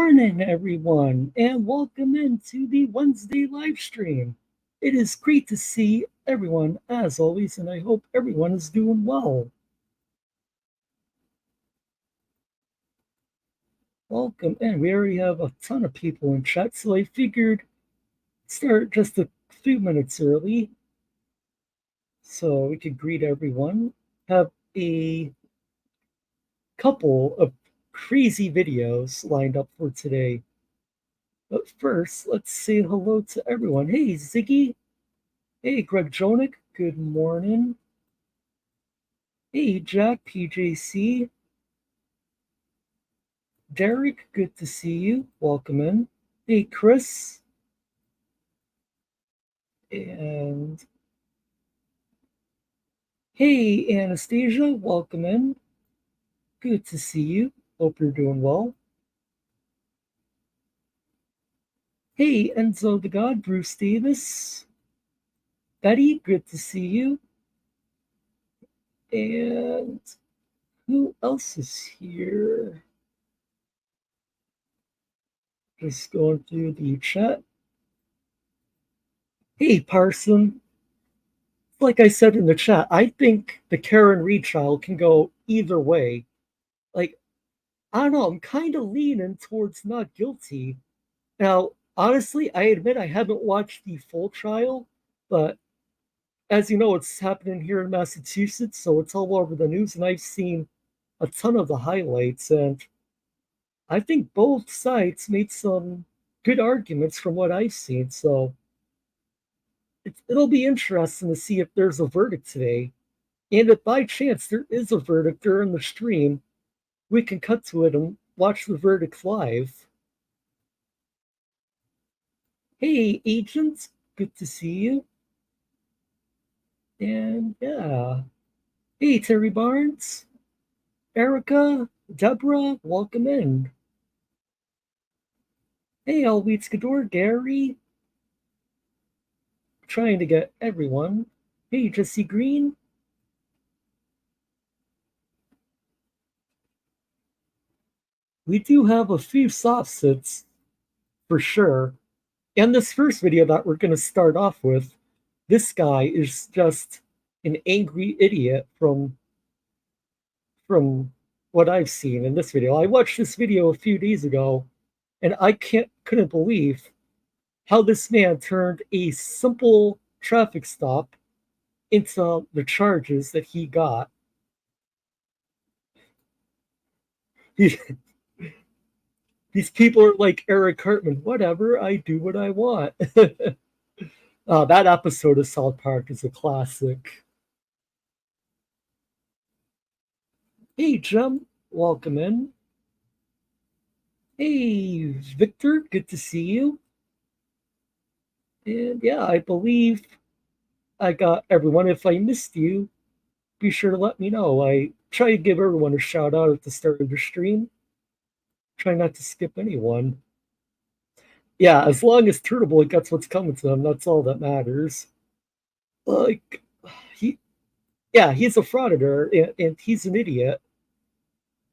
morning, everyone, and welcome into the Wednesday live stream. It is great to see everyone, as always, and I hope everyone is doing well. Welcome, and we already have a ton of people in chat, so I figured start just a few minutes early so we could greet everyone. Have a couple of crazy videos lined up for today. But first, let's say hello to everyone. Hey, Ziggy. Hey, Greg Jonick. Good morning. Hey, Jack PJC. Derek, good to see you. Welcome in. Hey, Chris. And hey, Anastasia. Welcome in. Good to see you. Hope you're doing well. Hey, Enzo the God, Bruce Davis. Betty, good to see you. And who else is here? Just going through the chat. Hey, Parson. Like I said in the chat, I think the Karen Reed trial can go either way. Like, I don't know, I'm kind of leaning towards not guilty. Now, honestly, I admit I haven't watched the full trial, but as you know, it's happening here in Massachusetts, so it's all over the news, and I've seen a ton of the highlights, and I think both sides made some good arguments from what I've seen, so it'll be interesting to see if there's a verdict today. And if by chance there is a verdict during the stream, we can cut to it and watch the verdict live. Hey, agent, good to see you. And yeah. Hey, Terry Barnes, Erica, Deborah, welcome in. Hey, Alweets Gador, Gary. Trying to get everyone. Hey, Jesse Green. We do have a few Sovcits, for sure. And this first video that we're going to start off with, this guy is just an angry idiot from what I've seen in this video. I watched this video a few days ago, and I couldn't believe how this man turned a simple traffic stop into the charges that he got. These people are like Eric Cartman, whatever, I do what I want. That episode of South Park is a classic. Hey, Jem, welcome in. Hey, Victor, good to see you. And yeah, I believe I got everyone. If I missed you, be sure to let me know. I try to give everyone a shout out at the start of the stream. Try not to skip anyone. Yeah, as long as Turtle gets what's coming to them, that's all that matters. Like, he's a frauditor, and he's an idiot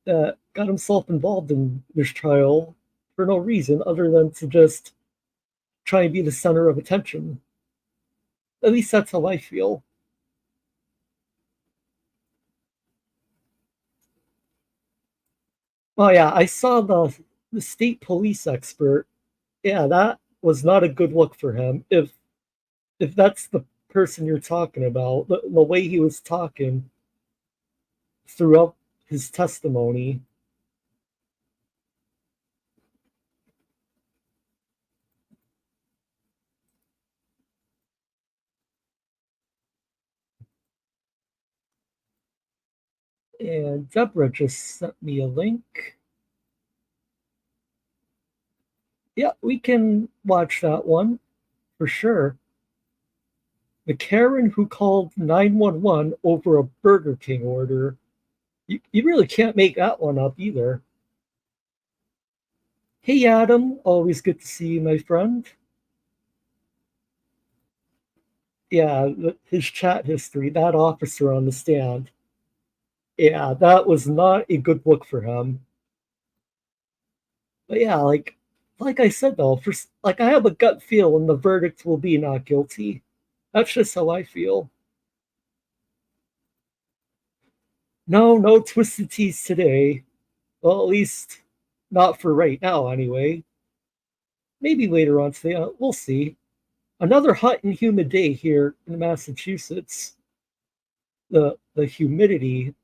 that got himself involved in this trial for no reason other than to just try and be the center of attention. At least that's how I feel. Oh yeah, I saw the state police expert. Yeah, that was not a good look for him. If that's the person you're talking about, the way he was talking throughout his testimony. And Deborah just sent me a link. Yeah, we can watch that one for sure. The Karen who called 911 over a Burger King order. You really can't make that one up either. Hey, Adam. Always good to see you, my friend. Yeah, his chat history, that officer on the stand. Yeah, that was not a good look for him. But yeah, like I said though, like I have a gut feel and the verdict will be not guilty. That's just how I feel. No, no twisted teas today. Well, at least not for right now, anyway. Maybe later on today. We'll see. Another hot and humid day here in Massachusetts. The humidity,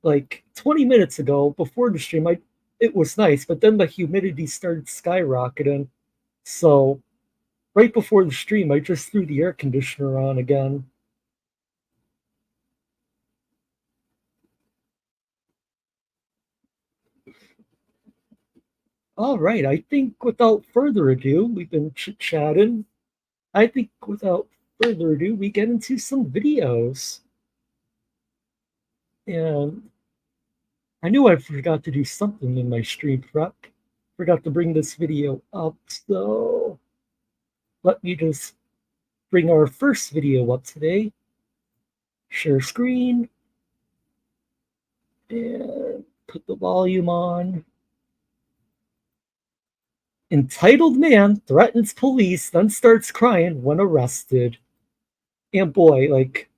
like 20 minutes ago before the stream, it was nice, but then the humidity started skyrocketing. So right before the stream, I just threw the air conditioner on again. All right, I think without further ado, we've been chit-chatting. I think without further ado, we get into some videos. And I knew I forgot to do something in my stream prep. Forgot to bring this video up, so let me just bring our first video up today. Share screen. And put the volume on. Entitled man threatens police, then starts crying when arrested. And boy, like,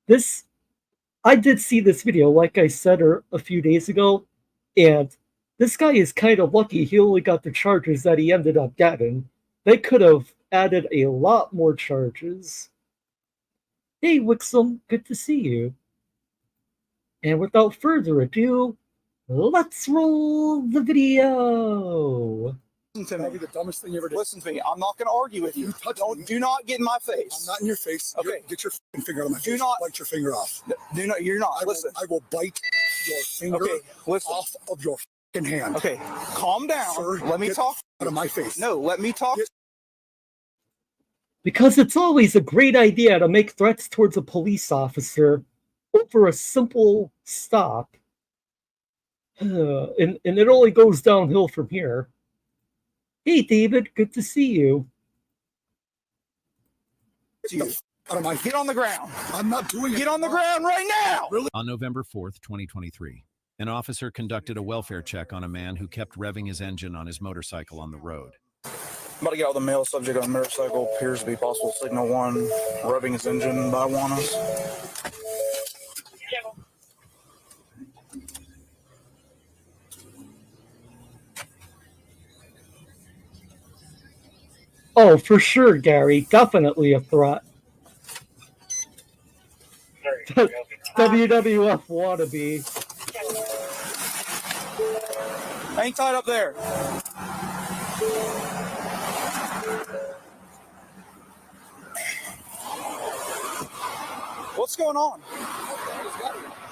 this, I did see this video, like I said a few days ago, and this guy is kind of lucky he only got the charges that he ended up getting. They could have added a lot more charges. Hey, Wixom, good to see you. And without further ado, let's roll the video. Listen to me. That'll be the dumbest thing you ever did. Listen to me. I'm not going to argue with you. Do not get in my face. I'm not in your face. Okay. Get your finger out of my face. Do not bite your finger off. Do not. You're not. Listen. I will bite your finger off of your hand. Okay. Calm down. Sir, let me talk. Out of my face. No, let me talk. Because it's always a great idea to make threats towards a police officer over a simple stop. And it only goes downhill from here. Hey, David, good to see you. Get on the ground. I'm not doing it. Get on the ground right now. Really? On November 4th, 2023, an officer conducted a welfare check on a man who kept revving his engine on his motorcycle on the road. I'm about to get out the male subject on a motorcycle. Appears to be possible signal 1, revving his engine by Juanas. Oh, for sure, Gary. Definitely a threat. WWF wannabe. Hang tight up there. What's going on?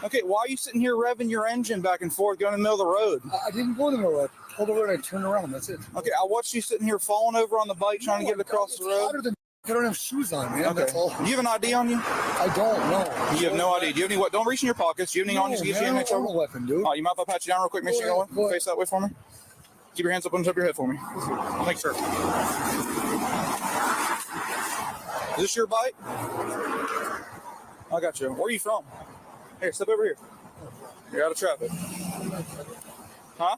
Okay, why are you sitting here revving your engine back and forth going in the middle of the road? I didn't go in the middle of the road. I pulled over and I turned around. That's it. Okay, I watched you sitting here falling over on the bike trying to get it across the road. I don't have shoes on, man. Okay. That's all. Do you have an ID on you? I don't know. You have no ID. Do you have any what? Don't reach in your pockets. Do you have any on you to get you in any trouble? Weapon, dude. You mind if I pat you down real quick? Make sure you go face that way for me. Keep your hands up on top of your head for me. Make sure. Is this your bike? I got you. Where are you from? Here, step over here. You're out of traffic. Huh?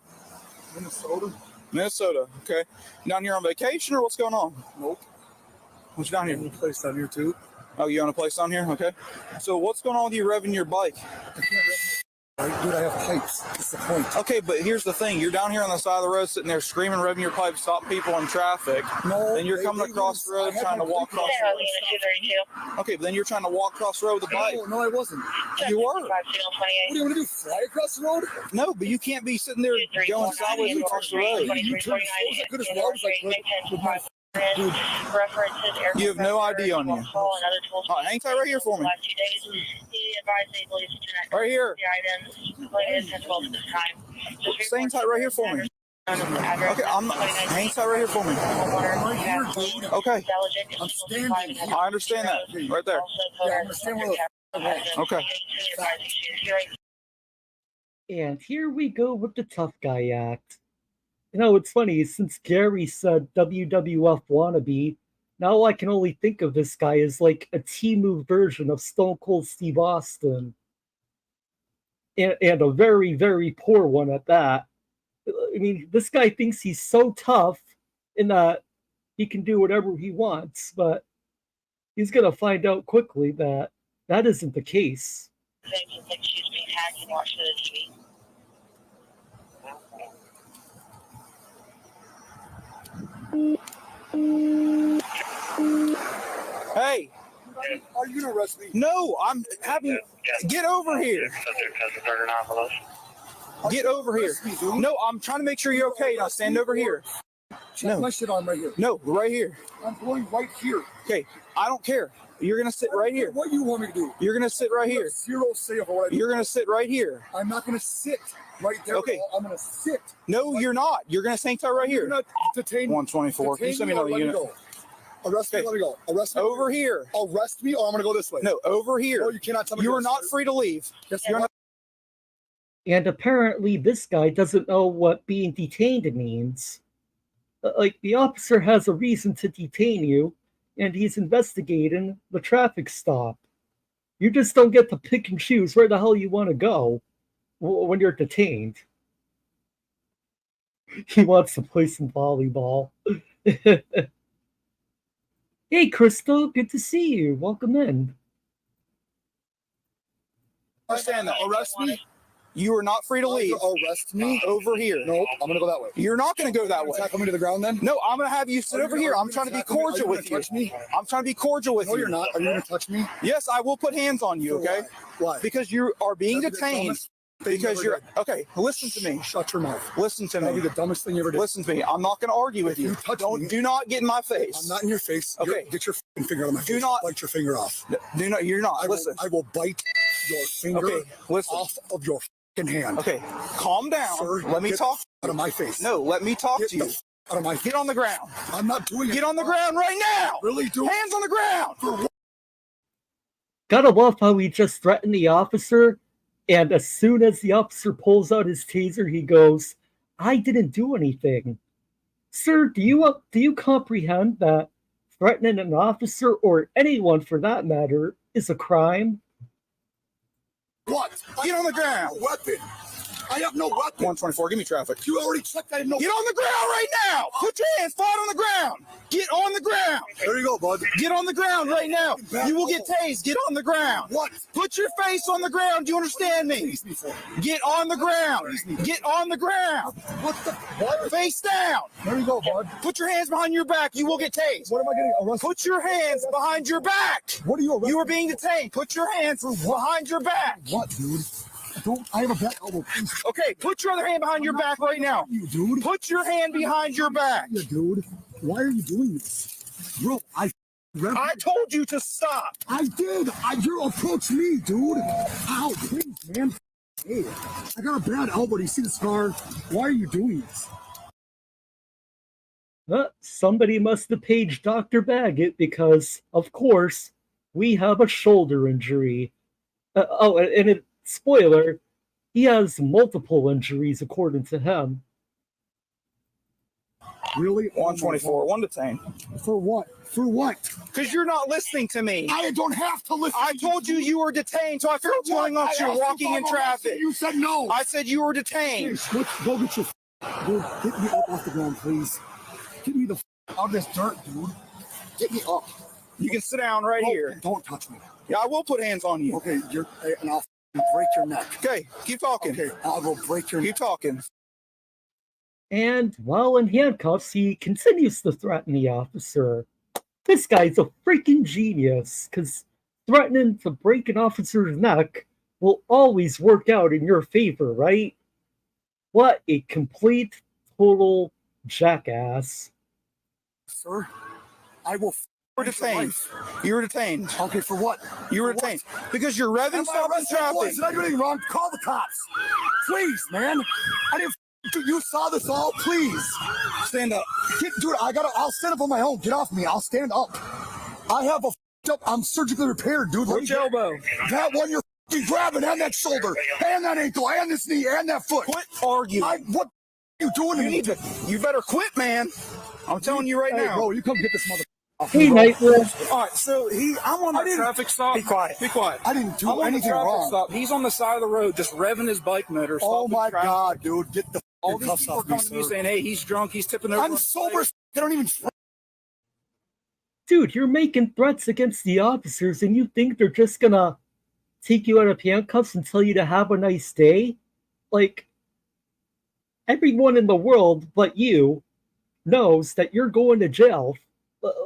Minnesota. Minnesota. Okay. Down here on vacation or what's going on? Nope. What's down here? Any place down here too. Oh, you own a place down here? Okay. So what's going on with you revving your bike? I can't dude, I have pipes. That's the point. Okay, but here's the thing. You're down here on the side of the road sitting there screaming, revving your pipe, stop people in traffic. No. Then you're coming across the road trying to walk across the road. Okay, but then you're trying to walk across the road with a bike. No, I wasn't. You were. What do you want to do? Fly across the road? No, but you can't be sitting there going sideways across the road. You turn so good as well. I was like, with my dude. You have no ID on you. All right, hang tight right here for me. Right here. Hang tight right here for me. Okay, hang tight right here for me. Okay. I'm standing. I understand that. Right there. Yeah, I understand where Okay. And here we go with the tough guy act. You know, it's funny, since Gary said WWF wannabe, now I can only think of this guy as like a T-move version of Stone Cold Steve Austin. And a very, very poor one at that. I mean, this guy thinks he's so tough in that he can do whatever he wants, but he's going to find out quickly that that isn't the case. Like she's being hacked and watching the TV. Hey, Are you gonna arrest me? no, I'm having. Get over here. Get over here. Arrest me, dude. No, I'm trying to make sure you're okay. Now stand over here. Check my shit on right here. No, right here. I'm going right here. Okay, I don't care. You're gonna sit right here. What do you want me to do? You're gonna sit right You here. have zero say over what I do. You're gonna sit right here. I'm not gonna sit right there. Okay. I'm gonna sit. No, you're not. You're gonna hang tight right You're here. not detain me. 124. Can you send me Detain another or let unit? me go. Arrest me, Okay. let me go. Arrest me. Over here. Arrest me or I'm gonna go this way. No, over No, here. you cannot tell me. You to are go, not sir. free to leave. Yes, You're you are. And apparently, this guy doesn't know what being detained means. Like, the officer has a reason to detain you, and he's investigating the traffic stop. You just don't get to pick and choose where the hell you want to go when you're detained. He wants to play some volleyball. Hey, Crystal, good to see you. Welcome in. Understand that. Arrest me. You are not free to leave. Arrest me. Over here. No, I'm gonna go that way. You're not gonna go that way. Tackle me to the ground then. No, I'm gonna have you sit over here. I'm trying to be cordial with you. Touch me? I'm trying to be cordial with No, you. you're not. Are you gonna touch me? Yes, I will put hands on you, okay? Why? Because you are being That'd be the detained. dumbest thing Because you you're ever did. okay. Listen to me. Shut your mouth. Listen to That'd be me. the dumbest thing you ever did. Listen to me. I'm not gonna argue with you. You touch Don't me. do not get in my face. I'm not in your face. Okay. Get your fucking finger out of my Do face. not- Bite your finger off. Do not. You're not. Listen. I will bite your finger Okay. Listen. off of your fucking hand. Okay. Calm down. Sir, Let me get talk. out of my face. No. Let me talk Get to you. the out of my Get on the ground. I'm not doing it. Get on the ground right now. Really, dude? Hands on the ground. Gotta love how he just threatened the officer, and as soon as the officer pulls out his taser, he goes, "I didn't do anything." Sir, do you comprehend that threatening an officer, or anyone for that matter, is a crime? What? Get on the ground. No weapon. I have no weapon. 124. Give me traffic. You already checked. I have no. Get on the ground right now. Put your hands flat on the ground. Get on the ground. There you go, bud. Get on the ground right now. You will get tased. Get on the ground. What? Put your face on the ground. Do you understand me? Please me for. Get on the ground. Get on the ground. What the? What? Face down. There you go, bud. Put your hands behind your back. You will get tased. What am I getting arrested? Put your hands behind your back. What are you arrested? You are being detained. Put your hands behind your back. What, dude? Don't. I have a back elbow. Please. Okay, put your other hand behind your back right now. You, dude. Put your hand behind your back. Yeah, dude. Why are you doing this, bro? I told you to stop. I did. You approached me, dude. Ow, please, man. Hey, I got a bad elbow. Do you see the scar? Why are you doing this? Somebody must have paged Dr. Baggett because, of course, we have a shoulder injury. Spoiler, he has multiple injuries according to him. Really? 124. One detained. For what? For what? Because you're not listening to me. I don't have to listen. I told you were detained, so I figured telling us you're walking in traffic. You said no. I said you were detained. Please, go get your dude. Get me up off the ground, please. Get me the out of this dirt, dude. Get me up. You can sit down right here. Don't touch me. Yeah, I will put hands on you. Okay, and I'll break your neck. Okay, keep talking. Okay, I'll go break your neck. Keep talking. And while in handcuffs, he continues to threaten the officer. This guy's a freaking genius, because threatening to break an officer's neck will always work out in your favor, right? What a complete, total jackass. Sir, I will. You were detained. You were detained. Okay, for what? You were detained. Because you're revving stop in traffic. Did I do anything wrong? Call the cops. Please, man. I didn't. You saw this all. Please. Stand up. Dude, I'll stand up on my own. Get off me. I'll stand up. I have a up. I'm surgically repaired, dude. Which elbow? That one you're grabbing, and that shoulder, and that ankle, and this knee, and that foot. Quit arguing. What are you doing to me? You better quit, man. I'm telling you right now. Bro, you come get this mother. Hey, Nightwolf. All right, so I'm on the traffic stop. Be quiet. Be quiet. I didn't do I'm on the anything traffic wrong. stop. He's on the side of the road just revving his bike motor. Oh stopping my traffic. God, dude. Get the All Your these cuffs people are off me, coming to me sir. saying, "Hey, he's drunk. He's tipping over." I'm sober. I don't even. Dude, you're making threats against the officers and you think they're just gonna take you out of handcuffs and tell you to have a nice day? Like, everyone in the world but you knows that you're going to jail.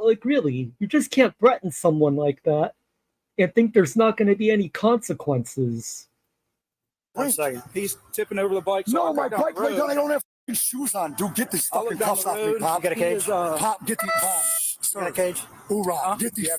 Like, really, you just can't threaten someone like that and think there's not going to be any consequences. 1 second. He's tipping over the bike. So No, I my look down bike the right road. down. I don't have shoes on. Dude, get these I look fucking down cuffs the off me, road. Pop. Get a cage. Pop, get these. Pop. You got a cage? Hoorah. Get these.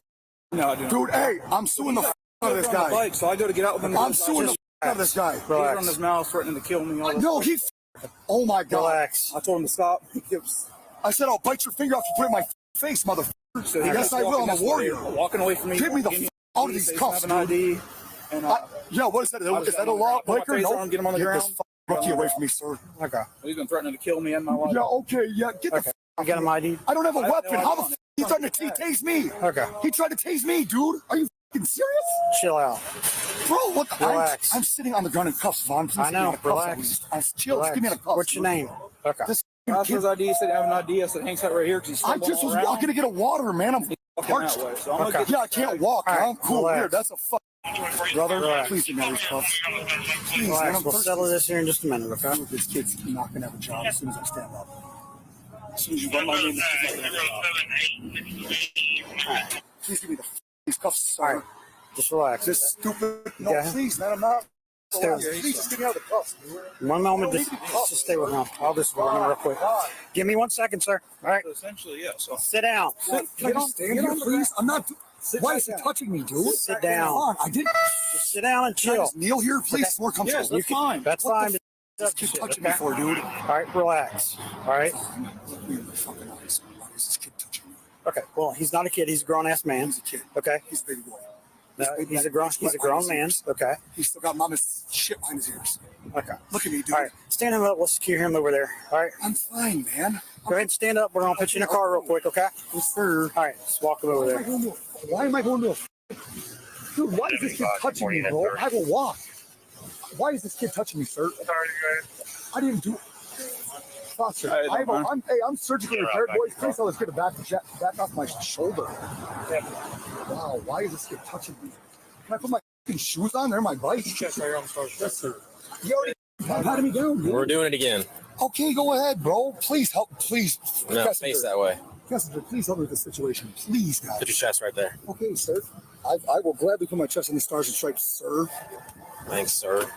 No, I do not. Dude, hey, I'm suing the out of this On the guy. bike, so I go to get out with him. I'm suing the out of this guy. He's on his mouth, threatening to kill me. All this No, stuff. he. Oh my God. Relax. I told him to stop. He keeps. I said, I'll bite your finger off and put it in my face, motherfucker. So he Yes, keeps I will. I'm a walking warrior. Walking away from me. Get me the Give out of he these says, cuffs, have an dude. ID. And, Yeah, what is that? Is that a law breaker? No. Get him on the ground. This rookie away from me, sir. Okay. He's been threatening to kill me and my wife. Yeah, okay, yeah. Get the I got him ID. I don't have a weapon. no How ID the on it. he tried to tase me? Okay. He tried to tase me, dude. Are you fucking serious? Chill out. Bro, what the Relax. I'm sitting on the ground in cuffs, Vaughn. Please I know. give me the cuffs at Relax. least. Chill, just give me the cuffs. What's your name? Okay. This That's kid, his ID. He said, I have an ID. I said, Hank's out right here because he's I just was walking to get a water, man. I'm parched. that way. So I'm gonna get Yeah, I can't walk. All right, I'm cool. relax. Weird. That's a fuck. Brother, Relax. please give me these cuffs. Please, Relax. man. We'll settle this here in just a minute, okay? This kid's not going to have a job as soon as I stand up. As soon as you run my name, this kid's not going to have a job. Alright. Please give me these cuffs, sir. Alright. Just relax. This stupid. No, Yeah. please, man. I'm not. Stay with me. Please, just give me out the cuffs, dude. One moment. Just stay with me. I'll just run real quick. Give me 1 second, sir. All right. Essentially, yeah. So Can sit down. I just stand here, please? I'm not. Why is he touching me, dude? Sit down. Come on, I didn't. Just sit down and Can I chill. just kneel here, please? It's more comfortable. Yes, that's fine. That's What fine. the Just keep shit, touching okay? me for, dude? All right, relax. All right. Look me in the fucking eyes. Why is this kid touching me? Okay. Well, he's not a kid. He's a grown ass man. He's a kid. Okay. He's a baby boy. No, he's a grown man. Okay. He's still got mama's shit behind his ears. Okay. Look at me, dude. All right. Stand him up. We'll secure him over there. All right. I'm fine, man. Go ahead and stand up. We're gonna put you in a car real quick. Okay. Yes, sir. All right. Just walk him over there. Why am I going to a... Dude, why is this kid touching me, bro? I will walk. Why is this kid touching me, sir? I didn't do... Foster, I'm surgically repaired, boys. Please tell this kid to back off my shoulder. Wow, why is this kid touching me? Can I put my fucking shoes on? They're my bike. Yes, sir. You already patted me down, dude. We're doing it again. Okay, go ahead, bro. Please help. Please. No, face that way. Messenger, please help me with this situation. Please, guys. Put your chest right there. Okay, sir. I will gladly put my chest on the stars and stripes, sir. Thanks, sir.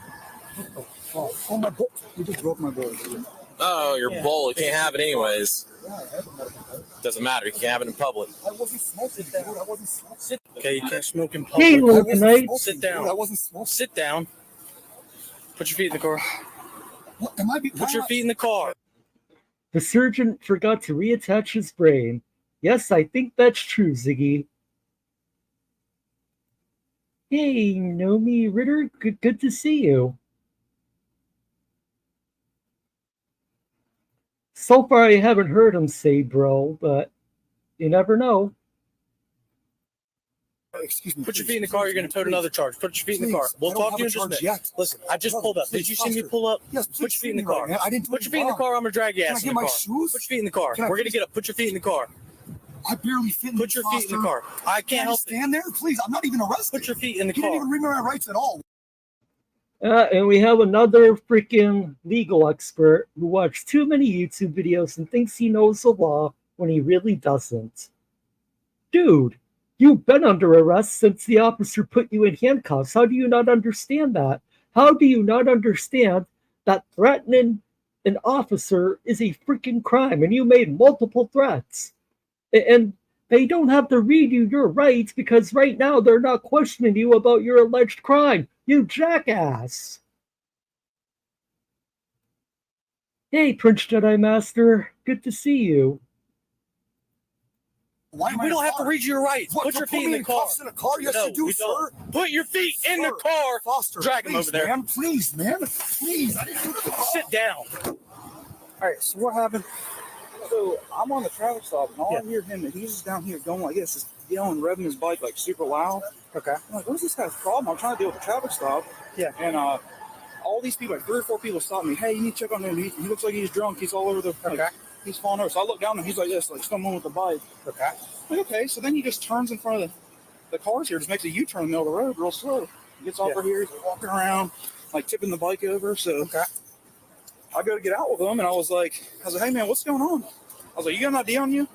Oh my bowl. You just broke my bowl, dude. Oh, your bowl. You can't have it anyways. Yeah, I have a medical card. Doesn't matter. You can't have it in public. I wasn't smoking, dude. I wasn't smoking. Okay. You can't smoke in Hey, public. I little wasn't knight. smoking, Sit down. dude. I wasn't smoking. Sit down. Put your feet in the car. What, am I Put your feet in the car. The surgeon forgot to reattach his brain. Yes, I think that's true, Ziggy. Hey, Nomi Ritter, good to see you. So far, I haven't heard him say bro, but you never know. Excuse me. Put your feet in the car. You're going to tote another charge. Put your feet in the car. We'll talk to you in just a minute. Yet. Listen, I just pulled up. Did you see me pull up? Yes, Put your feet in the car. Right, I didn't do Put your feet in the wrong. car. I'm going to drag your Can I ass get in the my car. shoes? Put your feet in the car. Can I We're going to please- get up. Put your feet in the car. I barely fit in Put your feet in the Foster. car. I Can can't I help just it. stand there? Please, I'm not even arrested. Put your feet in the You didn't car. even read my rights at all. And we have another freaking legal expert who watched too many YouTube videos and thinks he knows the law when he really doesn't. Dude, you've been under arrest since the officer put you in handcuffs. How do you not understand that? How do you not understand that threatening an officer is a freaking crime and you made multiple threats? And they don't have to read you your rights because right now they're not questioning you about your alleged crime. You jackass. Hey, Prince Jedi Master. Good to see you. Why am I We don't have to sorry? read your rights. What, Put to your put feet in me the car. cuffs in a car? Yes, No, you do, we sir. don't. Put your feet in the Sir, car. Foster, Drag him please, over there. Man, please, man. Please. I didn't do nothing wrong. Sit down. All right. So what happened? So I'm on the traffic stop, and all Yeah. I hear him, and he's just down here going like this, just yelling, revving his bike like super loud. Okay. I'm like, what's this guy's problem? I'm trying to deal with the traffic stop. Yeah. And all these people, like 3 or 4 people, stopped me. Hey, you need to check on him. He looks like he's drunk. He's all over the. Like, he's falling over. So I look down and he's like this, like someone with a bike. Okay. Like, okay. So then he just turns in front of the cars here, just makes a U-turn in the middle of the road, real slow. He gets off here. He's walking around, like tipping the bike over. So I go to get out with him, and I was like, hey man, what's going on? I was like, you got an ID on you?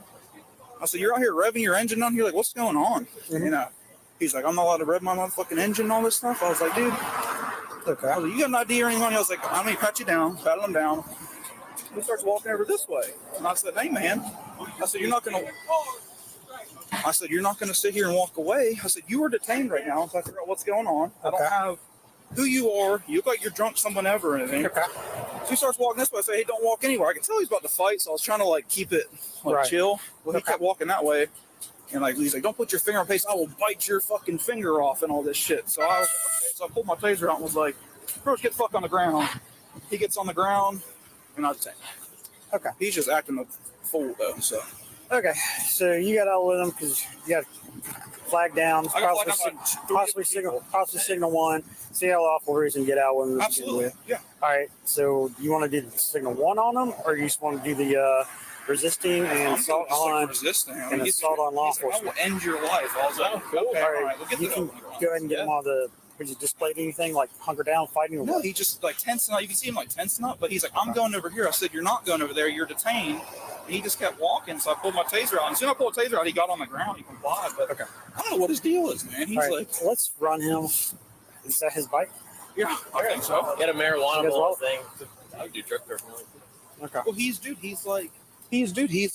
I said, you're out here revving your engine on here. Like, what's going on? You know. He's like, I'm not allowed to rev my motherfucking engine and all this stuff. I was like, dude, okay. I was like, you got an ID or anything on you? I was like, I'm going to pat you down, pat him down. He starts walking over this way. And I said, hey, man. I said, you're not going to sit here and walk away. I said, you are detained right now. So I figure out what's going on. I don't have who you are. You look like you're drunk someone ever or anything. So he starts walking this way. I say, hey, don't walk anywhere. I can tell he's about to fight. So I was trying to like keep it like chill. Well, he kept walking that way. And like he's like, don't put your finger on pace. I will bite your fucking finger off and all this shit. So I was okay. So I pulled my taser out and was like, bro, get the fuck on the ground. He gets on the ground, and I was saying, okay. He's just acting a fool though. So okay, so you got out with him because you got flag down, possibly signal one. See how awful reason to get out with him. Absolutely, yeah. All right, so you want to do the signal one on them, or you just want to do the resisting and assault on assault on law enforcement? I will end your life. I was like, cool. Okay, all right. We'll get you can go ahead and get him on the. Has he displayed anything like hunker down, fighting? Or no, he just like tensing up. You can see him like tensing up, but he's like, I'm going over here. I said, you're not going over there. You're detained. And he just kept walking, so I pulled my taser out. And as soon as I pulled the taser out, he got on the ground. He complied, but I don't know what his deal is, man. He's like, let's run him. Is that his bike? Yeah, I think so. Get a marijuana ball thing. I would do drug paraphernalia. Okay. Well, he's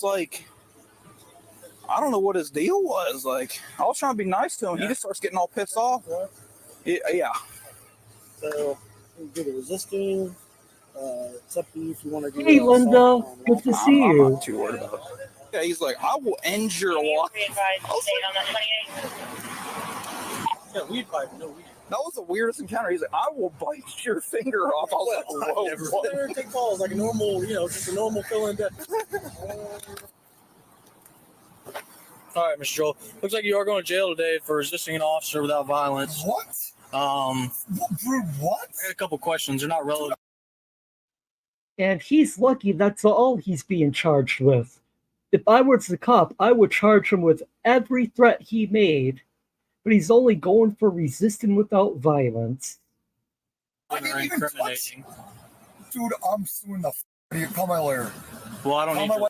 like, I don't know what his deal was. Like, I was trying to be nice to him. He just starts getting all pissed off. Yeah. So, do the resisting. It's up to you if you want to do. Hey, Linda, good to see you. I'm not too worried about it. Yeah, he's like, I will end your life. Yeah, weed pipe, no weed. That was the weirdest encounter. He's like, I will bite your finger off. I was like, whoa. Never take calls like a normal, just a normal fill-in death. All right, Mr. Joel. Looks like you are going to jail today for resisting an officer without violence. What? What? I got a couple questions. They're not relevant. And he's lucky that's all he's being charged with. If I was the cop, I would charge him with every threat he made, but he's only going for resisting without violence. I didn't even touch. Dude, I'm suing the you. Call my lawyer. Well, I don't need to.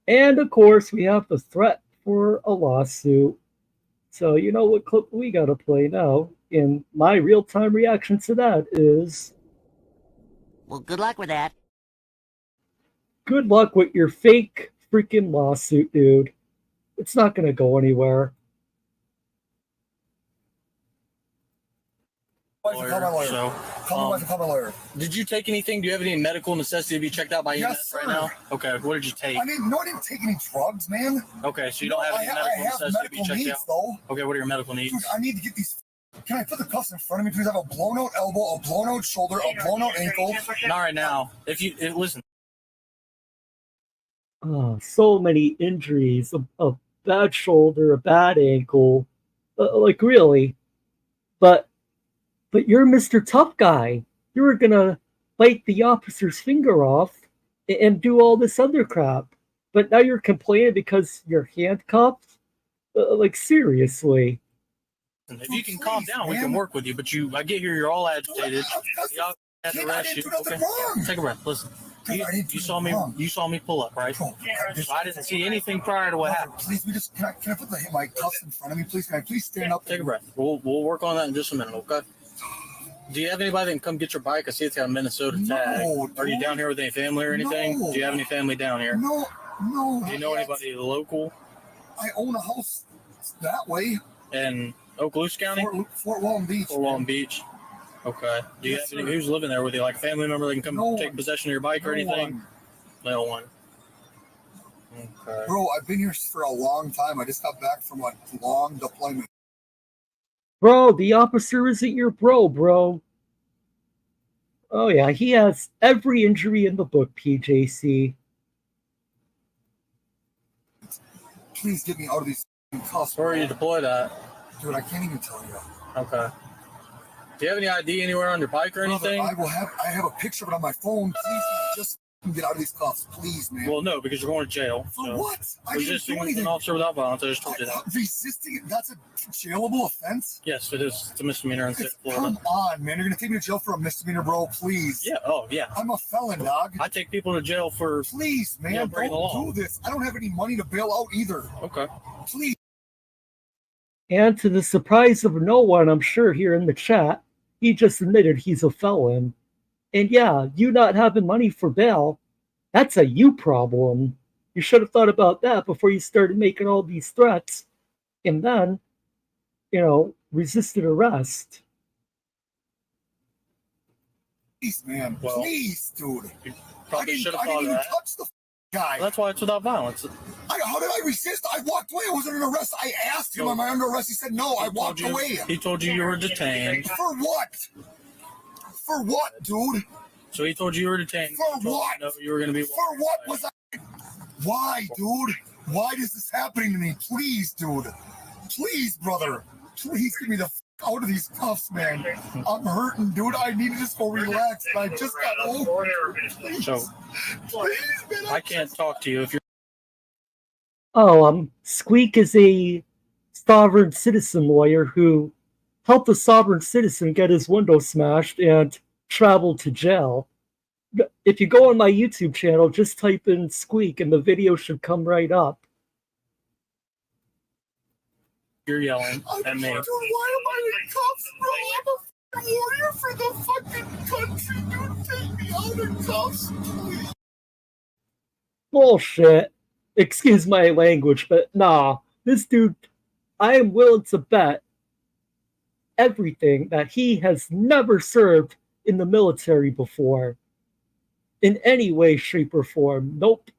And of course, we have the threat for a lawsuit. So you know what clip we gotta play now. And my real-time reaction to that is... Well, good luck with that. Good luck with your fake freaking lawsuit, dude. It's not gonna go anywhere. Call my lawyer. Did you take anything? Do you have any medical necessity to be checked out by EMS right now? Okay, what did you take? I didn't take any drugs, man. Okay, so you don't have any medical necessity to be checked needs, out? Though. Okay, what are your medical needs? Dude, I need to get these. Can I put the cuffs in front of me, please? I have a blown out elbow, a blown out shoulder, a blown out ankle. Not right now. Listen. Oh, so many injuries. A bad shoulder, a bad ankle. Like, really. But you're Mr. Tough Guy. You were gonna bite the officer's finger off and do all this other crap. But now you're complaining because you're handcuffed? Like, seriously. If you can calm down, we can work with you. But I get here, you're all agitated. Y'all have to arrest you. Okay, take a breath. Listen. You saw me pull up, right? I didn't see anything prior to what happened. Please, can I put my cuffs in front of me, please? Can I please stand up? Take a breath. We'll work on that in just a minute, okay? Do you have anybody that can come get your bike? I see it's got a Minnesota tag. Are you down here with any family or anything? No. Do you have any family down here? No. Do you know anybody local? I own a house that way. In Okaloosa County? Fort Walton Beach. Fort Walton Beach. Okay. Do you have any, who's living there with you? Like a family member that can come take possession of your bike or anything? No one. Okay. Bro, I've been here for a long time. I just got back from a long deployment. Bro, the officer isn't your bro. Oh yeah, he has every injury in the book, PJC. Please get me out of these cuffs. Where are you deployed at? Dude, I can't even tell you. Okay. Do you have any ID anywhere on your bike or anything? I have a picture of it on my phone. Please just get out of these cuffs, please, man. Well, no, because you're going to jail. For what? I didn't Resisting do anything. an officer without violence. I just told you that. Resisting? That's a jailable offense? Yes, it is. It's a misdemeanor in state of Florida. Come on, man. You're going to take me to jail for a misdemeanor, bro. Please. Yeah. Oh, yeah. I'm a felon, dog. I take people to jail for... Please, man. Yeah, breaking the law. Don't do this. I don't have any money to bail out either. Okay. Please. And to the surprise of no one, I'm sure, here in the chat, he just admitted he's a felon. And yeah, you not having money for bail, that's a you problem. You should have thought about that before you started making all these threats and then, resisted arrest. Please, man. Well, please, dude. You probably should have I thought didn't of even that. touch the guy. That's why it's without violence. How did I resist? I walked away. I wasn't under arrest. I asked him, am I under arrest? He said, no. I walked away. He told you were detained. For what? For what, dude? So he told you were detained. For what? No, you were going to be... For what was I? Why, dude? Why is this happening to me? Please, dude. Please, brother. Please get me the out of these cuffs, man. I'm hurting, dude. I need to just go relax. I just got over. Please. So, Please, man. I can't talk to you if you're... Oh, Squeak is a sovereign citizen lawyer who helped a sovereign citizen get his window smashed and traveled to jail. If you go on my YouTube channel, just type in Squeak and the video should come right up. You're yelling at me. Dude, why am I in cuffs, bro? I'm a warrior for the fucking country, dude. Take me out of cuffs, please. Bullshit. Excuse my language, but nah. This dude, I am willing to bet everything that he has never served in the military before. In any way, shape, or form. Nope.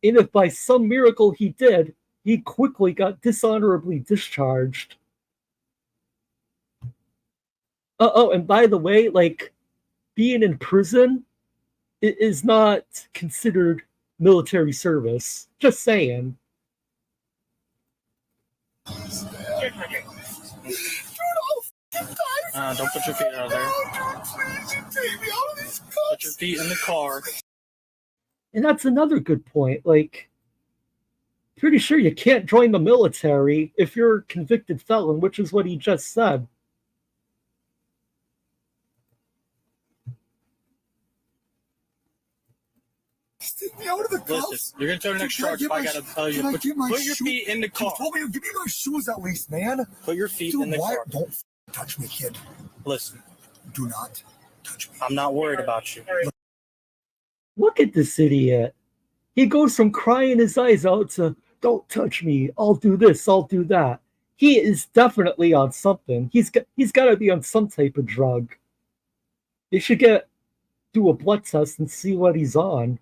And if by some miracle he did, he quickly got dishonorably discharged. Oh, and by the way, being in prison is not considered military service. Just saying. Don't put your feet out there. Put your feet in the car. And that's another good point. Pretty sure you can't join the military if you're a convicted felon, which is what he just said. Take me out of the cuffs. Listen, you're going to turn the next charge if I got to tell you. Put your feet in the car. You told me to give me my shoes at least, man. Put your feet in the car. Don't touch me, kid. Listen. Do not touch me. I'm not worried about you. Look at this idiot. He goes from crying his eyes out to, don't touch me, I'll do this, I'll do that. He is definitely on something. He's got to be on some type of drug. They should do a blood test and see what he's on.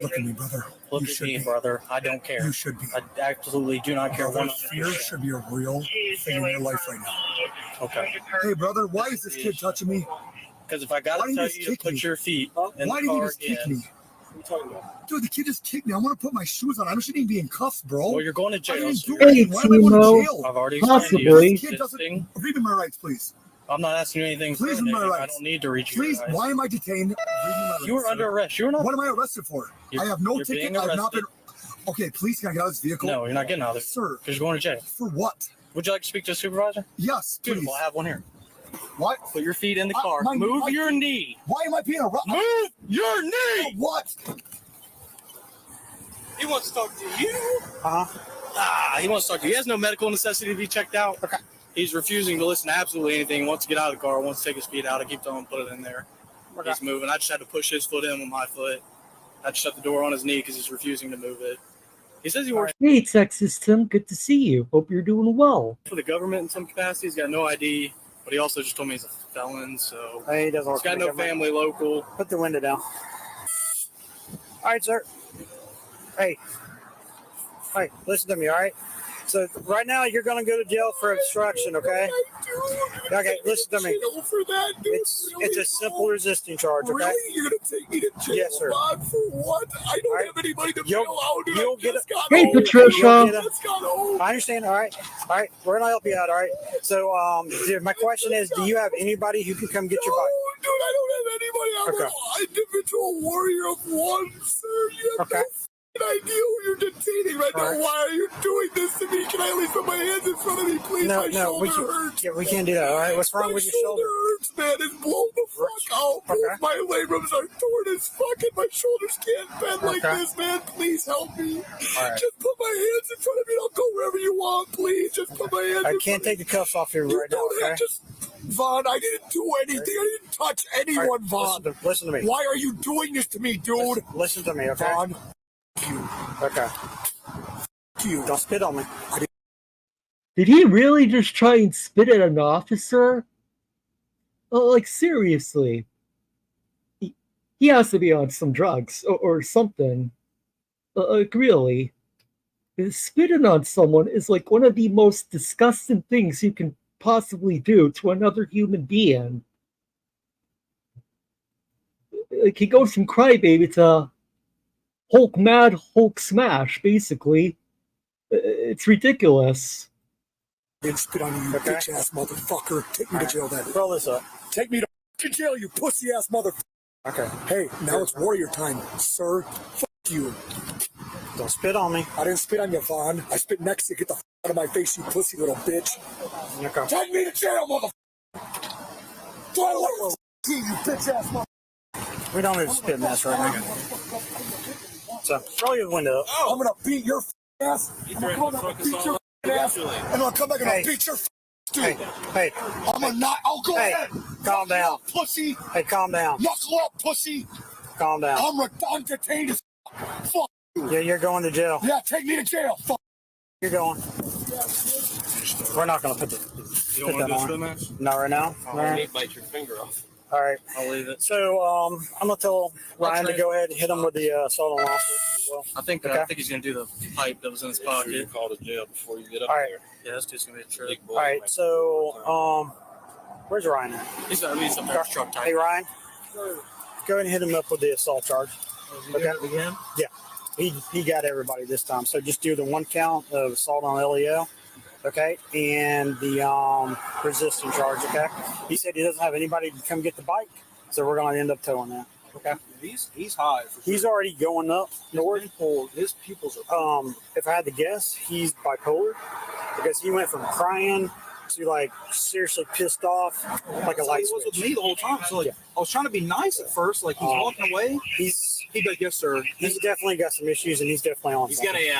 Look at me, brother. Look at me, brother. I don't care. You should be. I absolutely do not care. Fear should be a real thing in your life right now. Okay. Hey, brother, why is this kid touching me? Because if I got to tell you to put your feet in why the did he car just kick me? Dude, the kid just kicked me. I want to put my shoes on. I shouldn't even be in cuffs, bro. Well, you're going to jail. Hey, Timo, I've already possibly. This kid doesn't read me my rights, please. I'm not asking you anything. Please read my rights. I don't need to read you. Please, why am I detained? You were under arrest. You were not. What am I arrested for? I have no ticket. I've not been. Okay, please, can I get out of this vehicle? No, you're not getting out of it. Sir. Because you're going to jail. For what? Would you like to speak to a supervisor? Yes, please. Beautiful. I have one here. What? Put your feet in the car. Move your knee. Why am I being a... Move your knee! What? He wants to talk to you. He wants to talk to you. He has no medical necessity to be checked out. Okay. He's refusing to listen to absolutely anything. He wants to get out of the car. Wants to take his feet out. I keep telling him to put it in there. Okay. He's moving. I just had to push his foot in with my foot. I just shut the door on his knee because he's refusing to move it. He says he works Hey, Texas Tim. Good to see you. Hope you're doing well. for the government in some capacity. He's got no ID, but he also just told me he's a felon, so Hey, he doesn't work he's got for the no government. family local. Put the window down. All right, sir. Hey, listen to me, all right? So right now you're going to go to jail for obstruction, okay? Okay, listen to me. It's a simple resisting charge, okay? Really? You're gonna take me to jail? Yes, sir. Bob, for what? I don't have anybody to bail out. You'll get it. Hey, Patricia. I understand. All right. We're gonna help you out. All right. So, dude, my question is, do you have anybody who can come get your bike? Dude, I don't have anybody. I'm an individual warrior of one, sir. You have no idea who you're detaining right now. Why are you doing this to me? Can I at least put my hands in front of me, please? No, my shoulder hurts. Yeah, we can't do that. All right. What's wrong with your shoulder? Hurts, man. It's blown the fuck out. Both my labrums are torn as fuck, and my shoulders can't bend like this, man. Please help me. Just put my hands in front of me. I'll go wherever you want, please. Just put my hands. I can't take the cuffs off here right now. Okay. Vaughn, I didn't do anything. I didn't touch anyone, Vaughn. Listen to me. Why are you doing this to me, dude? Listen to me, okay? Vaughn. Okay. Don't spit on me. Did he really just try and spit at an officer? Like, seriously. He has to be on some drugs or something. Like, really. Spitting on someone is like one of the most disgusting things you can possibly do to another human being. Like, he goes from crybaby to Hulk mad, Hulk smash, basically. It's ridiculous. Didn't spit on you, bitch ass motherfucker. Take me to jail then. Roll this up. Take me to jail, you pussy ass motherfucker. Okay. Hey, now it's warrior time, sir. Fuck you. Don't spit on me. I didn't spit on you, Vaughn. I spit next to you. Get the out of my face, you pussy little bitch. Okay. Take me to jail, motherfucker. You bitch ass motherfucker. We don't need to spit in this right now. So, roll your window up. I'm gonna beat your ass. I'm gonna beat your ass. And I'm gonna come back and I'll beat your dude. Hey. I'm gonna not. I'll go ahead. Calm down. Up, pussy. Hey, calm down. Knuckle up, pussy. Calm down. I'm detained as fuck you. Yeah, you're going to jail. Yeah, take me to jail. Fuck. You're going. We're not gonna put You don't want to do a spit match? Not right now. All right. Bite your finger off. All right. I'll leave it. So I'm gonna tell Ryan to go ahead and hit him with the assault on lawful as well. I think he's gonna do the pipe that was in his pocket. You call to jail before you get up All right. there. Yeah, that's just gonna be a trick. All right. So where's Ryan at? He's up there truck type. Hey Ryan, go ahead and hit him up with the assault charge. Okay. Again? Yeah. He got everybody this time. So just do the one count of assault on LEO. Okay, and the resisting charge. Okay, he said he doesn't have anybody to come get the bike, so we're going to end up towing that. Okay, He's high. For he's already going up north. His pupils are. If I had to guess, he's bipolar because he went from crying to like seriously pissed off, like a light He was switch. with me the whole time. So like, I was trying to be nice at first. Like he's walking away. He's like, yes, sir. He's definitely got some issues, and he's definitely on. He's got a.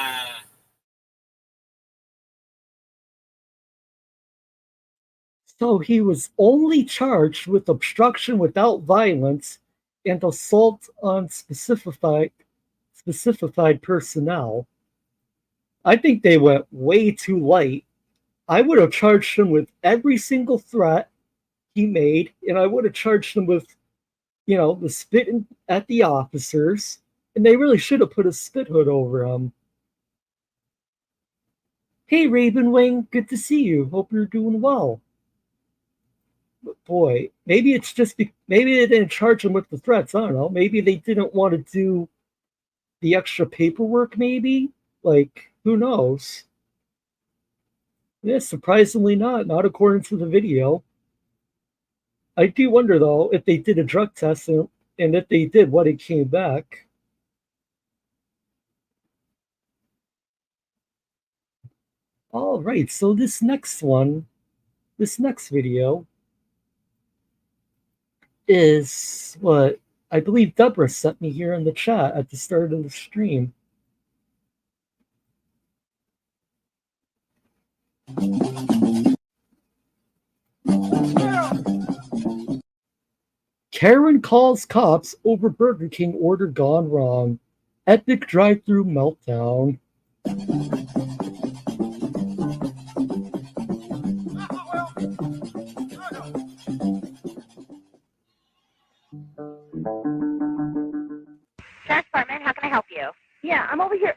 So he was only charged with obstruction without violence and assault on specified personnel. I think they went way too light. I would have charged him with every single threat he made, and I would have charged him with, the spitting at the officers, and they really should have put a spit hood over him. Hey, Ravenwing, good to see you. Hope you're doing well. But boy, maybe it's just maybe they didn't charge him with the threats. I don't know. Maybe they didn't want to do the extra paperwork. Maybe, like, who knows? Yeah, surprisingly not according to the video. I do wonder though if they did a drug test and if they did, what it came back. All right, so this next video is what I believe Deborah sent me here in the chat at the start of the stream. Karen calls cops over Burger King order gone wrong. Epic drive-through meltdown. Department, how can I help you? Yeah, I'm over here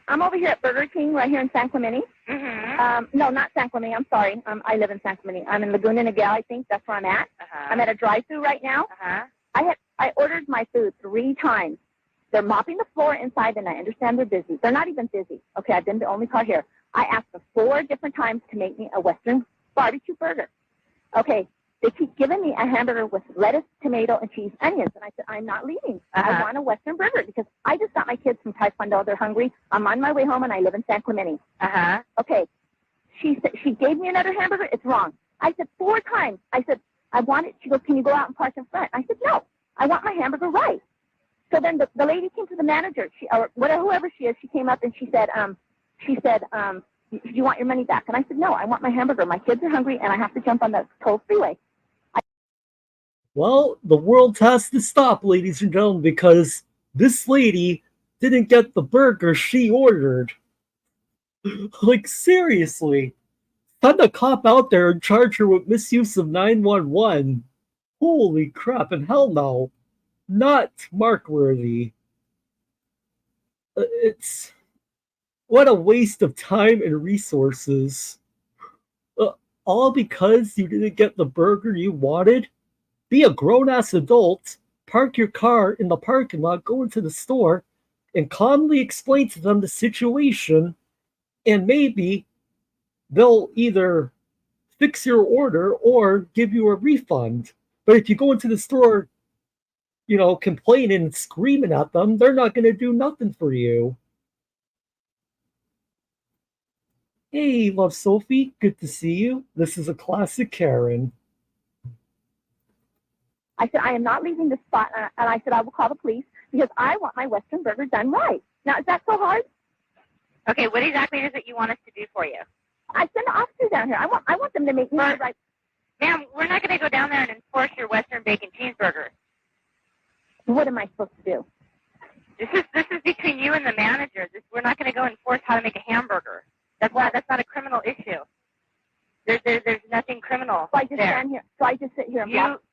at Burger King right here in San Clemente. Mm-hmm. No, not San Clemente. I'm sorry. I live in San Clemente. I'm in Laguna Niguel, I think. That's where I'm at. I'm at a drive-thru right now. I ordered my food 3 times. They're mopping the floor inside, and I understand they're busy. They're not even busy. Okay, I've been the only car here. I asked them 4 different times to make me a Western barbecue burger. Okay, they keep giving me a hamburger with lettuce, tomato, and cheese, onions. And I said, I'm not leaving. I want a Western burger because I just got my kids from Taekwondo. They're hungry. I'm on my way home, and I live in San Clemente. Okay, she gave me another hamburger. It's wrong. I said 4 times. I said, I want it. She goes, can you go out and park in front? I said, no, I want my hamburger right. So then the lady came to the manager, or whoever she is. She came up and she said, do you want your money back? And I said, no, I want my hamburger. My kids are hungry, and I have to jump on the toll freeway. Well, the world has to stop, ladies and gentlemen, because this lady didn't get the burger she ordered. Like, seriously. Send a cop out there and charge her with misuse of 911. Holy crap, and hell no. Not mark-worthy. It's... What a waste of time and resources. All because you didn't get the burger you wanted? Be a grown-ass adult, park your car in the parking lot, go into the store, and calmly explain to them the situation, and maybe they'll either fix your order or give you a refund. But if you go into the store, complaining and screaming at them, they're not going to do nothing for you. Hey, love Sophie, good to see you. This is a classic Karen. I said, I am not leaving this spot, and I said, I will call the police because I want my Western burger done right. Now, is that so hard? Okay, what exactly is it you want us to do for you? I send the officers down here. I want them to make me right. Ma'am, we're not going to go down there and enforce your Western bacon cheeseburger. What am I supposed to do? This is between you and the manager. We're not going to go enforce how to make a hamburger. That's not a criminal issue. There's nothing criminal. So I just stand here. So I just sit here.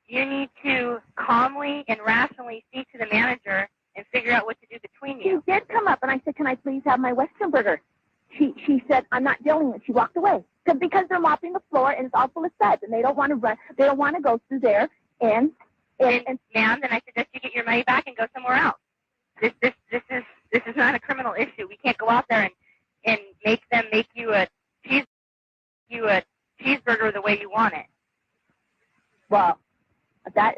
You need to calmly and rationally speak to the manager and figure out what to do between you. She did come up, and I said, can I please have my Western burger? She said, I'm not dealing with it. She walked away. Because they're mopping the floor, and it's all full of suds, and they don't want to run. They don't want to go through there. And ma'am, then I suggest you get your money back and go somewhere else. This is not a criminal issue. We can't go out there and make them make you a cheeseburger the way you want it. Well, that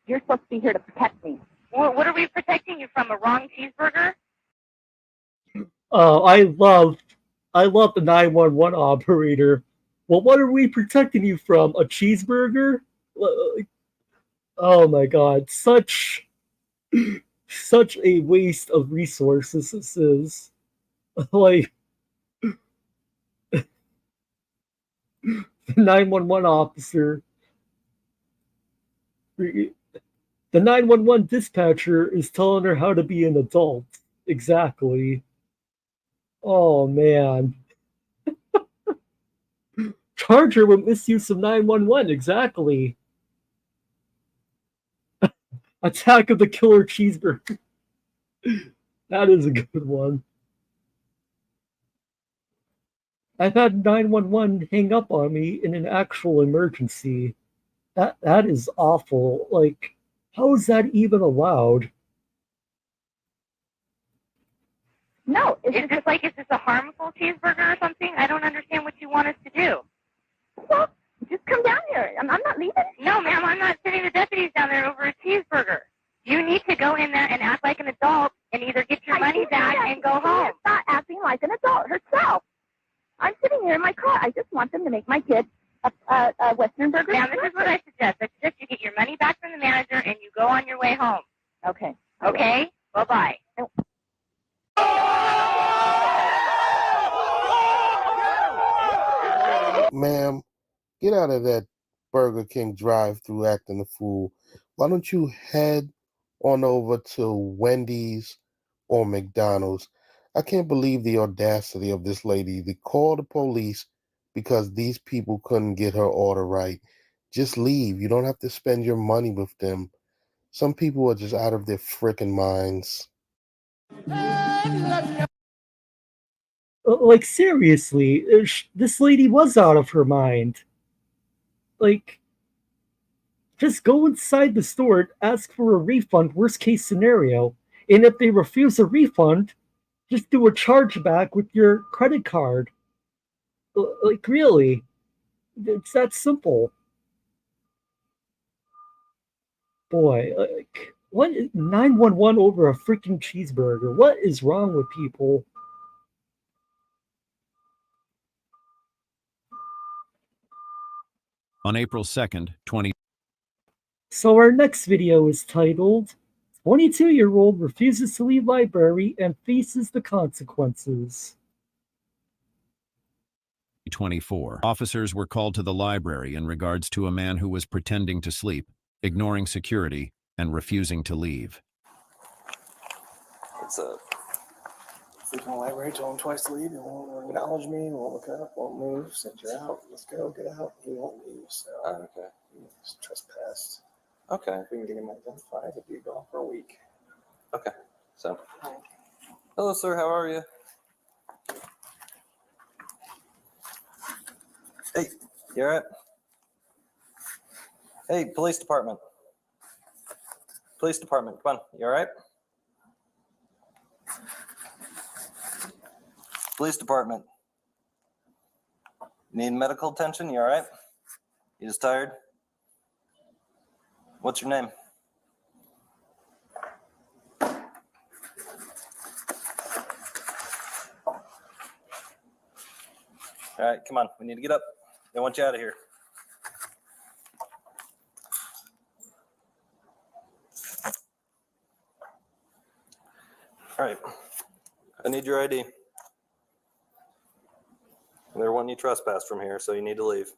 you're supposed to be here to protect me. Well, what are we protecting you from? A wrong cheeseburger? Oh, I love the 911 operator. Well, what are we protecting you from? A cheeseburger? Oh my God, such a waste of resources this is. Like, the 911 officer, the 911 dispatcher is telling her how to be an adult. Exactly. Oh man. Charge her with misuse of 911. Exactly. Attack of the Killer Cheeseburger. That is a good one. I've had 911 hang up on me in an actual emergency. That is awful. Like, how is that even allowed? No. Is this a harmful cheeseburger or something? I don't understand what you want us to do. Well, just come down here. I'm not leaving. No, ma'am, I'm not sending the deputies down there over a cheeseburger. You need to go in there and act like an adult and either get your money back and go home. She's not acting like an adult herself. I'm sitting here in my car. I just want them to make my kid a Western burger. Now, this is what I suggest. I suggest you get your money back from the manager and you go on your way home. Okay. Okay? Bye-bye. Ma'am, get out of that Burger King drive-thru acting a fool. Why don't you head on over to Wendy's or McDonald's? I can't believe the audacity of this lady to call the police because these people couldn't get her order right. Just leave. You don't have to spend your money with them. Some people are just out of their freaking minds. Like, seriously, this lady was out of her mind. Like, just go inside the store, ask for a refund, worst case scenario. And if they refuse a refund, just do a chargeback with your credit card. Like, really? It's that simple. Boy, like, what? 911 over a freaking cheeseburger. What is wrong with people? On April 2nd, 20. So our next video is titled 22-year-old refuses to leave library and faces the consequences. 24. Officers were called to the library in regards to a man who was pretending to sleep, ignoring security, and refusing to leave. What's up? Sleep in the library, told him twice to leave. He won't acknowledge me, won't look up, won't move. Said you're out. Let's go, get out. He won't leave. So okay. He's trespassed. Okay. If we can get him identified, he'll be gone for a week. Okay. So. Hi. Hello, sir. How are you? Hey, you all right? Hey, police department. Police department, come on. You all right? Police department. Need medical attention? You all right? You just tired? What's your name? All right, come on. We need to get up. They want you out of here. All right. I need your ID. They're wanting you trespass from here, so you need to leave.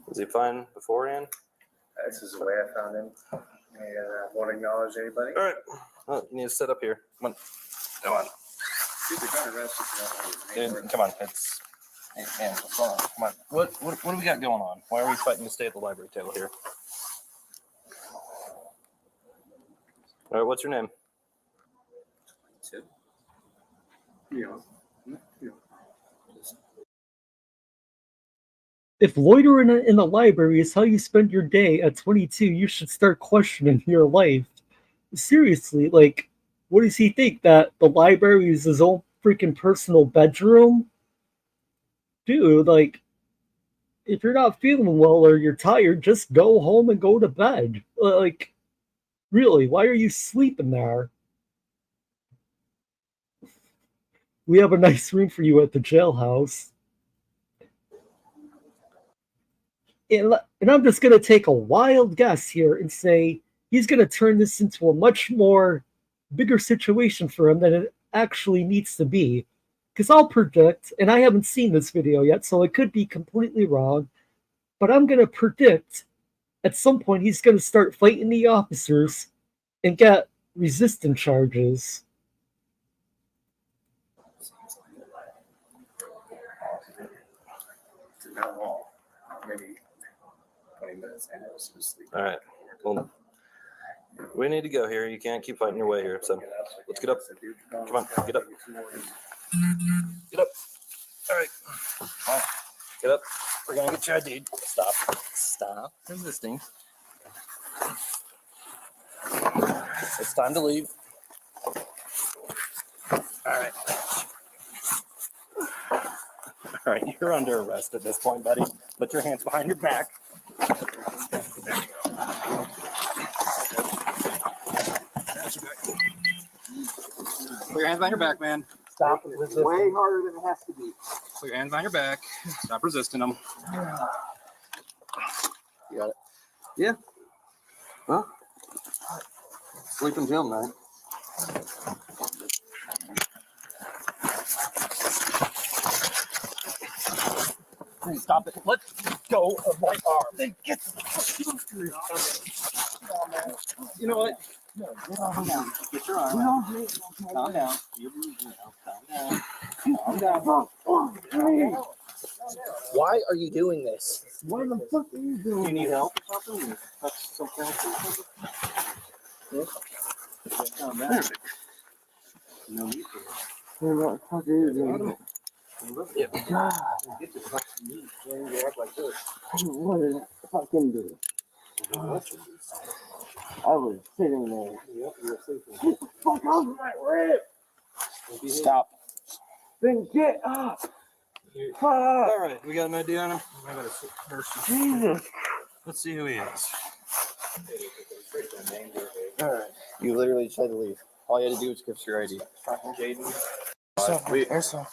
Was he fine beforehand? This is the way I found him. And won't acknowledge anybody. All right. Oh, you need to sit up here. Come on. Come on. Dude, they're gonna arrest you. Dude, come on. It's hey, man, what's going on? Come on. What do we got going on? Why are we fighting to stay at the library table here? All right, what's your name? Two. Yeah. If loitering in the library is how you spend your day at 22, you should start questioning your life. Seriously, like, what does he think? That the library is his own freaking personal bedroom? Dude, like, if you're not feeling well or you're tired, just go home and go to bed. Like, really, why are you sleeping there? We have a nice room for you at the jailhouse. And I'm just going to take a wild guess here and say he's going to turn this into a much more bigger situation for him than it actually needs to be. Because I'll predict, and I haven't seen this video yet, so it could be completely wrong, but I'm going to predict at some point he's going to start fighting the officers and get resistance charges. Maybe 20 minutes and I was asleep. All right. Well, we need to go here. You can't keep fighting your way here. So let's get up. Come on, get up. Get up. All right. All right. Get up. We're gonna get you ID'd. Stop. Stop resisting. It's time to leave. All right. All right, you're under arrest at this point, buddy. Put your hands behind your back. Put your hands behind your back, man. Stop resisting. Way harder than it has to be. Put your hands behind your back. Stop resisting them. You got it? Yeah. Huh? Sleep in jail tonight. Please stop it. Let go of my arm. Then get the You know what? No, calm down. Get your arm out. Calm down. You're breathing now. Calm down. Calm down. Why are you doing this? What the fuck are you doing? Do you need help or something? Touch something else? What the fuck is it? God. What did I fucking do? I was sitting there. Get the fuck off my rib! Stop. Then get up! Fuck! All right, we got an ID on him. I got a Jesus! Let's see who he is. All right. You literally just had to leave. All you had to do was give us your ID. Fucking Jaden. Airsoft.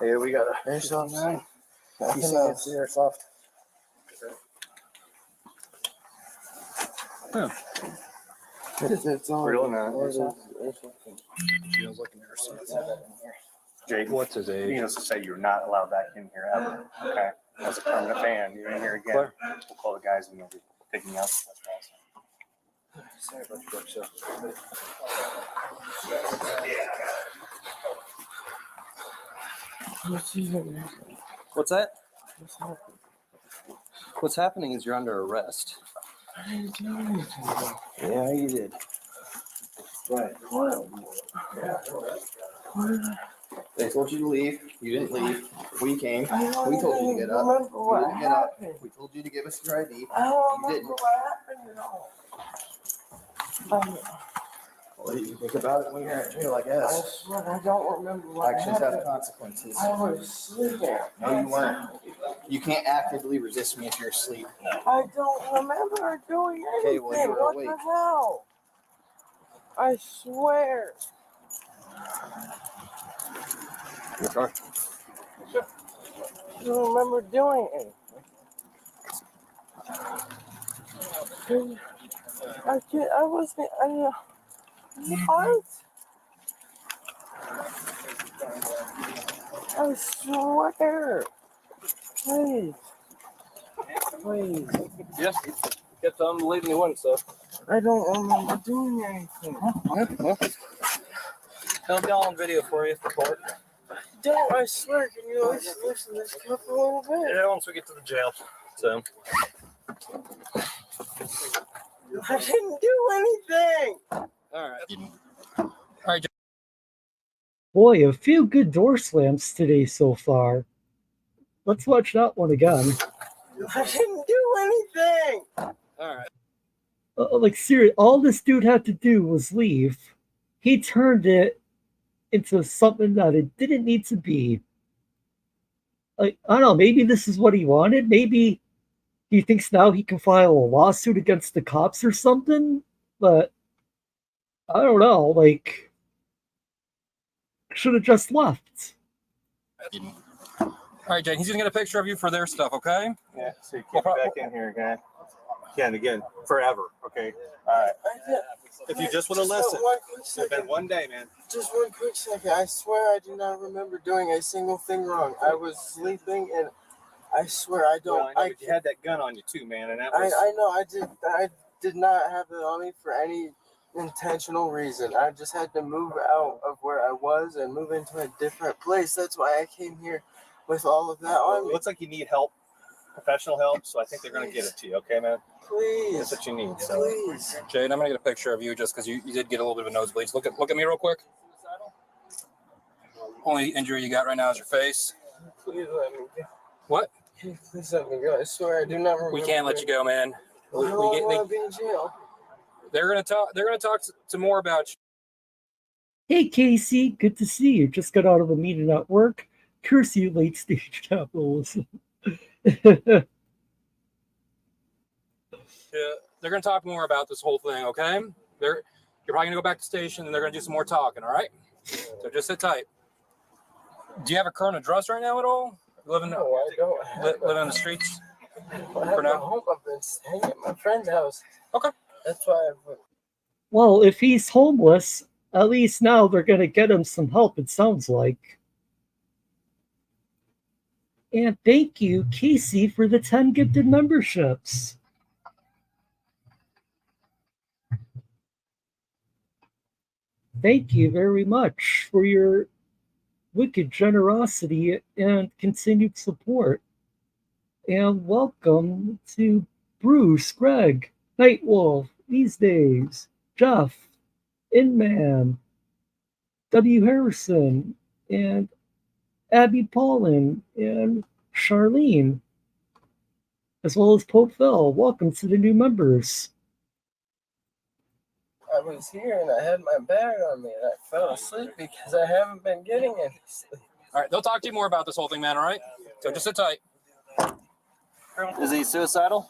Hey, we got a Airsoft. He said it's the airsoft. Huh. It's all Real now. Jake, what's his age? You know, to say you're not allowed back in here ever. Okay. As a permanent ban, you're in here again. We'll call the guys and they'll be picking you up. Sorry about your stuff. What's that? What's happening is you're under arrest. I didn't do anything. Yeah, you did. Right. What? They told you to leave. You didn't leave. We came. We I told you to get up. remember You what didn't get up. happened. We told you to give us your ID. I don't You remember didn't. what happened at all. Well, you can think about it when you're in jail, I I guess. swear I don't remember what Actions happened. have consequences. I was sleeping. No, you weren't. You can't actively resist me if you're asleep. I don't remember doing anything. Okay, well, you were what awake. the hell? I swear. Your car. I don't remember doing anything. I wasn't. What? I swear. Please. Please. Yes. Kept on believing you wouldn't, so. I don't remember doing anything. Well, I'll be all on video for you for court. Don't, I swear, can you at least listen to this cup a little bit? Yeah, once we get to the jail. So. I didn't do anything. All right. Boy, a few good door slams today so far. Let's watch that one again. I didn't do anything. All right. Like, seriously, all this dude had to do was leave. He turned it into something that it didn't need to be. Like, I don't know, maybe this is what he wanted. Maybe he thinks now he can file a lawsuit against the cops or something. But I don't know, like, should have just left. All right, Jane, he's going to get a picture of you for their stuff, okay? Yeah, so you can't be back in here again. Again, again, forever. Okay. All right. If you just would have listened, it's been one day, man. Just one quick second. I swear I do not remember doing a single thing wrong. I was sleeping and I swear I don't. Well, I know, but you had that gun on you too, man, and that was. I know I did not have it on me for any intentional reason. I just had to move out of where I was and move into a different place. That's why I came here with all of that on me. It looks like you need help, professional help, so I think they're going to give it to you, okay, man? Please. That's what you need. So. Please. Jade, I'm going to get a picture of you just because you did get a little bit of a nosebleed. Look at me real quick. Only injury you got right now is your face. Please let me go. What? Please let me go. I swear I do not remember. We can't let you go, man. I don't want to be in jail. They're going to talk to more about you. Hey, Casey, good to see you. Just got out of a meeting at work. Curse you, late stage capitalism. They're going to talk more about this whole thing, okay? You're probably going to go back to station and they're going to do some more talking, all right? So just sit tight. Do you have a current address right now at all? Living in the streets for now? I've been staying at my friend's house. Okay. That's why Well, if he's homeless, at least now they're going to get him some help, it sounds like. And thank you, Casey, for the 10 gifted memberships. Thank you very much for your wicked generosity and continued support. And welcome to Bruce, Greg, Nightwolf, These Days, Jeff, Inman, W. Harrison, and Abby Paulin, and Charlene, as well as Pope Phil. Welcome to the new members. I was here and I had my bag on me and I fell asleep because I haven't been getting any sleep. All right, they'll talk to you more about this whole thing, man. All right, so just sit tight. Is he suicidal?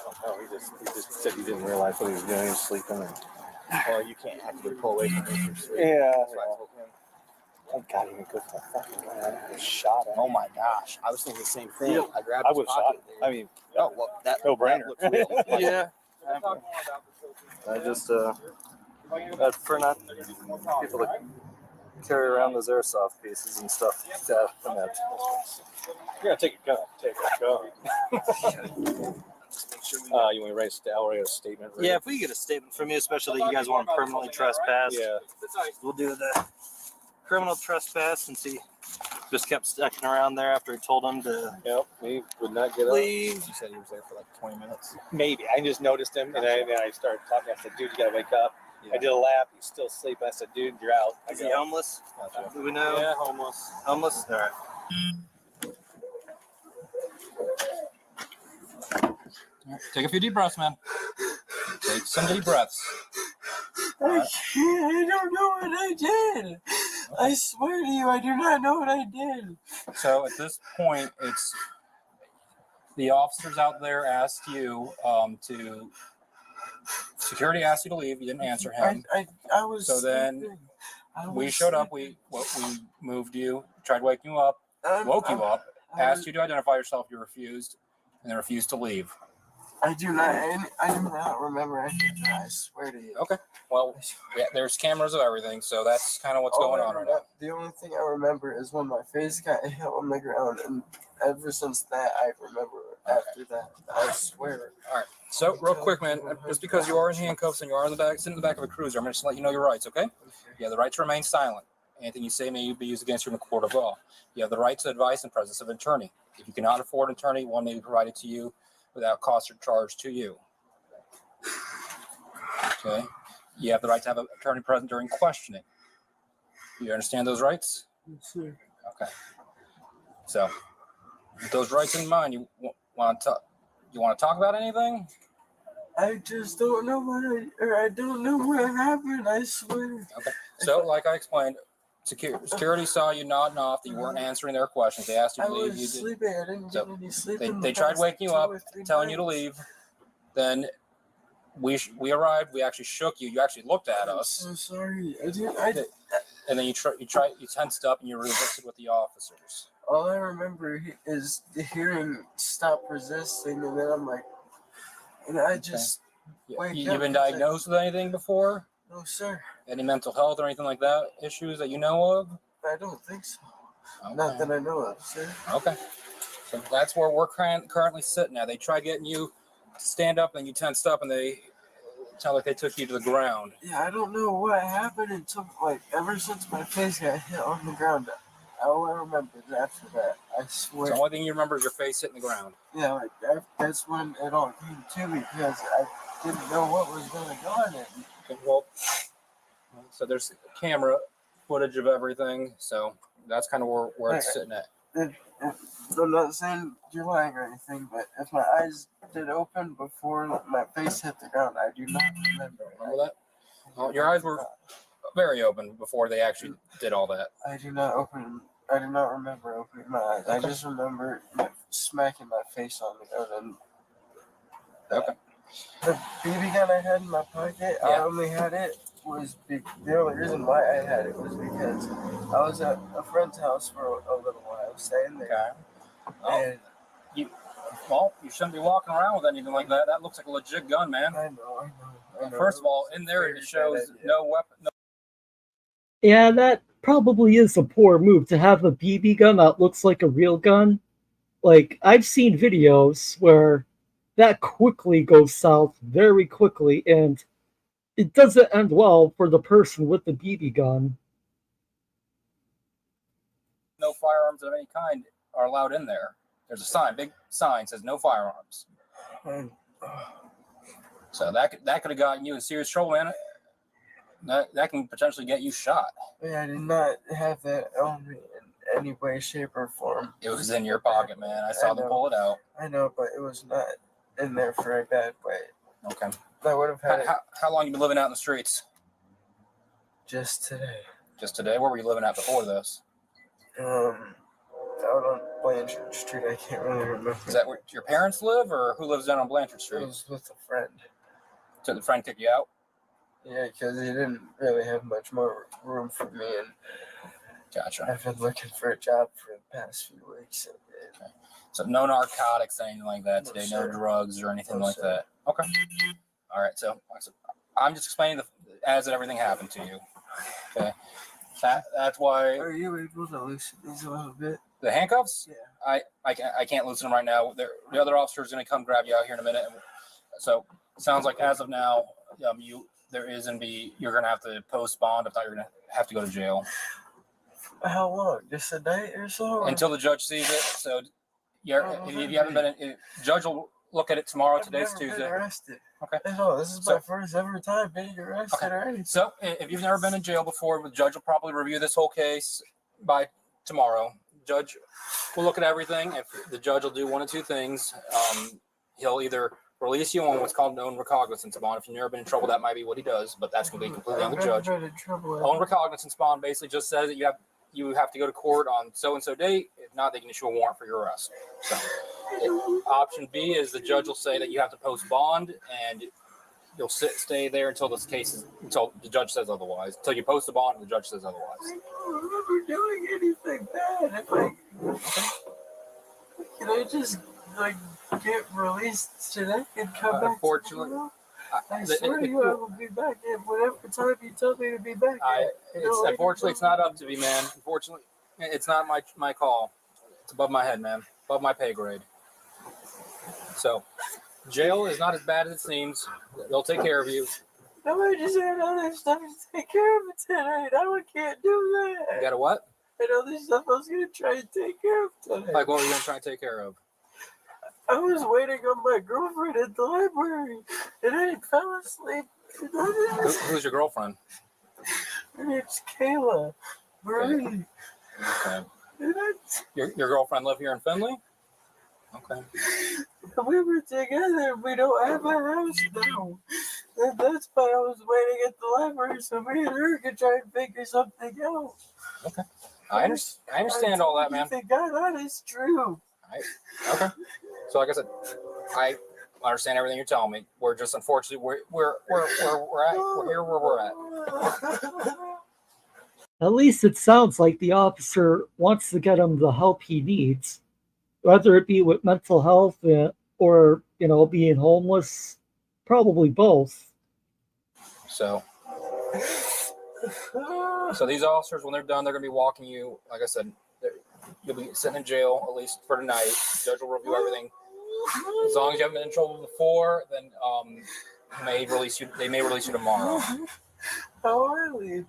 I don't know. He just said he didn't realize what he was doing. He was sleeping. Well, you can't actually pull away from him. Yeah. That's what I told him. Thank God he didn't go for the fucking guy. I shot him. Oh my gosh. I was thinking the same thing. I grabbed his pocket. I mean, oh, well, that no-brainer. Yeah. I just, for not people to carry around those airsoft pieces and stuff like that. You're going to take a gun. Take a gun. You want to write a statement? Right? Yeah, if we get a statement from you, especially that you guys want to permanently trespass, yeah, we'll do the criminal trespass since he just kept sticking around there after he told him to. Yep, he would not get leave. Up. You said he was there for like 20 minutes. Maybe. I just noticed him, and I started talking. I said, dude, you got to wake up. Yeah. I did a lap. He's still asleep. I said, dude, you're out. Is he homeless? Gotcha. Do we know? Yeah, homeless. Homeless? All right. Take a few deep breaths, man. Take some deep breaths. I don't know what I did. I swear to you, I do not know what I did. So at this point, it's the officers out there asked you to. Security asked you to leave. You didn't answer him. I was. So then we showed up. We moved you, tried to wake you up, woke you up, asked you to identify yourself. You refused, and then refused to leave. I do not remember any of that. I swear to you. Okay. Well, yeah, there's cameras of everything, so that's kind of what's going on right now. The only thing I remember is when my face got hit on the ground, and ever since that, I remember after that. I swear. All right. So, real quick, man, just because you are in handcuffs and you are sitting in the back of a cruiser, I'm going to let you know your rights, okay? You have the right to remain silent. Anything you say may be used against you in a court of law. You have the right to advice in presence of an attorney. If you cannot afford an attorney, one may be provided to you without cost or charge to you. Okay. You have the right to have an attorney present during questioning. You understand those rights? Yes, sir. Okay. So, with those rights in mind, you want to talk about anything? I just don't know I don't know what happened. I swear. Okay. So, like I explained, security saw you nodding off that you weren't answering their questions. They asked you to leave. I was sleeping. I didn't get any sleep. They tried waking you up, telling you to leave. Then we arrived. We actually shook you. You actually looked at us. I'm so sorry. And then you tensed up and you resisted with the officers. All I remember is hearing "stop resisting," and then I'm like, and I just wake up. You've been diagnosed with anything before? No, sir. Any mental health or anything like that issues that you know of? I don't think so. Okay. Not that I know of, sir. Okay. So that's where we're currently sitting at. They tried getting you to stand up, and you tensed up, and they sound like they took you to the ground. Yeah, I don't know what happened until ever since my face got hit on the ground. All I remember is after that. I swear. So the only thing you remember is your face hitting the ground. Yeah, that's when it all came to me because I didn't know what was going on. Okay, well, so there's camera footage of everything. So that's kind of where it's sitting at. I'm not saying you're lying or anything, but if my eyes did open before my face hit the ground, I do not remember. Remember that? Well, your eyes were very open before they actually did all that. I do not remember opening my eyes. I just remember smacking my face on the ground. Okay. The BB gun I had in my pocket, I only had it the only reason why I had it was because I was at a friend's house for a little while, staying there. Okay. And you shouldn't be walking around with anything like that. That looks like a legit gun, man. I know. First of all, in there it shows no weapon. Yeah, that probably is a poor move to have a BB gun that looks like a real gun. Like, I've seen videos where that quickly goes south very quickly, and it doesn't end well for the person with the BB gun. No firearms of any kind are allowed in there. There's a big sign says no firearms. So that could have gotten you in serious trouble, man. That can potentially get you shot. Yeah, I did not have that on me in any way, shape, or form. It was in your pocket, man. I saw them pull it out. I know, but it was not in there for a bad way. Okay. I would have had how long you been living out in the streets? Just today. Just today? Where were you living at before this? Out on Blanchard Street. I can't really remember. Is that where your parents live, or who lives down on Blanchard Street? It was with a friend. So the friend kicked you out? Yeah, because he didn't really have much more room for me, and gotcha. I've been looking for a job for the past few weeks. Okay. So no narcotics, anything like that today, no drugs or anything like that. Okay. All right. So I'm just explaining as everything happened to you. Okay. That's why. Are you able to loosen these a little bit? The handcuffs? Yeah. I can't loosen them right now. The other officer is going to come grab you out here in a minute. So it sounds like as of now, you're going to have to post bond. If not, you're going to have to go to jail. How long? Just a night or so? Until the judge sees it. So if you haven't been, judge will look at it tomorrow. Today's Tuesday. Been arrested. Okay. No, this is my first ever time being arrested already. So if you've never been in jail before, the judge will probably review this whole case by tomorrow. Judge will look at everything. If the judge will do one of two things, he'll either release you on what's called own recognizance bond. If you've never been in trouble, that might be what he does, but that's going to be completely on the judge. Own recognizance bond basically just says that you have to go to court on so-and-so date. If not, they can issue a warrant for your arrest. So option B is the judge will say that you have to post bond, and you'll stay there until until the judge says otherwise. Until you post the bond and the judge says otherwise. I don't remember doing anything bad. Can I just get released today and come back? Unfortunately, I swear to you, I will be back at whatever time you tell me to be back. Unfortunately, it's not up to me, man. Unfortunately, it's not my call. It's above my head, man. Above my pay grade. So, jail is not as bad as it seems. They'll take care of you. No, I just had other stuff to take care of it tonight. I can't do that. You got a what? I had other stuff I was going to try and take care of tonight. Like what were you going to try and take care of? I was waiting on my girlfriend at the library, and I fell asleep. Who's your girlfriend? Her name's Kayla. Marie. Okay. Your girlfriend live here in Findlay? Okay. We were together. We don't have a house now. And that's why I was waiting at the library so me and her could try and figure something out. Okay. I understand all that, man. Thank God that is true. Okay. So like I said, I understand everything you're telling me. We're just unfortunately we're here where we're at. At least it sounds like the officer wants to get him the help he needs, whether it be with mental health or being homeless, probably both. So these officers, when they're done, they're going to be walking you. Like I said, you'll be sitting in jail at least for tonight. The judge will review everything. As long as you haven't been in trouble before, then they may release you tomorrow. How early?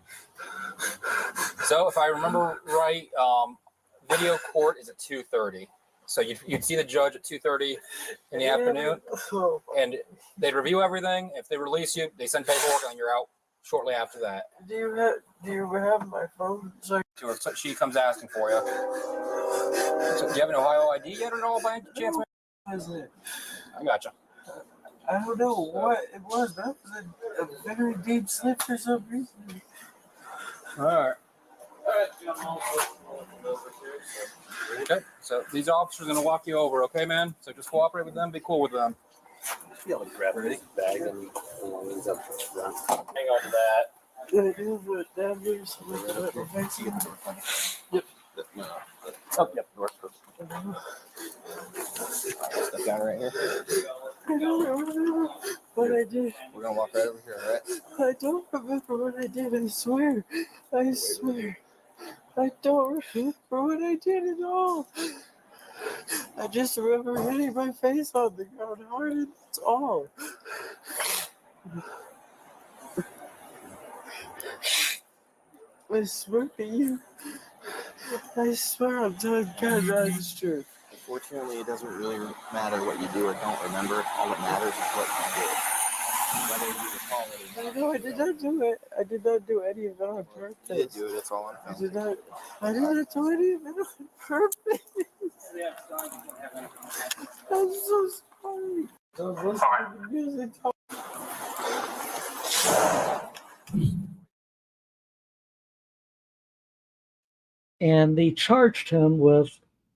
So if I remember right, video court is at 2:30. So you'd see the judge at 2:30 in the afternoon, and they'd review everything. If they release you, they send paperwork, and you're out shortly after that. Do you have my phone? So she comes asking for you. So do you have an Ohio ID yet or no, by any chance? What is it? I gotcha. I don't know what it was, but it was a very deep slip for some reason. All right. Okay, so these officers are going to walk you over, okay, man? So just cooperate with them, be cool with them. Yeah, like grab her bag and belongings up front. Hang on to that. I do, but down here, so let my face in. Yep. Oh, yep, works. Step down right here. I don't remember what I did. We're going to walk right over here, all right? I don't remember what I did, I swear. I swear. I don't remember what I did at all. I just remember hitting my face on the ground hard, and that's all. I swear to you. I swear I'm telling God that is true. Unfortunately, it doesn't really matter what you do or don't remember. All that matters is what you did. whether you recall it or not. No, I did not do it. I did not do any of that on purpose. You did do it. That's all I'm I did not. I did not do any of it on purpose. I'm so sorry. I was listening to music. And they charged him with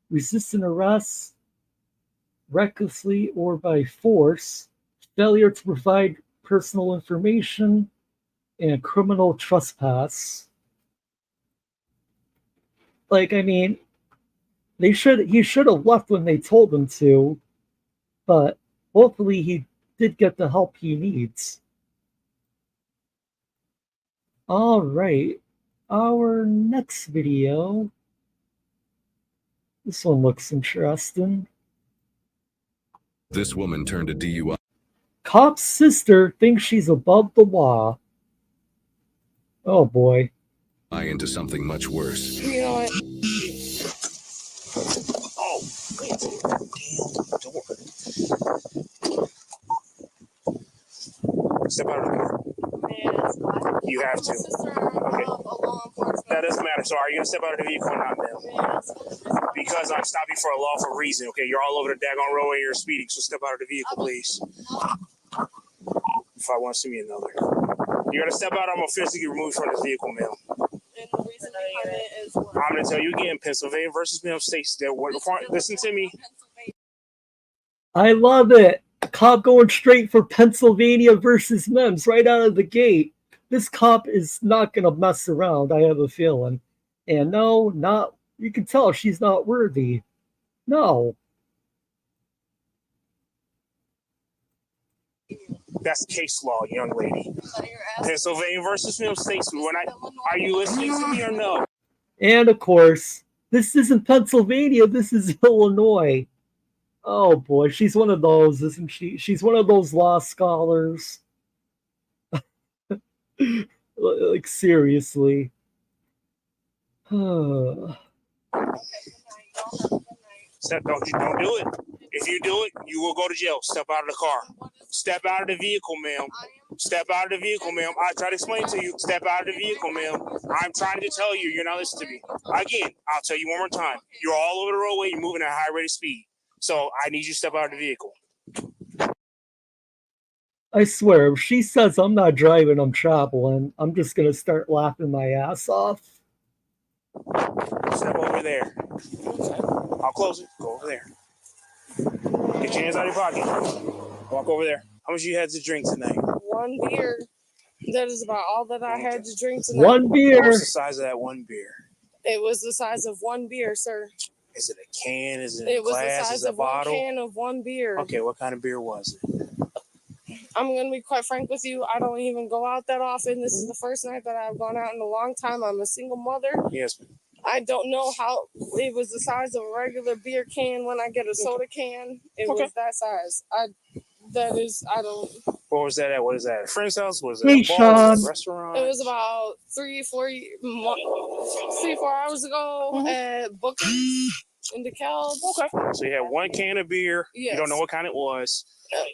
resisting arrest, recklessly or by force, failure to provide personal information, and criminal trespass. Like, I mean, he should have left when they told him to, but hopefully he did get the help he needs. All right, our next video. This one looks interesting. This woman turned a DUI Cop's sister thinks she's above the law. Oh boy. into something much worse. You know what? Oh, damn door. Step out of the door. You have to. Okay. That doesn't matter. So are you going to step out of the vehicle or not, ma'am? Because I'm stopping for a lawful reason. Okay, you're all over the daggone roadway and you're speeding, so step out of the vehicle, please. If I want to see me another. You're going to step out, I'm going to physically remove you from this vehicle, ma'am. And the reason behind it is what? I'm going to tell you again, Pennsylvania versus Mill States. Listen to me. I love it. Cop going straight for Pennsylvania versus Mims right out of the gate. This cop is not going to mess around, I have a feeling. And no, not, you can tell she's not worthy. No. That's case law, young lady. Pennsylvania versus Mill States. Are you listening to me or no? And of course, this isn't Pennsylvania, this is Illinois. Oh boy, she's one of those, isn't she? She's one of those law scholars. Like, seriously. Step, don't do it. If you do it, you will go to jail. Step out of the car. Step out of the vehicle, ma'am. Step out of the vehicle, ma'am. I try to explain to you. Step out of the vehicle, ma'am. I'm trying to tell you. You're not listening to me. Again, I'll tell you one more time. You're all over the roadway. You're moving at a high rate of speed. So I need you to step out of the vehicle. I swear, if she says I'm not driving, I'm traveling, I'm just going to start laughing my ass off. Step over there. I'll close it. Go over there. Get your hands out of your pocket. Walk over there. How much you had to drink tonight? One beer. That is about all that I had to drink tonight. One beer. What was the size of that one beer? It was the size of one beer, sir. Is it a can? Is it a glass? It was the size Is it a of bottle? one can of one beer. Okay, what kind of beer was it? I'm going to be quite frank with you. I don't even go out that often. This is the first night that I've gone out in a long time. I'm a single mother. Yes, ma'am. I don't know how it was the size of a regular beer can when I get a soda can. It was that size. I don't. What was that at? What is that? A friend's house? Was it Hey, a bar? Was it Sean. a restaurant? It was about 3-4 hours ago at Booker's in DeKalb. Okay. So you had one can of beer. Yes. You don't know what kind it was.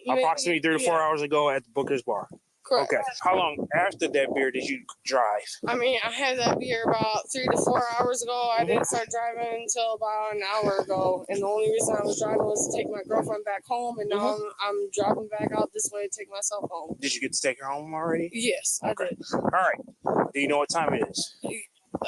Approximately 3 to 4 hours ago at the Booker's bar. Correct. Okay. How long after that beer did you drive? I mean, I had that beer about 3 to 4 hours ago. I didn't start driving until about an hour ago. And the only reason I was driving was to take my girlfriend back home. And now I'm driving back out this way to take myself home. Did you get to take her home already? Yes, I did. All right. Do you know what time it is?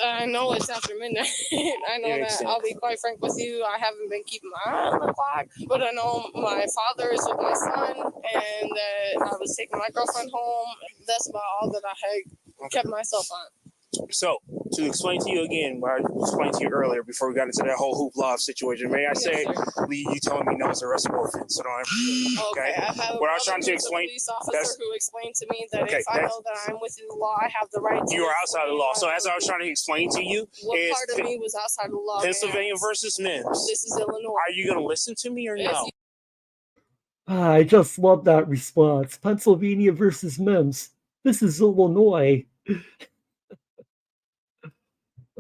I know it's after midnight. I know that. I'll be quite frank with you. I haven't been keeping my eye on the clock, but I know my father is with my son, and that I was taking my girlfriend home. That's about all that I had kept myself on. So, to explain to you again, what I explained to you earlier before we got into that whole hoopla situation, may I say, you telling me no is a arrestable offense. So Okay. I've had what I was trying to explain. Police officer who explained to me that if I know that I'm within the law, I have the right to. You are outside the law. So, as I was trying to explain to you, what part of me was outside the law? Pennsylvania versus Mims. This is Illinois. Are you going to listen to me or no? I just love that response. Pennsylvania versus Mims. This is Illinois.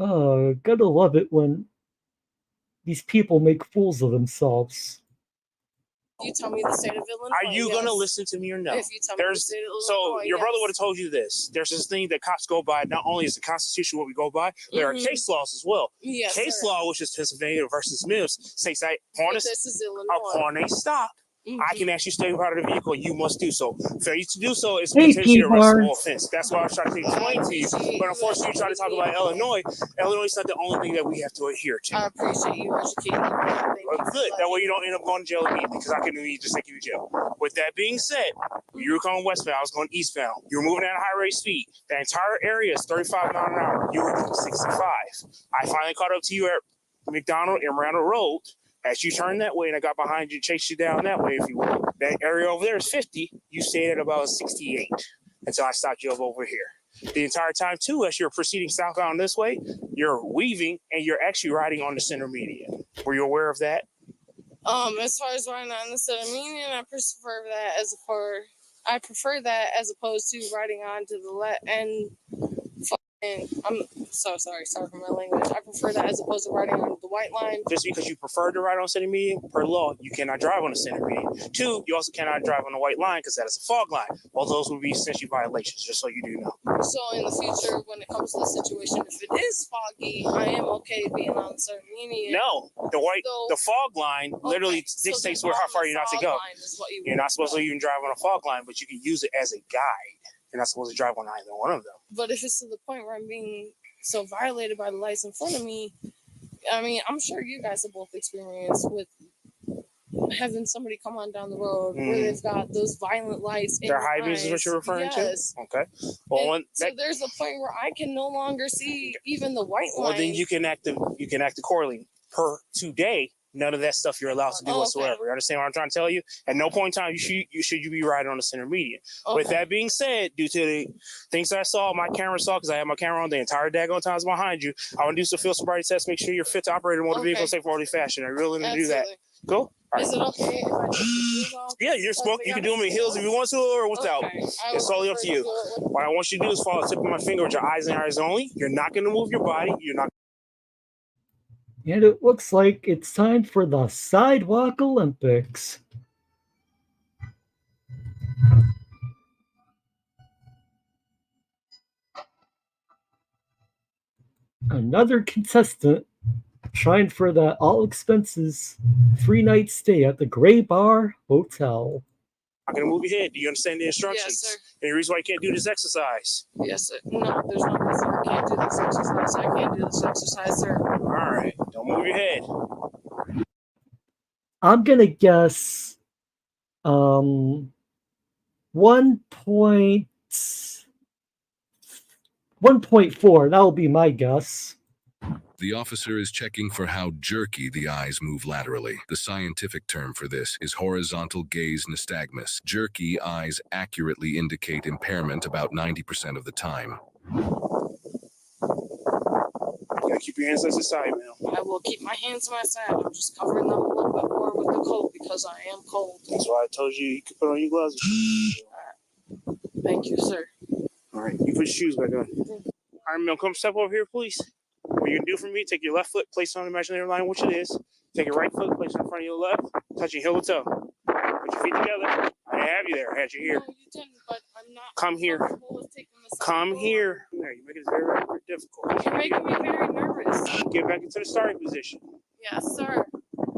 Oh, gotta love it when these people make fools of themselves. You tell me the state of Illinois. Are you gonna listen to me or no? If you tell me the state of Illinois, your brother would have told you this. There's this thing that cops go by. Not only is the Constitution what we go by, there are case laws as well. Yes, case sir. law, which is Pennsylvania versus Mills, states that This is Illinois. upon a stop, I can actually stay out of the vehicle. You must do so. Failure to do so is Hey, potentially a arrestable P-Barnes. offense. That's why I was trying to explain to you. But unfortunately, you try to talk about Illinois. Illinois is not the only thing that we have to adhere to. I appreciate you educating me. Well, good. That way you don't end up going to jail immediately because I can immediately just take you to jail. With that being said, you were going westbound. I was going eastbound. You were moving at a high rate speed. That entire area is 35 miles an hour. You were doing 65. I finally caught up to you at McDonald and Randall Road. As you turned that way and I got behind you, chased you down that way, if you will. That area over there is 50. You stayed at about 68 until I stopped you up over here. The entire time, too, as you're proceeding southbound this way, you're weaving and you're actually riding on the center median. Were you aware of that? As far as riding on the center median, I prefer that as opposed to riding on to the left and. I'm so sorry for my language. I prefer that as opposed to riding on the white line. Just because you prefer to ride on center median, per law, you cannot drive on the center median. 2, you also cannot drive on the white line because that is a fog line. Well, those would be essentially violations, just so you do know. So in the future, when it comes to the situation, if it is foggy, I am okay being on the center median. No, the fog line literally dictates how far you're not to go. You're not supposed to even drive on a fog line, but you can use it as a guide. You're not supposed to drive on either one of them. But if it's to the point where I'm being so violated by the lights in front of me, I mean, I'm sure you guys have both experienced with having somebody come on down the road where they've got those violent lights. They're high beams is what you're referring to? Okay. Well, so there's a point where I can no longer see even the white line. Well, then you can act accordingly. Per today, none of that stuff you're allowed to do whatsoever. You understand what I'm trying to tell you? At no point in time you should be riding on the center median. With that being said, due to the things that I saw, my camera saw, because I had my camera on the entire daggone times behind you, I want to do some field sobriety tests, make sure you're fit to operate a motor vehicle in safe orderly fashion. I really need to do that. Cool? All Is it okay if I take the shoes off? Yeah, you're smoking. You can do them in heels if you want to or without. It's totally up to you. What I want you to do is follow the tip of my finger with your eyes and eyes only. You're not going to move your body. You're not. And it looks like it's time for the Sidewalk Olympics. Another contestant trying for that all expenses 3-night stay at the Gray Bar Hotel. I'm going to move your head. Do you understand the instructions? Yes, sir. Any reason why you can't do this exercise? Yes, sir. No, there's no reason I can't do this exercise. I can't do this exercise, sir. All right. Don't move your head. I'm going to guess 1.4. That'll be my guess. The officer is checking for how jerky the eyes move laterally. The scientific term for this is horizontal gaze nystagmus. Jerky eyes accurately indicate impairment about 90% of the time. You gotta keep your hands to the side, man. I will keep my hands to my side. I'm just covering them a little bit more with the coat because I am cold. That's why I told you could put on your gloves. Thank you, sir. All right, you put your shoes back on. All right, Mel, come step over here, please. What you can do for me, take your left foot, place it on the imaginary line, which it is. Take your right foot, place it in front of your left, touch your heel to toe. Put your feet together. I have you there. I had you here. No, you didn't, but I'm not. Come here. Come here. There, you're making it very, very difficult. You're making me very nervous. Get back into the starting position. Yes, sir.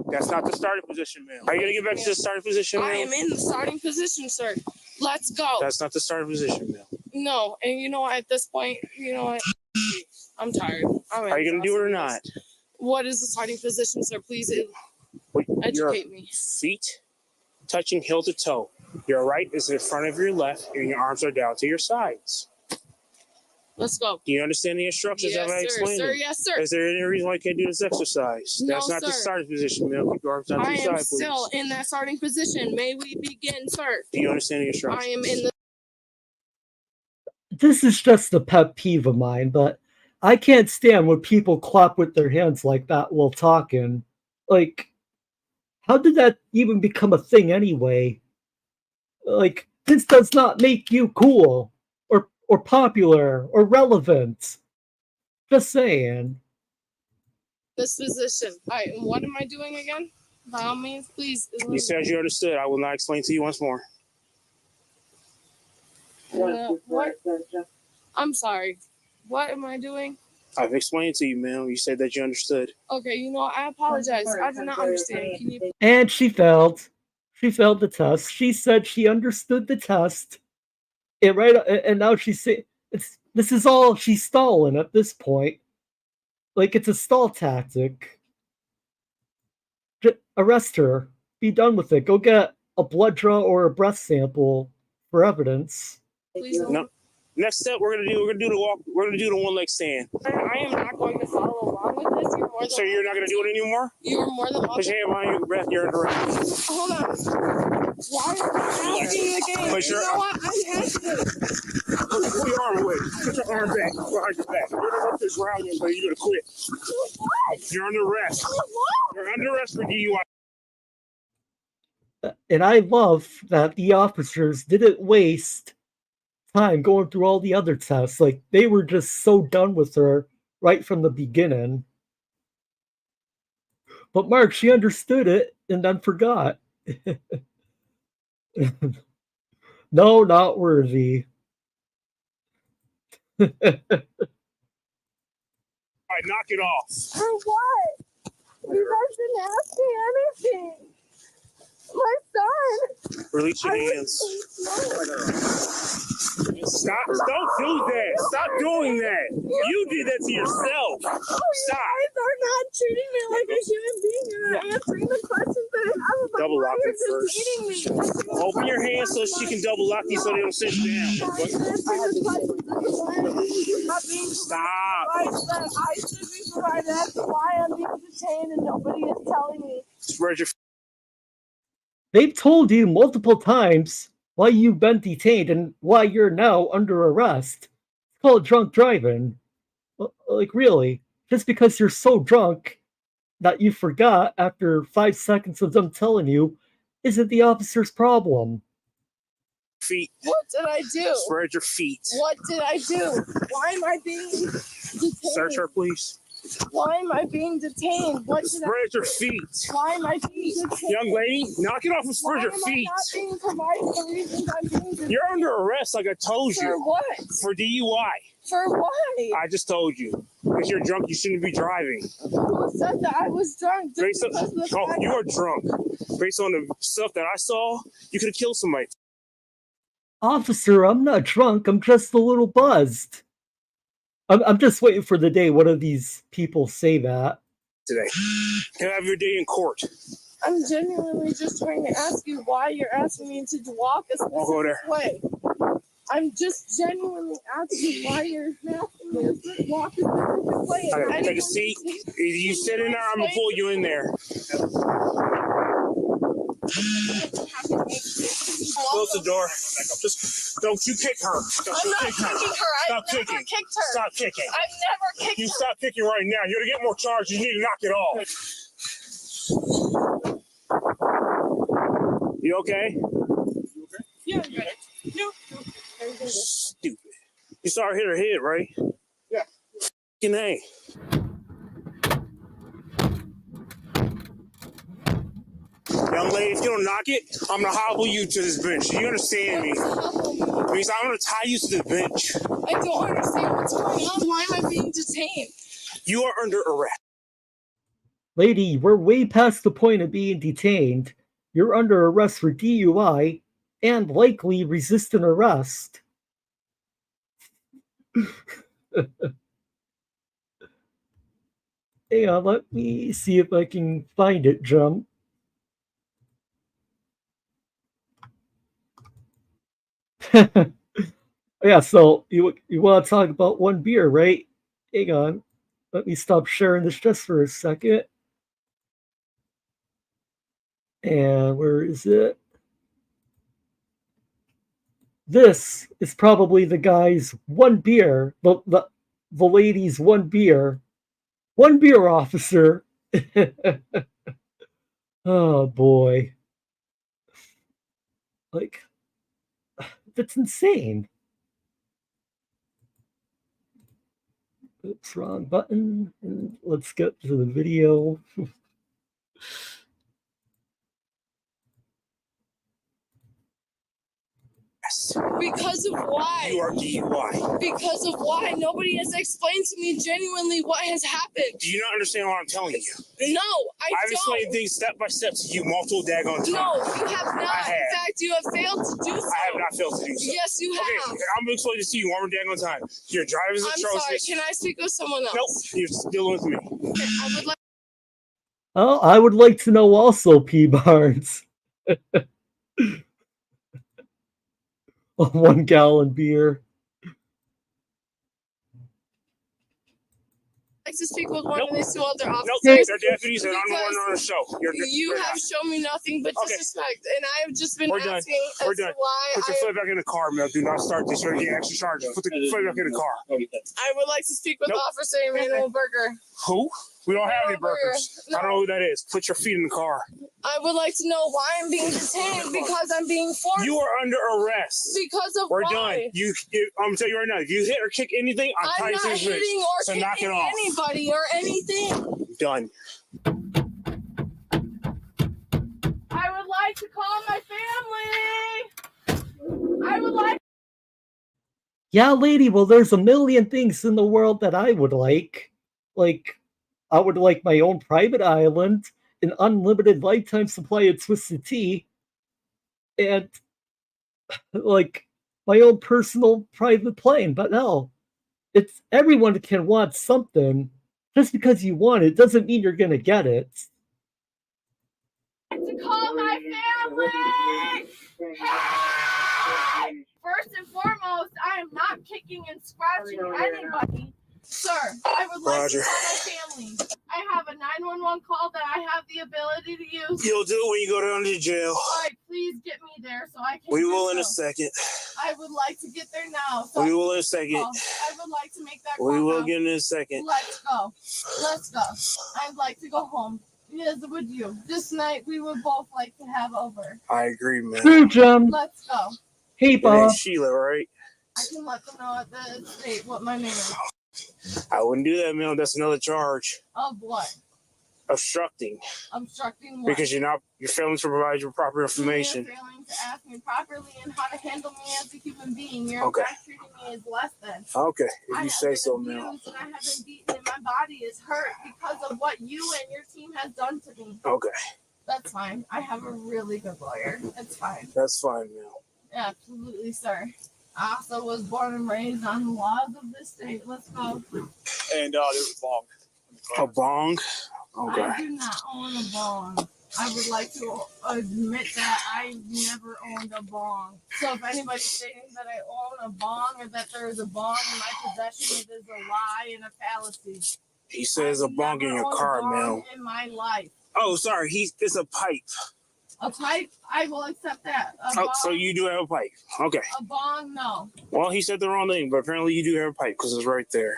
That's not the starting position, man. Are you going to get back to the starting position, man? I am in the starting position, sir. Let's go. That's not the starting position, man. No, and you know what? At this point, you know what? I'm tired. Are you going to do it or not? What is the starting position, sir? Please educate me. Feet touching heel to toe. Your right is in front of your left, and your arms are down to your sides. Let's go. Do you understand the instructions yes, that I explained? Sir, yes, sir. Is there any reason why you can't do this exercise? No, That's not sir. the starting position, man. Keep your arms down to your side, please. I am still in that starting position. May we begin, sir? Do you understand the instructions? I am in the... This is just a pet peeve of mine, but I can't stand when people clap with their hands like that while talking. Like, how did that even become a thing anyway? Like, this does not make you cool or popular or relevant. Just saying. This position. All right, and what am I doing again? By all means, please. You said you understood. I will not explain to you once more. What? I'm sorry. What am I doing? I've explained to you, ma'am. You said that you understood. Okay, I apologize. I did not understand. Can you? And she failed. She failed the test. She said she understood the test. And now she's saying this is all she's stalling at this point. Like it's a stall tactic. Just arrest her. Be done with it. Go get a blood draw or a breath sample for evidence. No. Next step, we're gonna do the walk. We're gonna do the one leg stand. I am not going to follow along with this. So you're not gonna do it anymore? You are more than welcome. Put your hand behind your breath. You're under arrest. Hold on. Why are you asking again? You know what? I have to. Pull your arm away. Put your arm back behind your back. You're gonna run to the ground, but you're gonna quit. What? You're under arrest. What? You're under arrest for DUI. And I love that the officers didn't waste time going through all the other tests. Like they were just so done with her right from the beginning. But Mark, she understood it and then forgot. No, not worthy. All right, knock it off. For what? You guys didn't ask me anything. My son. Release your hands. Stop! Don't do that! Stop doing that! You did that to yourself. Stop! You guys are not treating me like a human being. You're answering the questions that I have about Double lock why it you're first. detaining me. Open your hands so she can double lock these so they don't sit down. Stop! I should be provided. That's why I'm being detained and nobody is telling me. Spread your. They've told you multiple times why you've been detained and why you're now under arrest. It's called drunk driving. Like, really? Just because you're so drunk that you forgot after 5 seconds of them telling you isn't the officer's problem. Feet. What did I do? Spread your feet. What did I do? Why am I being detained? Search her, please. Why am I being detained? What did Spread your feet. Why am I being detained? Young lady, knock it off and spread your feet. Why am I not being provided the reasons I'm being detained? You're under arrest, like I told you. For what? For DUI. For what? I just told you. Because you're drunk, you shouldn't be driving. Who said that I was drunk? You are drunk. Based on the stuff that I saw, you could have killed somebody. Officer, I'm not drunk. I'm just a little buzzed. I'm just waiting for the day one of these people say that. Today. You have your day in court. I'm genuinely just trying to ask you why you're asking me to walk a specific way. I'm just genuinely asking why you're asking me to walk a specific way. Right, take a seat. You sit in there, I'm going to pull you in there. Close the door. Just don't you kick her. I'm not kicking her. I've never kicked her. Stop kicking. I've never kicked her. You stop kicking right now. You're going to get more charges. You need to knock it off. You okay? Yeah, I'm better. No. Stupid. You saw her hit her head, right? Yeah. Fucking A. Young lady, if you don't knock it, I'm gonna hobble you to this bench. Do you understand me? It means I'm gonna tie you to the bench. I don't understand what's going on. Why am I being detained? You are under arrest. Lady, we're way past the point of being detained. You're under arrest for DUI and likely resisting arrest. Hang on, let me see if I can find it, Jump. Yeah, so you want to talk about one beer, right? Hang on. Let me stop sharing this just for a second. And where is it? This is probably the guy's one beer, the lady's one beer. One beer, officer. Oh, boy. Like, that's insane. Oops, wrong button. And let's get to the video. DUIs. Because of why? You are DUI. Because of why? Nobody has explained to me genuinely what has happened. Do you not understand what I'm telling you? No, I've explained things step by step to you multiple daggone times. No, you have not. I have. In fact, you have failed to do so. I have not failed to do so. Yes, you have. Okay, I'm going to explain this to you one more daggone time. Your drive is atrocious. I'm sorry, can I speak with someone else? Nope, you're dealing with me. I would like. Oh, I would like to know also, P. Barnes. 1 gallon beer. Like to speak with one of these 2 other officers. Nope, they're deputies and I'm the one on the show. You have shown me nothing but disrespect, and I have just been asking We're as done. to why Put your foot back in the car, Mel. Do not start this. You're going to get extra charges. Put the foot back in the car. I would like to speak with Officer Emmanuel Berger. Who? We don't have any burgers. I don't know who that is. Put your feet in the car. I would like to know why I'm being detained because I'm being forced. You are under arrest. Because of We're why? done. I'm telling you right now, if you hit or kick anything, I'm not tying to hitting or so kicking knock it off. anybody or anything. Done. I would like to call my family. I would like. Yeah, lady, well, there's a million things in the world that I would like. Like, I would like my own private island, an unlimited lifetime supply of twisted tea, and, like, my own personal private plane. But no, it's everyone can want something. Just because you want it doesn't mean you're going to get it. To call my family. Hey! First and foremost, I am not kicking and scratching anybody. Sir, I would like to call my family. I have a 911 call that I have the ability to use. You'll do it when you go down to jail. All right, please get me there so I can. We will in a second. I would like to get there now. So We will in a second. I would like to make that call. We will now. get in a second. Let's go. Let's go. I'd like to go home. Yes, would you? This night we would both like to have over. I agree, man. Hey, Jim. Let's go. Hey, Your name's Bob. Sheila, right? I can let them know at the state what my name is. I wouldn't do that, man. That's another charge. Of what? Obstructing. Obstructing what? Because you're failing to provide your proper information. You're failing to ask me properly and how to handle me as a human being. You're Okay. treating me as less than. Okay, if I you have say been so, abused man. and I have been beaten and my body is hurt because of what you and your team has done to me. Okay. That's fine. I have a really good lawyer. It's fine. That's fine, man. Absolutely, sir. I also was born and raised on the laws of this state. Let's go. And there's a bong. A bong? Okay. I do not own a bong. I would like to admit that I never owned a bong. So if anybody's saying that I own a bong or that there is a bong in my possession, it is a lie and a fallacy. He says a bong in your car, man. In my life. Oh, sorry. It's a pipe. A pipe? I will accept that. So you do have a pipe. Okay. A bong? No. Well, he said the wrong thing, but apparently you do have a pipe because it's right there.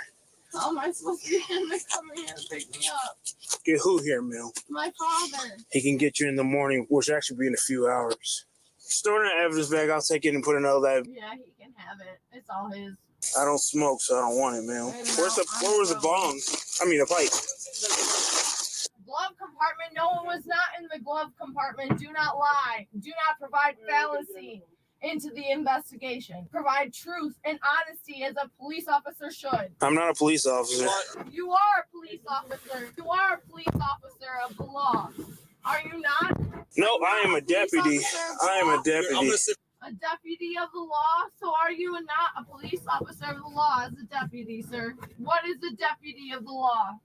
How am I supposed to get him to come in here and pick me up? Get who here, Mel? My father. He can get you in the morning, which will actually be in a few hours. Store it in an evidence bag. I'll take it and put another lab. Yeah, he can have it. It's all his. I don't smoke, so I don't want it, man. Where was the bong? I mean, the pipe. Glove compartment. No one was not in the glove compartment. Do not lie. Do not provide fallacy into the investigation. Provide truth and honesty as a police officer should. I'm not a police officer. You are a police officer. You are a police officer of the law. Are you not? No, I am a deputy. I am a deputy. A deputy of the law? So are you not a police officer of the law as a deputy, sir? What is a deputy of the law?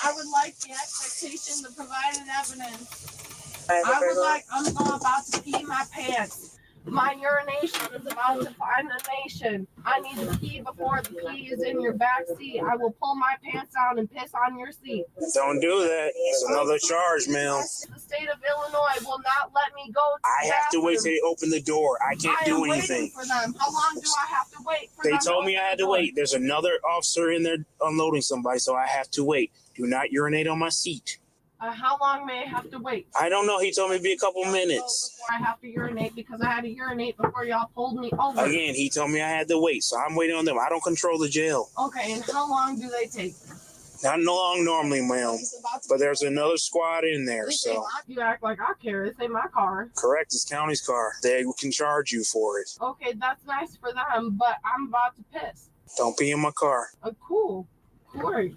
I would like the expectation to provide an evidence. I'm about to pee my pants. My urination is about to find a nation. I need to pee before the key is in your back seat. I will pull my pants down and piss on your seat. Don't do that. It's another charge, Mel. The state of Illinois will not let me go to I have to wait till they open the door. I can't do anything. For them. How long do I have to wait for They them told me I had to wait. There's another officer in there unloading somebody, so I have to wait. Do not urinate on my seat. How long may I have to wait? I don't know. He told me it'd be a couple minutes. Before I have to urinate because I had to urinate before y'all pulled me over. Again, he told me I had to wait, so I'm waiting on them. I don't control the jail. Okay, and how long do they take? Not long normally, ma'am. But there's another squad in there, so. You act like I care. This ain't my car. Correct, it's county's car. They can charge you for it. Okay, that's nice for them, but I'm about to piss. Don't pee in my car. Cool. Great.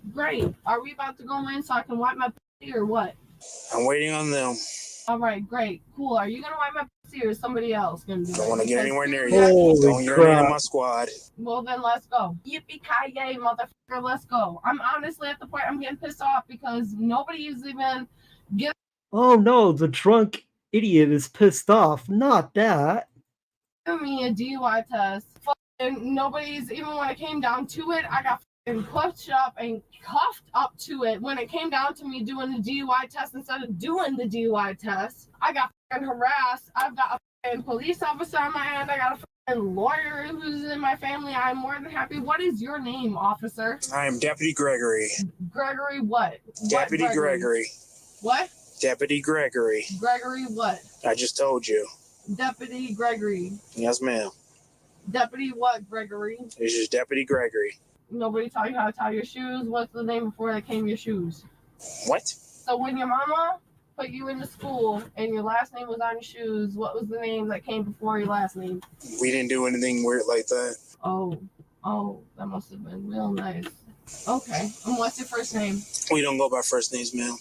Are we about to go in so I can wipe my pussy or what? I'm waiting on them. All right, great. Cool. Are you going to wipe my pussy or is somebody else going to do it? Don't want to get anywhere near Because you. Don't urinate in my squad. Well, then let's go. Yippee-ki-yay, motherfucker, let's go. I'm honestly at the point I'm getting pissed off because nobody's even giving Oh no, the drunk idiot is pissed off. Not that. me a DUI test. And nobody's, even when it came down to it, I got pushed up and cuffed up to it. When it came down to me doing the DUI test instead of doing the DUI test, I got harassed. I've got a police officer on my hand. I got a lawyer who's in my family. I'm more than happy. What is your name, officer? I am Deputy Gregory. Gregory what? Deputy what Gregory. What? Deputy Gregory. Gregory what? I just told you. Deputy Gregory. Yes, ma'am. Deputy what, Gregory? It's just Deputy Gregory. Nobody taught you how to tie your shoes? What's the name before they came your shoes? What? So when your mama put you into school and your last name was on your shoes, what was the name that came before your last name? We didn't do anything weird like that. Oh, that must have been real nice. Okay, and what's your first name? We don't go by first names, ma'am.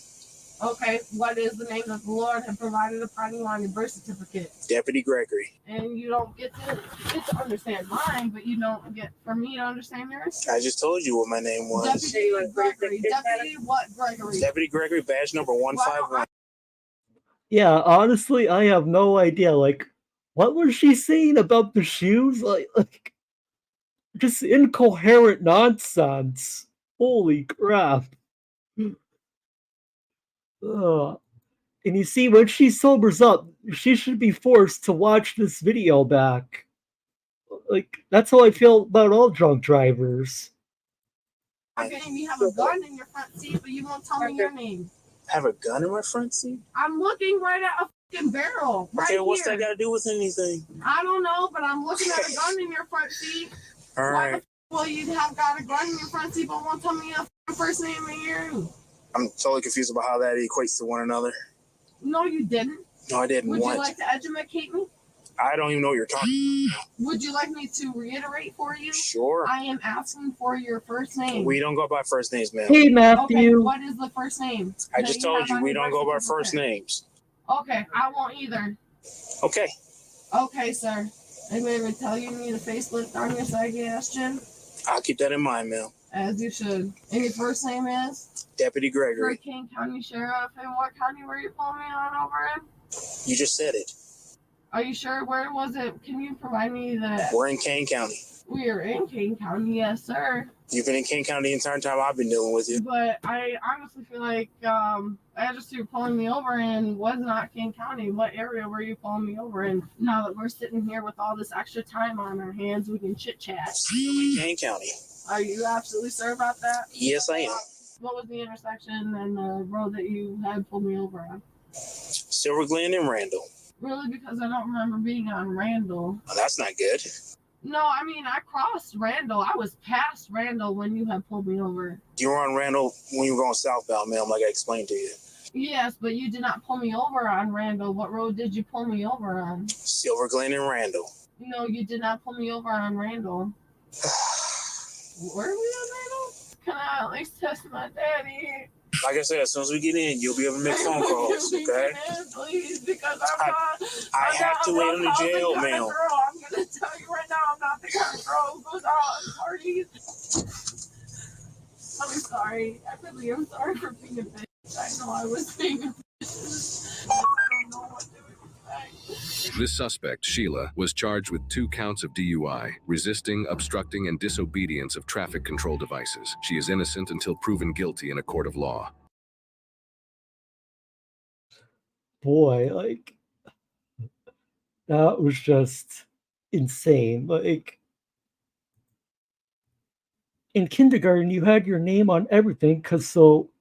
Okay, what is the name that the Lord had provided upon you on your birth certificate? Deputy Gregory. And you don't get to understand mine, but you don't get for me to understand yours? I just told you what my name was. Deputy Gregory. Deputy what, Gregory? Deputy Gregory, badge number 151. Yeah, honestly, I have no idea. Like, what was she saying about the shoes? Like just incoherent nonsense. Holy crap. Ugh. And you see, when she sobers up, she should be forced to watch this video back. Like, that's how I feel about all drunk drivers. Okay, you have a gun in your front seat, but you won't tell me your name. Have a gun in my front seat? I'm looking right at a fucking barrel. Right okay, what's here. that got to do with anything? I don't know, but I'm looking at a gun in your front seat. All right. Well, you have got a gun in your front seat, but won't tell me your first name and your. I'm totally confused about how that equates to one another. No, you didn't. No, I didn't. Would you like to educate me? I don't even know what you're talking about. Would you like me to reiterate for you? Sure. I am asking for your first name. We don't go by first names, ma'am. Hey, Matthew. Okay, what is the first name? I just told you we don't go by first names. Okay, I won't either. Okay. Okay, sir. Anybody ever tell you need a facelift on your suggestion? I'll keep that in mind, ma'am. As you should. And your first name is? Deputy Gregory. King County Sheriff. And what county were you pulling me on over in? You just said it. Are you sure? Where was it? Can you provide me the... We're in Kane County. We are in Kane County, yes, sir. You've been in Kane County the entire time I've been dealing with you. But I honestly feel like address you were pulling me over in was not Kane County. What area were you pulling me over in? Now that we're sitting here with all this extra time on our hands, we can chit-chat. Kane County. Are you absolutely sure about that? Yes, I am. What was the intersection and the road that you had pulled me over on? Silver Glen and Randall. Really? Because I don't remember being on Randall. Oh, that's not good. No, I mean, I crossed Randall. I was past Randall when you had pulled me over. You were on Randall when you were going southbound, ma'am, like I explained to you. Yes, but you did not pull me over on Randall. What road did you pull me over on? Silver Glen and Randall. No, you did not pull me over on Randall. Were we on Randall? Can I at least test my daddy? Like I said, as soon as we get in, you'll be able to make phone calls, okay? Please, because I have to wait on the jail, ma'am. I'm going to tell you right now, I'm not the kind of girl who goes out on parties. I'm sorry. I really am sorry for being a bitch. I know I was being a bitch. I don't know what to expect. This suspect, Sheila, was charged with 2 counts of DUI, resisting, obstructing, and disobedience of traffic control devices. She is innocent until proven guilty in a court of law. Boy, like, that was just insane. Like, in kindergarten, you had your name on everything because so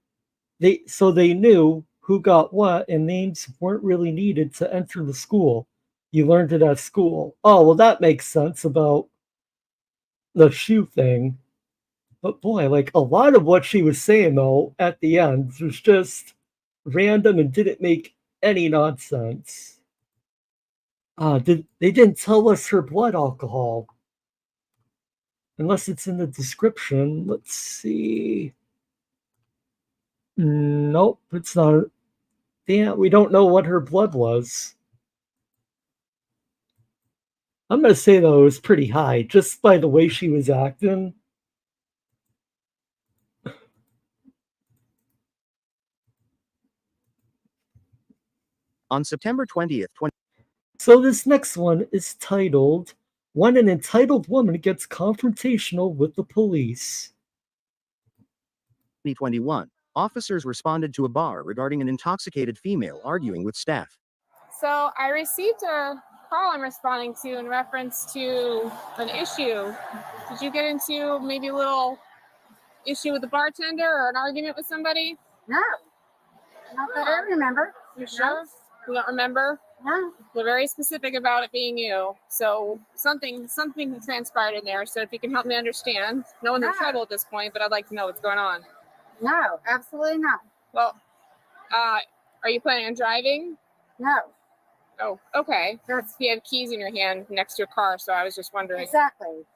they knew who got what, and names weren't really needed to enter the school. You learned it at school. Oh, well, that makes sense about the shoe thing. But boy, like a lot of what she was saying though at the end was just random and didn't make any nonsense. They didn't tell us her blood alcohol. Unless it's in the description. Let's see. Nope, it's not. Damn, we don't know what her blood was. I'm gonna say though it was pretty high, just by the way she was acting. On September 20th, So this next one is titled When an Entitled Woman Gets Confrontational with the Police. 2021, officers responded to a bar regarding an intoxicated female arguing with staff. So I received a call I'm responding to in reference to an issue. Did you get into maybe a little issue with the bartender or an argument with somebody? No. Not that I remember. You sure? You don't remember? No. We're very specific about it being you. So something transpired in there. So if you can help me understand. No one's in trouble at this point, but I'd like to know what's going on. No, absolutely not. Well, are you planning on driving? No. Oh, okay. You have keys in your hand next to a car, so I was just wondering. Exactly.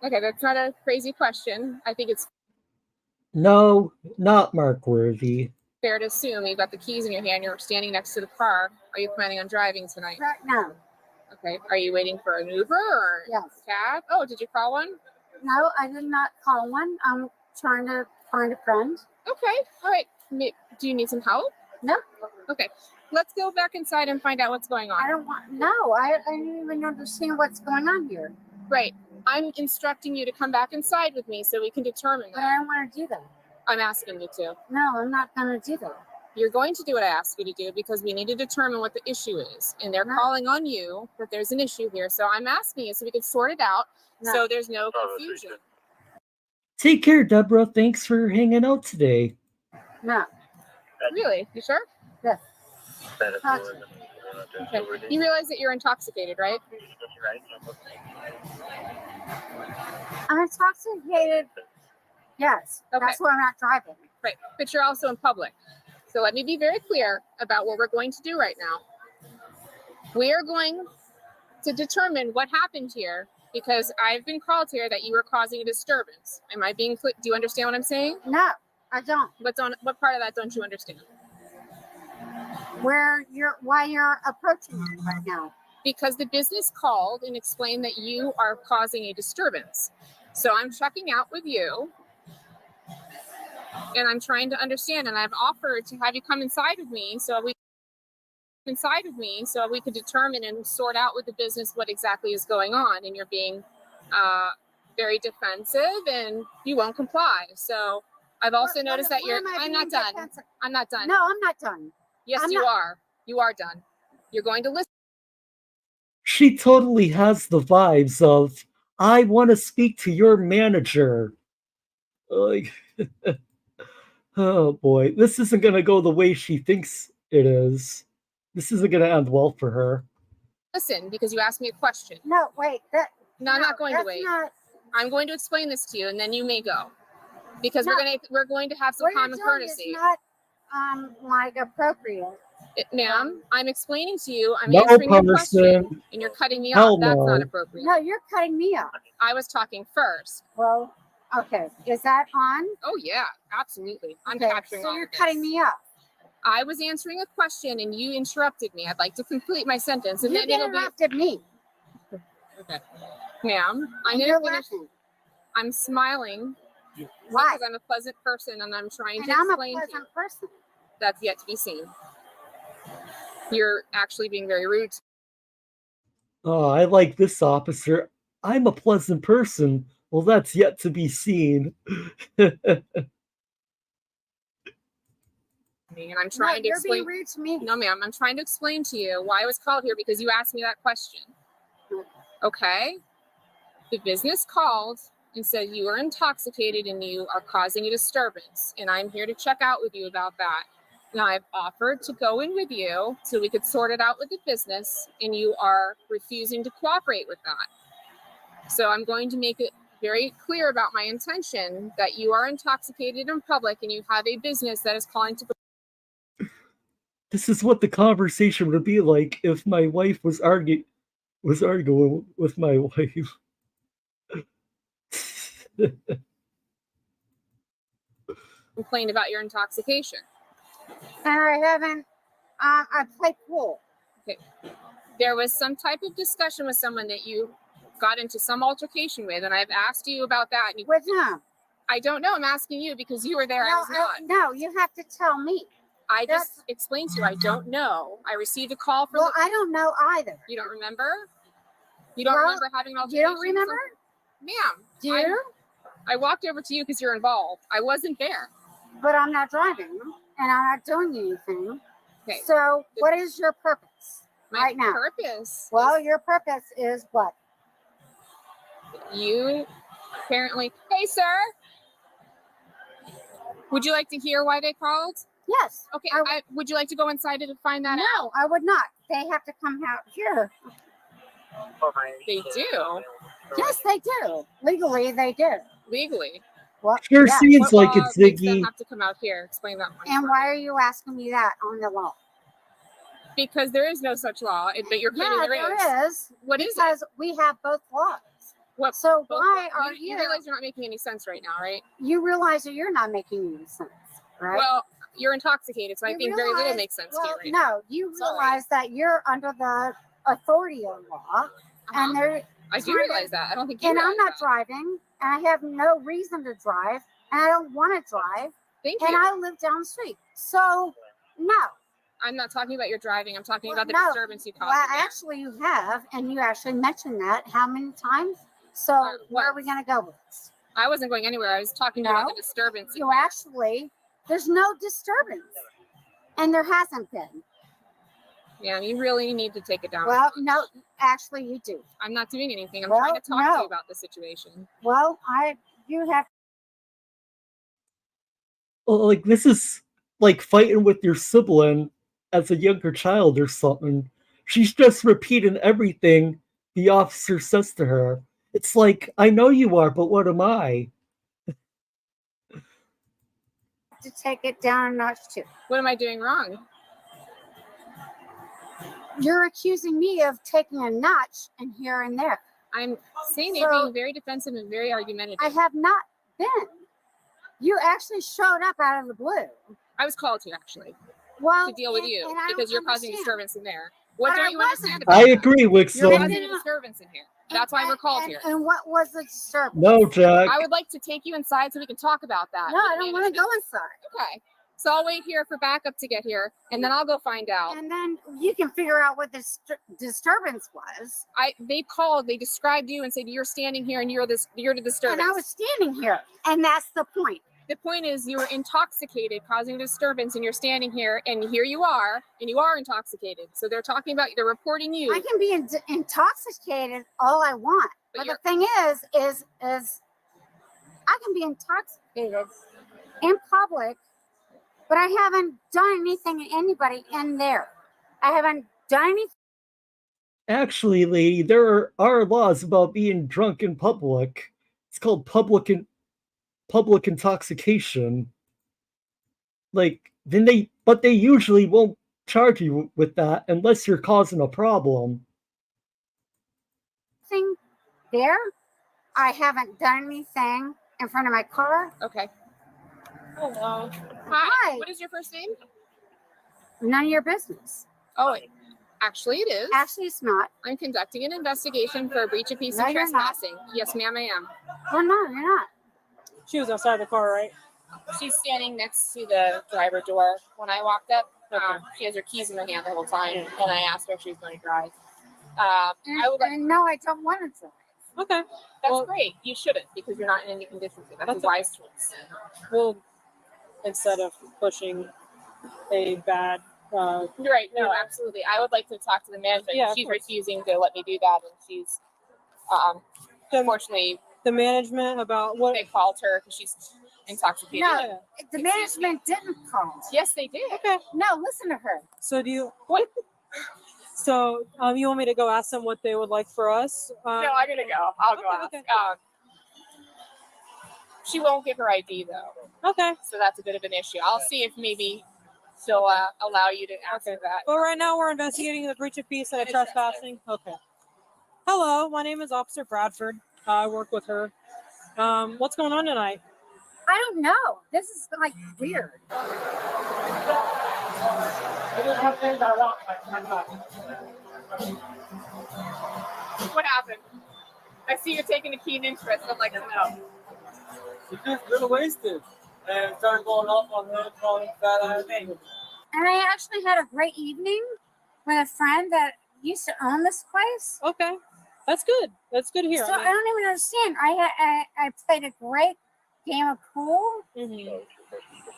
Okay, that's not a crazy question. I think it's No, not Mark Worthy. fair to assume you've got the keys in your hand, you're standing next to the car. Are you planning on driving tonight? Right now. Okay. Are you waiting for an Uber or Yes. cab? Oh, did you call one? No, I did not call one. I'm trying to find a friend. Okay. All right. Do you need some help? No. Okay. Let's go back inside and find out what's going on. I don't even understand what's going on here. Right. I'm instructing you to come back inside with me so we can determine But that. I don't want to do that. I'm asking you to. No, I'm not going to do that. You're going to do what I ask you to do because we need to determine what the issue is. And they're calling on you that there's an issue here. So I'm asking you so we can sort it out so there's no confusion. Take care, Deborah. Thanks for hanging out today. No. Really? You sure? Yes. Okay. You realize that you're intoxicated, right? I'm intoxicated. Yes. Okay. That's why I'm not driving. Right. But you're also in public. So let me be very clear about what we're going to do right now. We are going to determine what happened here because I've been called here that you were causing a disturbance. Am I being clear? Do you understand what I'm saying? No, I don't. What part of that don't you understand? Why you're approaching me right now. Because the business called and explained that you are causing a disturbance. So I'm checking out with you and I'm trying to understand, and I've offered to have you come inside with me so we could determine and sort out with the business what exactly is going on. And you're being very defensive and you won't comply. So I've also noticed that I'm not done. I'm not done. No, I'm not done. Yes, you are. You are done. You're going to listen. She totally has the vibes of, I want to speak to your manager. Like, oh boy, this isn't going to go the way she thinks it is. This isn't going to end well for her. Listen, because you asked me a question. No, wait. I'm not going to wait. I'm going to explain this to you, and then you may go. Because we're going to have some common courtesy. It's not like appropriate. Ma'am, I'm explaining to you. I'm No, answering your person. question, and you're cutting me Hell off. That's no. not appropriate. No, you're cutting me off. I was talking first. Well, okay. Is that on? Oh yeah, absolutely. I'm Okay, capturing so all you're of this. cutting me off. I was answering a question, and you interrupted me. I'd like to complete my sentence, and You then it'll interrupted me. Okay, ma'am. You're laughing. I'm smiling. Why? Because I'm a pleasant person, and I'm trying And to I'm a explain to you. pleasant person. That's yet to be seen. You're actually being very rude. Oh, I like this officer. I'm a pleasant person. Well, that's yet to be seen. And I'm trying to explain. You're being rude to me. No, ma'am. I'm trying to explain to you why I was called here because you asked me that question. Okay? The business called and said you are intoxicated and you are causing a disturbance. And I'm here to check out with you about that. Now, I've offered to go in with you so we could sort it out with the business, and you are refusing to cooperate with that. So I'm going to make it very clear about my intention that you are intoxicated in public and you have a business that is calling to. This is what the conversation would be like if my wife was arguing with my wife. Complain about your intoxication. And I haven't. I play pool. Okay. There was some type of discussion with someone that you got into some altercation with, and I've asked you about that. And with whom? I don't know. I'm asking you because you were there. I was not. No, you have to tell me. I just explained to you. I don't know. I received a call from. Well, I don't know either. You don't remember? You don't remember having an altercation? You don't remember? Ma'am. Do you? I walked over to you because you're involved. I wasn't there. But I'm not driving, and I'm not doing anything. Okay. So, what is your purpose right now? Purpose? Well, your purpose is what? You apparently. Hey, sir. Would you like to hear why they called? Yes. Okay. Would you like to go inside to find that out? No, I would not. They have to come out here. They do. Yes, they do. Legally, they do. Legally. What? Sure Yeah. seems What like law it's makes them Ziggy. have to come out here. Explain that one. And why are you asking me that on the law? Because there is no such law, but you're claiming there is. What is it? Because we have both laws. What? So why are you realize you're not making any sense right now, right? You realize that you're not making any sense, right? Well, you're intoxicated, so I think very little realize- makes sense well, to you right now. No, you realize that you're under the authority of law, and they're. I do realize that. I don't think you And I'm realize not driving, and I have no reason to drive, and I don't want to drive. Thank and you. I live down the street, so no. I'm not talking about your driving. I'm talking about the No. disturbance you caused. Well, actually, you have, and you actually mentioned that how many times? So where are we going to go with this? I wasn't going anywhere. I was talking about the disturbance. You actually, there's no disturbance, and there hasn't been. Yeah, you really need to take it down. Well, no, actually, you do. I'm not doing anything. I'm Well, trying to talk to no. you about the situation. Well, you have. Well, like this is like fighting with your sibling as a younger child or something. She's just repeating everything the officer says to her. It's like, I know you are, but what am I? To take it down a notch too. What am I doing wrong? You're accusing me of taking a notch and here and there. I'm saying you're being very defensive and very argumentative. I have not been. You actually showed up out of the blue. I was called to actually. Well, to deal with you because you're causing disturbance in there. What But don't I you wasn't. understand about I that? agree, You're Wixom. causing a disturbance in here. That's why we're called here. And what was the disturbance? No, Jack. I would like to take you inside so we can talk about that. No, I don't want to go inside. Okay. So I'll wait here for backup to get here, and then I'll go find out. And then you can figure out what the disturbance was. They called, they described you and said you're standing here and you're the disturbance. And I was standing here, and that's the point. The point is you were intoxicated, causing a disturbance, and you're standing here, and here you are, and you are intoxicated. So they're talking about, they're reporting you. I can be intoxicated all I want, but the thing is I can be intoxicated in public, but I haven't done anything to anybody in there. I haven't done anything. Actually, lady, there are laws about being drunk in public. It's called public intoxication. Like, but they usually won't charge you with that unless you're causing a problem. Thing there. I haven't done anything in front of my car. Okay. Hello. Hi. What is your first name? None of your business. Oh, actually it is. Actually, it's not. I'm conducting an investigation for a breach of peace No, and you're not. trespassing. Yes, ma'am, I am. Well, no, you're not. She was outside the car, right? She's standing next to the driver door when I walked up. She has her keys in her hand the whole time, and I asked her if she was going to drive. No, I don't want to drive. Okay. That's great. You shouldn't because you're not in any condition to. That's a wise choice. Well, instead of pushing a bad. You're right. No, absolutely. I would like to talk to the management. Yeah, of she's course. refusing to let me do that, and she's unfortunately the management about what they called her because she's intoxicated. No, the management didn't call. Yes, they did. Okay. No, listen to her. So do you? What? So you want me to go ask them what they would like for us? No, I'm gonna go. I'll go ask. Okay. She won't give her ID though. Okay. So that's a bit of an issue. I'll see if maybe she'll allow you to ask her that. Well, right now we're investigating the breach of peace and a trespassing. Okay. Hello, my name is Officer Bradford. I work with her. What's going on tonight? I don't know. This is like weird. What happened? I see you're taking a keen interest. I'd like to know. You just a little wasted and started going off on her calling that thing. And I actually had a great evening with a friend that used to own this place. Okay, that's good. That's good to hear. So I don't even understand. I played a great game of pool. Mm-hmm.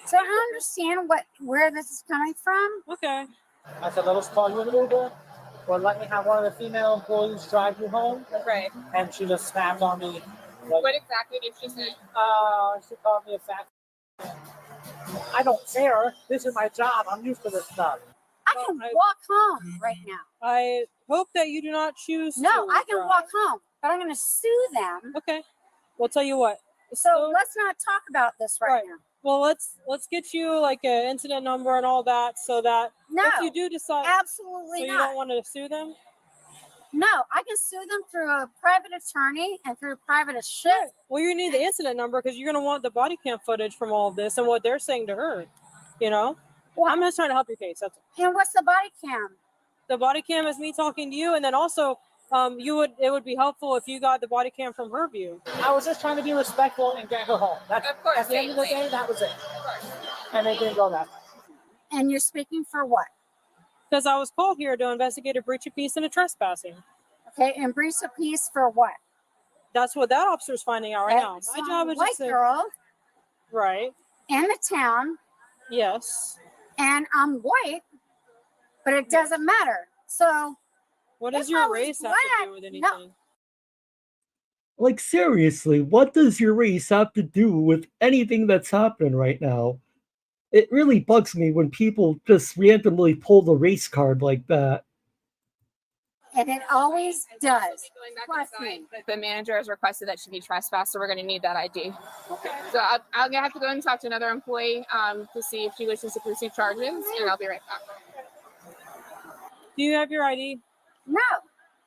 So I don't understand where this is coming from. Okay. I said, let us call you an Uber, or let me have one of the female employees drive you home. Right. And she just snapped on me. What exactly did she say? She called me a fat. I don't care. This is my job. I'm used to this stuff. I can walk home right now. I hope that you do not choose No, to I can drive. walk home, but I'm going to sue them. Okay. We'll tell you what. So let's not talk about this right now. Well, let's get you like an incident number and all that, so that if you do decide, absolutely so you not. don't want to sue them. No, I can sue them through a private attorney and through private as shit. Well, you need the incident number because you're going to want the body cam footage from all of this and what they're saying to her. You know, well, I'm just trying to help your case. That's all. And what's the body cam? The body cam is me talking to you, and then also, it would be helpful if you got the body cam from her view. I was just trying to be respectful and get her home. That's, of course. At the end of the day, that was it. And they didn't go that far. And you're speaking for what? Because I was called here to investigate a breach of peace and a trespassing. Okay, and breach of peace for what? That's what that officer's finding out right now. My job is white just to, girl. Right. In the town. Yes. And I'm white, but it doesn't matter. So what does your race have to do with anything? No. Like, seriously, what does your race have to do with anything that's happening right now? It really bugs me when people just randomly pull the race card like that. And it always does. Trust me. The manager has requested that she be trespassed, so we're going to need that ID. Okay. So I'll have to go and talk to another employee to see if she wishes to pursue charges, and I'll be right back. Do you have your ID? No.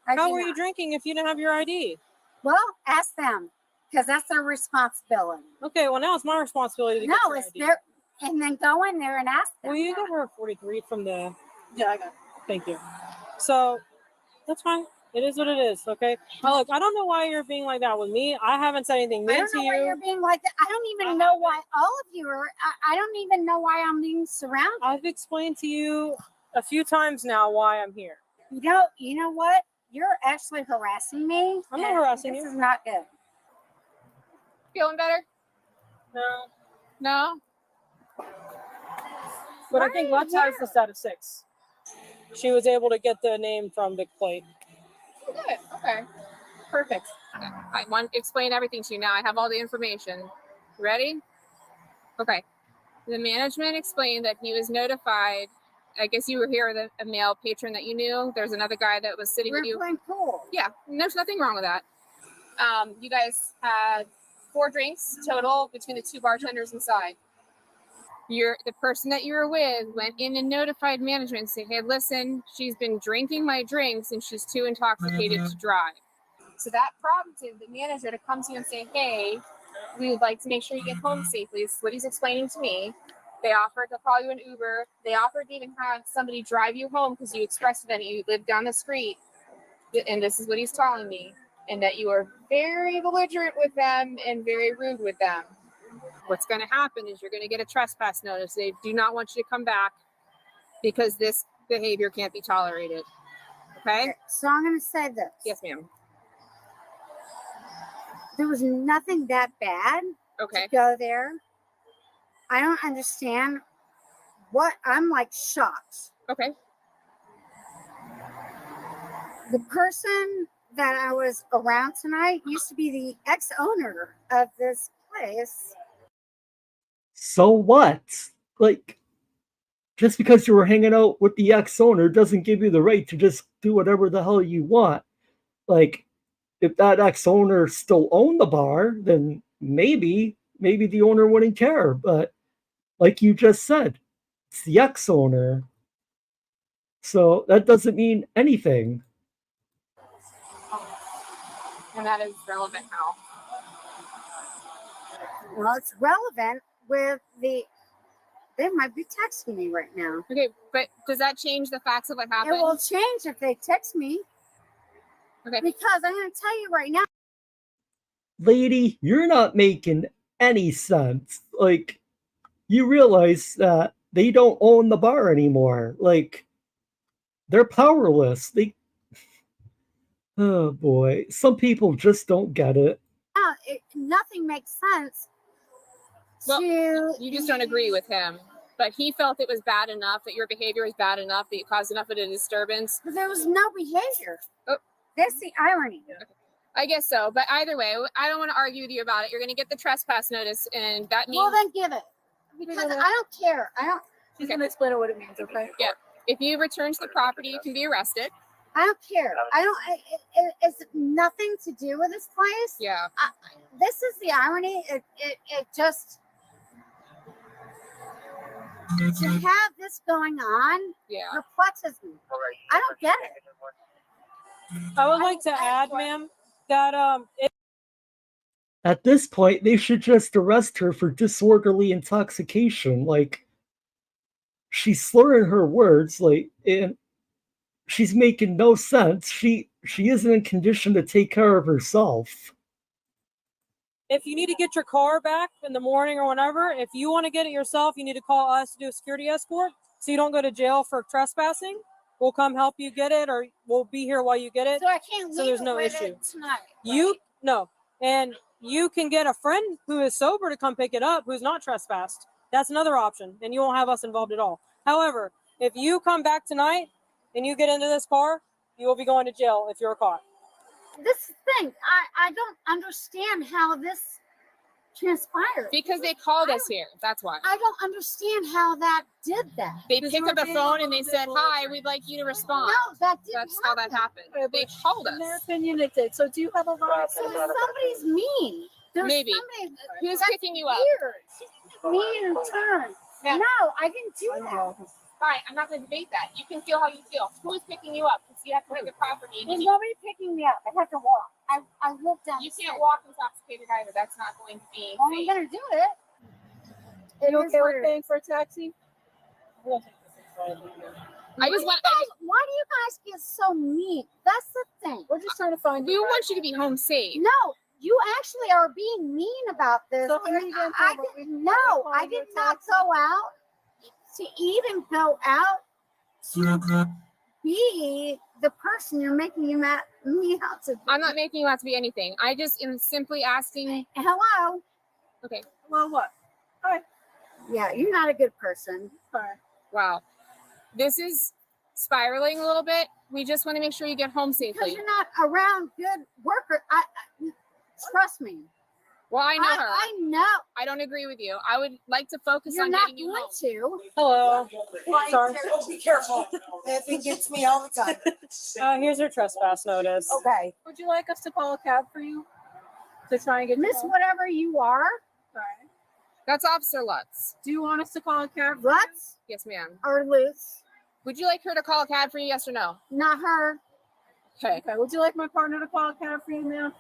How were you drinking if you didn't have your ID? Well, ask them, because that's their responsibility. Okay, well, now it's my responsibility to get your it's ID. their, and then go in there and ask them. Well, you got her 43 from the... Yeah, I got it. Thank you. So, that's fine. It is what it is, okay? Now, look, I don't know why you're being like that with me. I haven't said anything mean to you. I don't know why you're being like that. I don't even know why all of you are... I don't even know why I'm being surrounded. I've explained to you a few times now why I'm here. You know what? You're actually harassing me. I'm not harassing you. This is not good. Feeling better? No. No? But I think Lex has this out of 6. She was able to get the name from the plate. Good. Okay. Perfect. I want to explain everything to you now. I have all the information. Ready? Okay. The management explained that he was notified. I guess you were here with a male patron that you knew. There's another guy that was sitting with you. We're playing pool. Yeah, there's nothing wrong with that. You guys had 4 drinks total between the 2 bartenders inside. The person that you were with went in and notified management and said, hey, listen, she's been drinking my drinks and she's too intoxicated to drive. So that prompted the manager to come to you and say, hey, we would like to make sure you get home safely. This is what he's explaining to me. They offered to call you an Uber. They offered to even have somebody drive you home because you expressed that you lived down the street. And this is what he's telling me. And that you are very belligerent with them and very rude with them. What's going to happen is you're going to get a trespass notice. They do not want you to come back because this behavior can't be tolerated. Okay? So I'm going to say this. Yes, ma'am. There was nothing that bad to go there. I don't understand what I'm like shocked. Okay. The person that I was around tonight used to be the ex-owner of this place. So what? Like, just because you were hanging out with the ex-owner doesn't give you the right to just do whatever the hell you want. Like, if that ex-owner still owned the bar, then maybe maybe the owner wouldn't care, but like you just said, it's the ex-owner. So that doesn't mean anything. And that is relevant how? Well, it's relevant with the. They might be texting me right now. Okay, but does that change the facts of what happened? It will change if they text me. Okay. Because I'm going to tell you right now. Lady, you're not making any sense. Like, you realize that they don't own the bar anymore. Like, they're powerless. Oh boy, some people just don't get it. Nothing makes sense. Well, you just don't agree with him. But he felt it was bad enough, that your behavior was bad enough, that you caused enough of a disturbance. But there was no behavior. Oh. That's the irony. I guess so. But either way, I don't want to argue with you about it. You're going to get the trespass notice, and that means... Well, then give it. Because I don't care. She's going to explain what it means, okay? Yeah. If you return to the property, you can be arrested. I don't care. It's nothing to do with this place. Yeah. This is the irony. It just... To have this going on perplexes me. I don't get it. I would like to add, ma'am, that At this point, they should just arrest her for disorderly intoxication. Like, she's slurring her words, like, and she's making no sense. She isn't in condition to take care of herself. if you need to get your car back in the morning or whenever, if you want to get it yourself, you need to call us to do a security escort so you don't go to jail for trespassing. We'll come help you get it, or we'll be here while you get it. So I can't leave there's no issue tonight. You no, and you can get a friend who is sober to come pick it up, who's not trespassed. That's another option, and you won't have us involved at all. However, if you come back tonight and you get into this car, you will be going to jail if you're caught. This thing, I don't understand how this transpired. Because they called us here. That's why. I don't understand how that did that. They picked up the phone and they said, "Hi, we'd like you to respond." No, that didn't That's how that happened. They called us. In their opinion, it did. So do you have a right? So somebody's mean. There's Maybe. somebody Who's that's picking you up? Weird. Mean in turn. Yeah. No, I didn't do that. Fine, I'm not going to debate that. You can feel how you feel. Who's picking you up? Because you have to leave the property. There's nobody picking me up. I have to walk. I live down. You can't walk intoxicated either. That's not going to be. Well, I'm going to do it. You okay with paying for a taxi? I just want. Why do you guys get so mean? That's the thing. We're just trying to find. We want you to be home safe. No, you actually are being mean about this. So I did not go out to even go out to be the person you're making me out to be. I'm not making you out to be anything. I just am simply asking. Hello. Okay. Well, what? Hi. Yeah, you're not a good person. Wow. This is spiraling a little bit. We just want to make sure you get home safely. Because you're not around good workers. Trust me. Well, I know her. I know. I don't agree with you. I would like to focus You're on not getting you going home. to. Hello. Sorry. Be careful. That thing gets me all the time. Here's your trespass notice. Okay. Would you like us to call a cab for you to try and get Miss whatever you are. That's Officer Lutz. Do you want us to call a cab? Lutz Yes, ma'am. or Lutz? Would you like her to call a cab for you? Yes or no? Not her. Okay. Okay. Would you like my partner to call a cab for you, ma'am?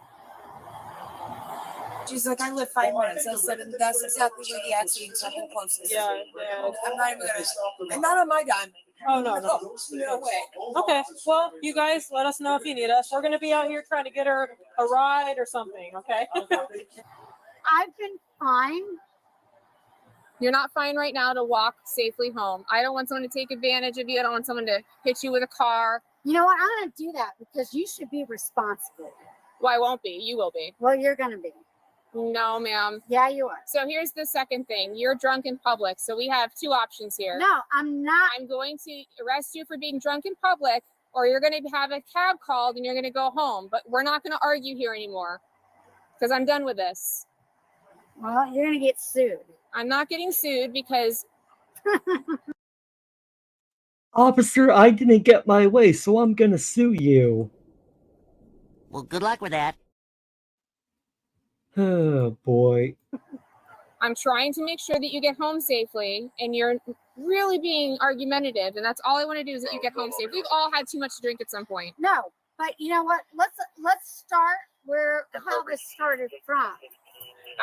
She's like, I live 5 minutes. I said, and that's exactly where the accident's happened closest. Yeah. I'm not even gonna. I'm not on my dime. Oh no. No way. Okay. Well, you guys, let us know if you need us. We're gonna be out here trying to get her a ride or something. Okay. I've been fine. You're not fine right now to walk safely home. I don't want someone to take advantage of you. I don't want someone to hit you with a car. You know what? I'm going to do that because you should be responsible. Well, I won't be. You will be. Well, you're going to be. No, ma'am. Yeah, you are. So here's the second thing. You're drunk in public. So we have two options here. No, I'm not. I'm going to arrest you for being drunk in public, or you're going to have a cab called and you're going to go home. But we're not going to argue here anymore because I'm done with this. Well, you're going to get sued. I'm not getting sued because... Officer, I didn't get my way, so I'm gonna sue you. Well, good luck with that. Oh, boy. I'm trying to make sure that you get home safely, and you're really being argumentative, and that's all I want to do is that you get home safe. We've all had too much to drink at some point. No, but you know what? Let's start how this started from.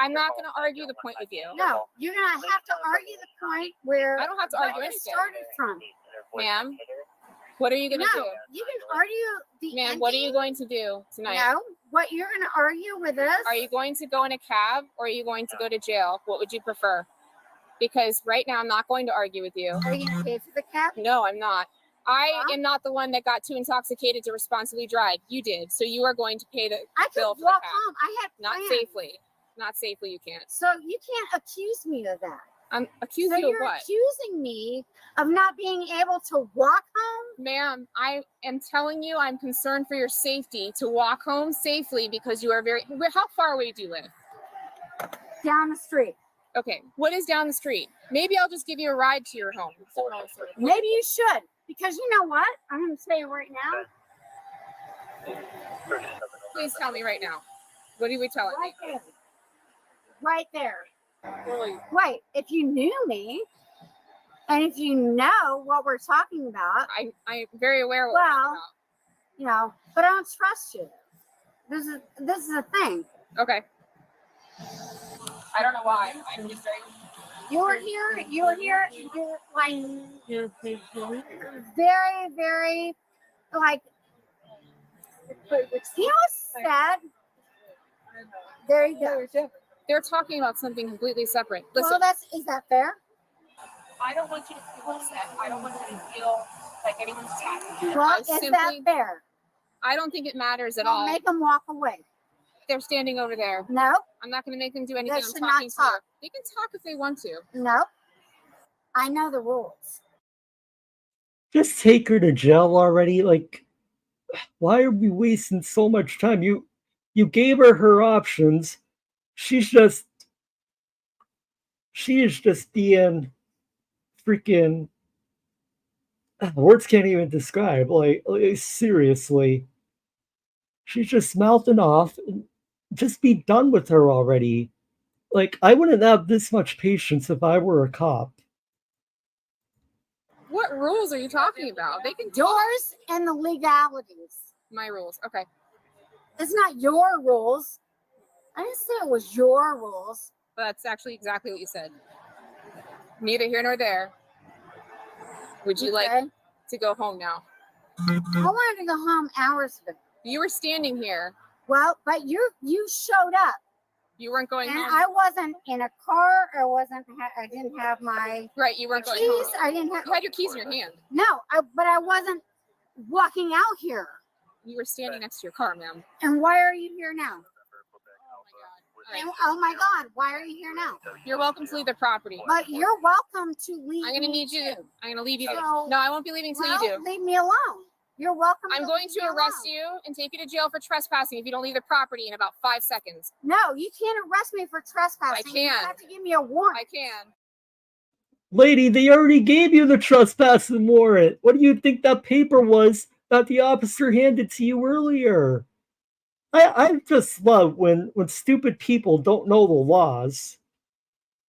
I'm not going to argue the point with you. No, you're gonna have to argue the point where I don't have to argue it anything. started from. Ma'am, what are you going to do? You can argue the Ma'am, what are you going to do tonight? No, what you're gonna argue with us? Are you going to go in a cab or are you going to go to jail? What would you prefer? Because right now I'm not going to argue with you. Are you gonna pay for the cab? No, I'm not. I am not the one that got too intoxicated to responsibly drive. You did. So you are going to pay the bill for the walk cab. home. I had Not plans. safely. Not safely, you can't. So you can't accuse me of that. I'm accusing So you of you're what? accusing me of not being able to walk home? Ma'am, I am telling you I'm concerned for your safety to walk home safely because you are how far away do you live? Down the street. Okay, what is down the street? Maybe I'll just give you a ride to your home. Maybe you should, because you know what? I'm going to tell you right now. Please tell me right now. What are we telling me? There. Right there. Really? Wait, if you knew me, and if you know what we're talking about, I'm very aware of what we're talking about. You know, but I don't trust you. This is a thing. Okay. I don't know why. I'm just very. You were here, like, very, very, like, you know what's sad? There you go. They're talking about something completely separate. Listen, Well, is that fair? I don't want you to feel upset. I don't want you to feel like anyone's attacking you. Well, is that fair? I don't think it matters at Well, all. make them walk away. They're standing over there. No. I'm not going to make them do anything. They I'm should not talking to you. talk. They can talk if they want to. No. I know the rules. Just take her to jail already. Like, why are we wasting so much time? You gave her options. She is just being freaking, words can't even describe. Like seriously, she's just mouthing off. Just be done with her already. Like, I wouldn't have this much patience if I were a cop. What rules are you talking about? They can Yours and the legalities. My rules. Okay. It's not your rules. I didn't say it was your rules. But that's actually exactly what you said. Neither here nor there. Would you like to go home now? I wanted to go home hours ago. You were standing here. Well, but you showed up. You weren't going and home. I wasn't in a car. I didn't have my You weren't going keys. home. I didn't have. You had your keys in your hand. No, but I wasn't walking out here. You were standing next to your car, ma'am. And why are you here now? Right. Oh my God! Why are you here now? You're welcome to leave the property. But you're welcome to leave. I'm going to need you. I'm going to leave you. So, no, I won't be leaving until you do. Leave me alone. You're welcome. I'm going to arrest you and take you to jail for trespassing if you don't leave the property in about 5 seconds. No, you can't arrest me for trespassing. I can. You have to give me a warrant. I can. Lady, they already gave you the trespassing warrant. What do you think that paper was that the officer handed to you earlier? I just love when stupid people don't know the laws.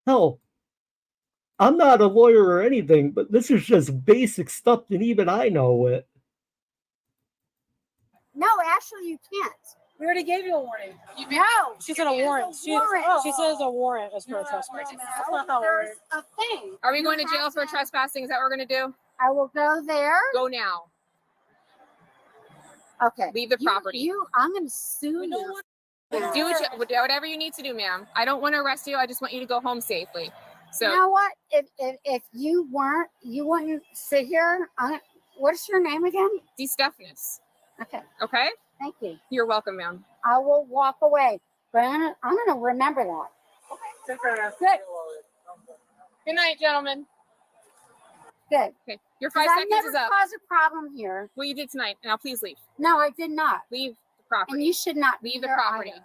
Hell, I'm not a lawyer or anything, but this is just basic stuff that even I know it. No, actually, you can't. We already gave you a warning. No. She said a warrant. She says a warrant is for a trespass. That's not how it There's works. a thing. Are we going to jail for trespassing? Is that what we're going to do? I will go there. Go now. Okay. Leave the property. I'm going to sue you. Do whatever you need to do, ma'am. I don't want to arrest you. I just want you to go home safely. So you know what? If you wouldn't sit here. What's your name again? DeStephanis. Okay. Okay. Thank you. You're welcome, ma'am. I will walk away, but I'm going to remember that. Good. Good night, gentlemen. Good. Okay. Your 5 seconds is up. I never caused a problem here. Well, you did tonight. Now please leave. No, I did not. Leave the property. And you should not leave the property. Either.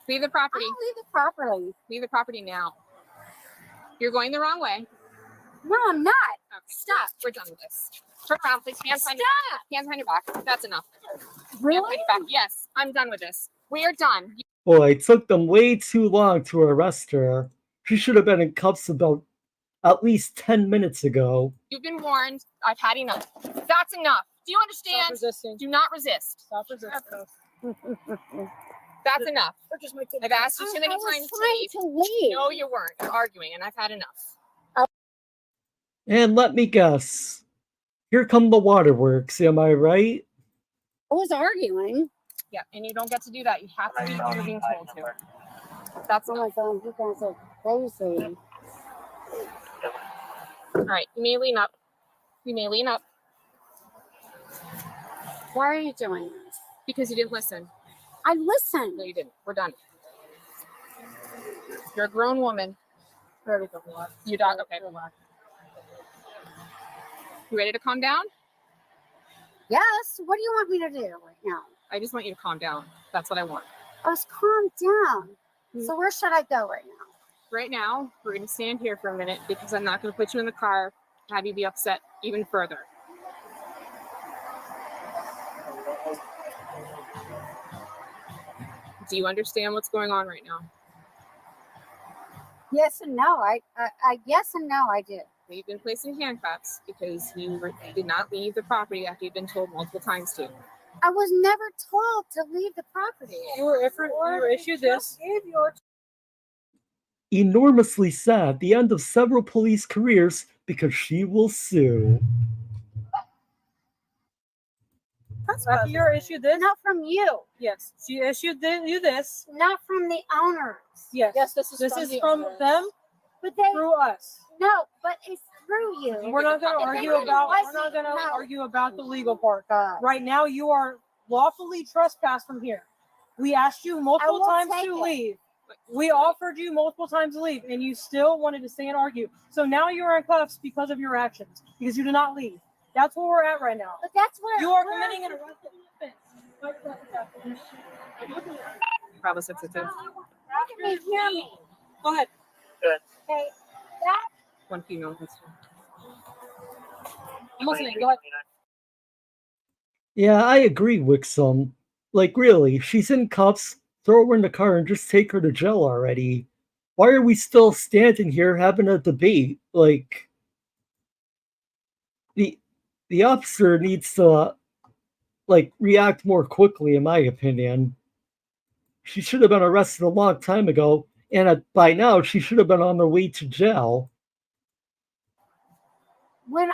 Leave the property. I don't leave the property. Leave the property now. You're going the wrong way. No, I'm not. Okay. Stop. We're done with this. Turn around, please. Hands behind your back. Hands behind your back. That's enough. Really? Hands behind your back. Yes, I'm done with this. We are done. Boy, it took them way too long to arrest her. She should have been in cuffs about at least 10 minutes ago. You've been warned. I've had enough. That's enough. Do you understand? Stop resisting. Do not resist. Stop resisting. That's enough. I've asked you too many times to leave. No, you weren't. You're arguing, and I've had enough. And let me guess. Here come the waterworks, am I right? I was arguing. Yeah, and you don't get to do that. You have to do what you're being told to. That's Oh my God, you guys are crazy. all right. You may lean up. You may lean up Why are you doing this? because you didn't listen. I listened. No, you didn't. We're done. You're a grown woman. You done? Okay. You ready to calm down? Yes. What do you want me to do right now? I just want you to calm down. That's what I want. Let's calm down. So where should I go right now? Right now, we're going to stand here for a minute because I'm not going to put you in the car and have you be upset even further. Do you understand what's going on right now? Yes and no. I yes and no. I do. You've been placed in handcuffs because you did not leave the property after you've been told multiple times to. I was never told to leave the property. You were issued this. Enormously sad, the end of several police careers because she will sue. After you're issued this? Not from you. Yes. She issued you this. Not from the owners. Yes. Yes, this is from the owners. them. But they through us. No, but it's through you. We're not going to argue about the legal part. Right now, you are lawfully trespassed from here. We asked you multiple times to leave. We offered you multiple times to leave, and you still wanted to stay and argue. So now you're in cuffs because of your actions, because you did not leave. That's where we're at right now. But that's where you are committing an arrest offense. Probably sensitive. How can you hear me? Go ahead. Okay, that One female. I'm listening. Go ahead. Yeah, I agree, Wixom. Like, really, she's in cuffs, throw her in the car and just take her to jail already. Why are we still standing here having a debate? Like, the officer needs to, like, react more quickly, in my opinion. She should have been arrested a long time ago, and by now she should have been on her way to jail. when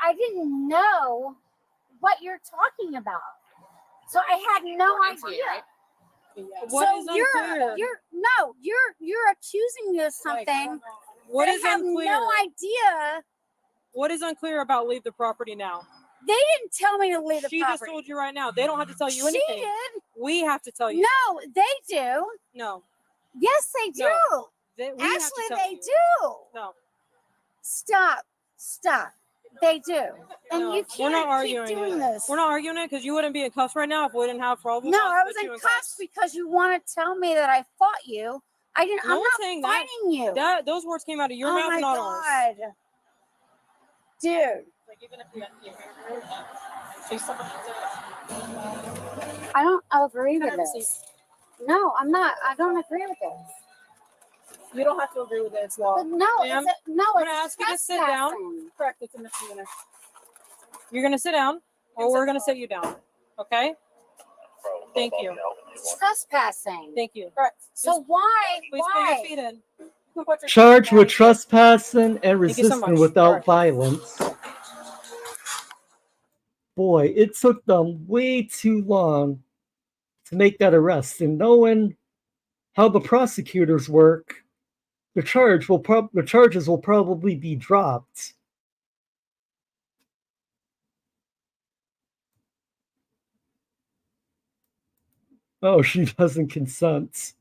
I didn't know what you're talking about. So I had no idea. What so is unclear? you're accusing me of something. What that is I have unclear? no idea. What is unclear about leave the property now? They didn't tell me to leave the She property. just told you right now. They don't have to tell you She anything. did. We have to tell you. No, they do. No. Yes, they do. No. We have to Actually, tell they you. do. No. Stop. They do. And No, you we're not can't arguing keep doing it. this. We're not arguing it because you wouldn't be in cuffs right now if we didn't have problems. No, I was in cuffs because you want to tell me that I fought you. I didn't. No I'm one's not saying fighting you. Those words came out of your oh mouth, my not God. ours. Dude. Like even if you say something I don't agree with this. No, I'm not. I don't agree with this. You don't have to agree with it. It's law. But no, Ma'am, I'm I'm gonna ask you to sit down. Correct. It's a misdemeanor. You're gonna sit down, or we're gonna sit you down. Okay. Thank you. Trespassing. Thank you. Correct. So why? Please put your feet in. Charged with trespassing and Thank you so resisting much. without All right. violence. Boy, it took them way too long to make that arrest. And knowing how the prosecutors work, the charges will probably be dropped. Oh, she doesn't consent.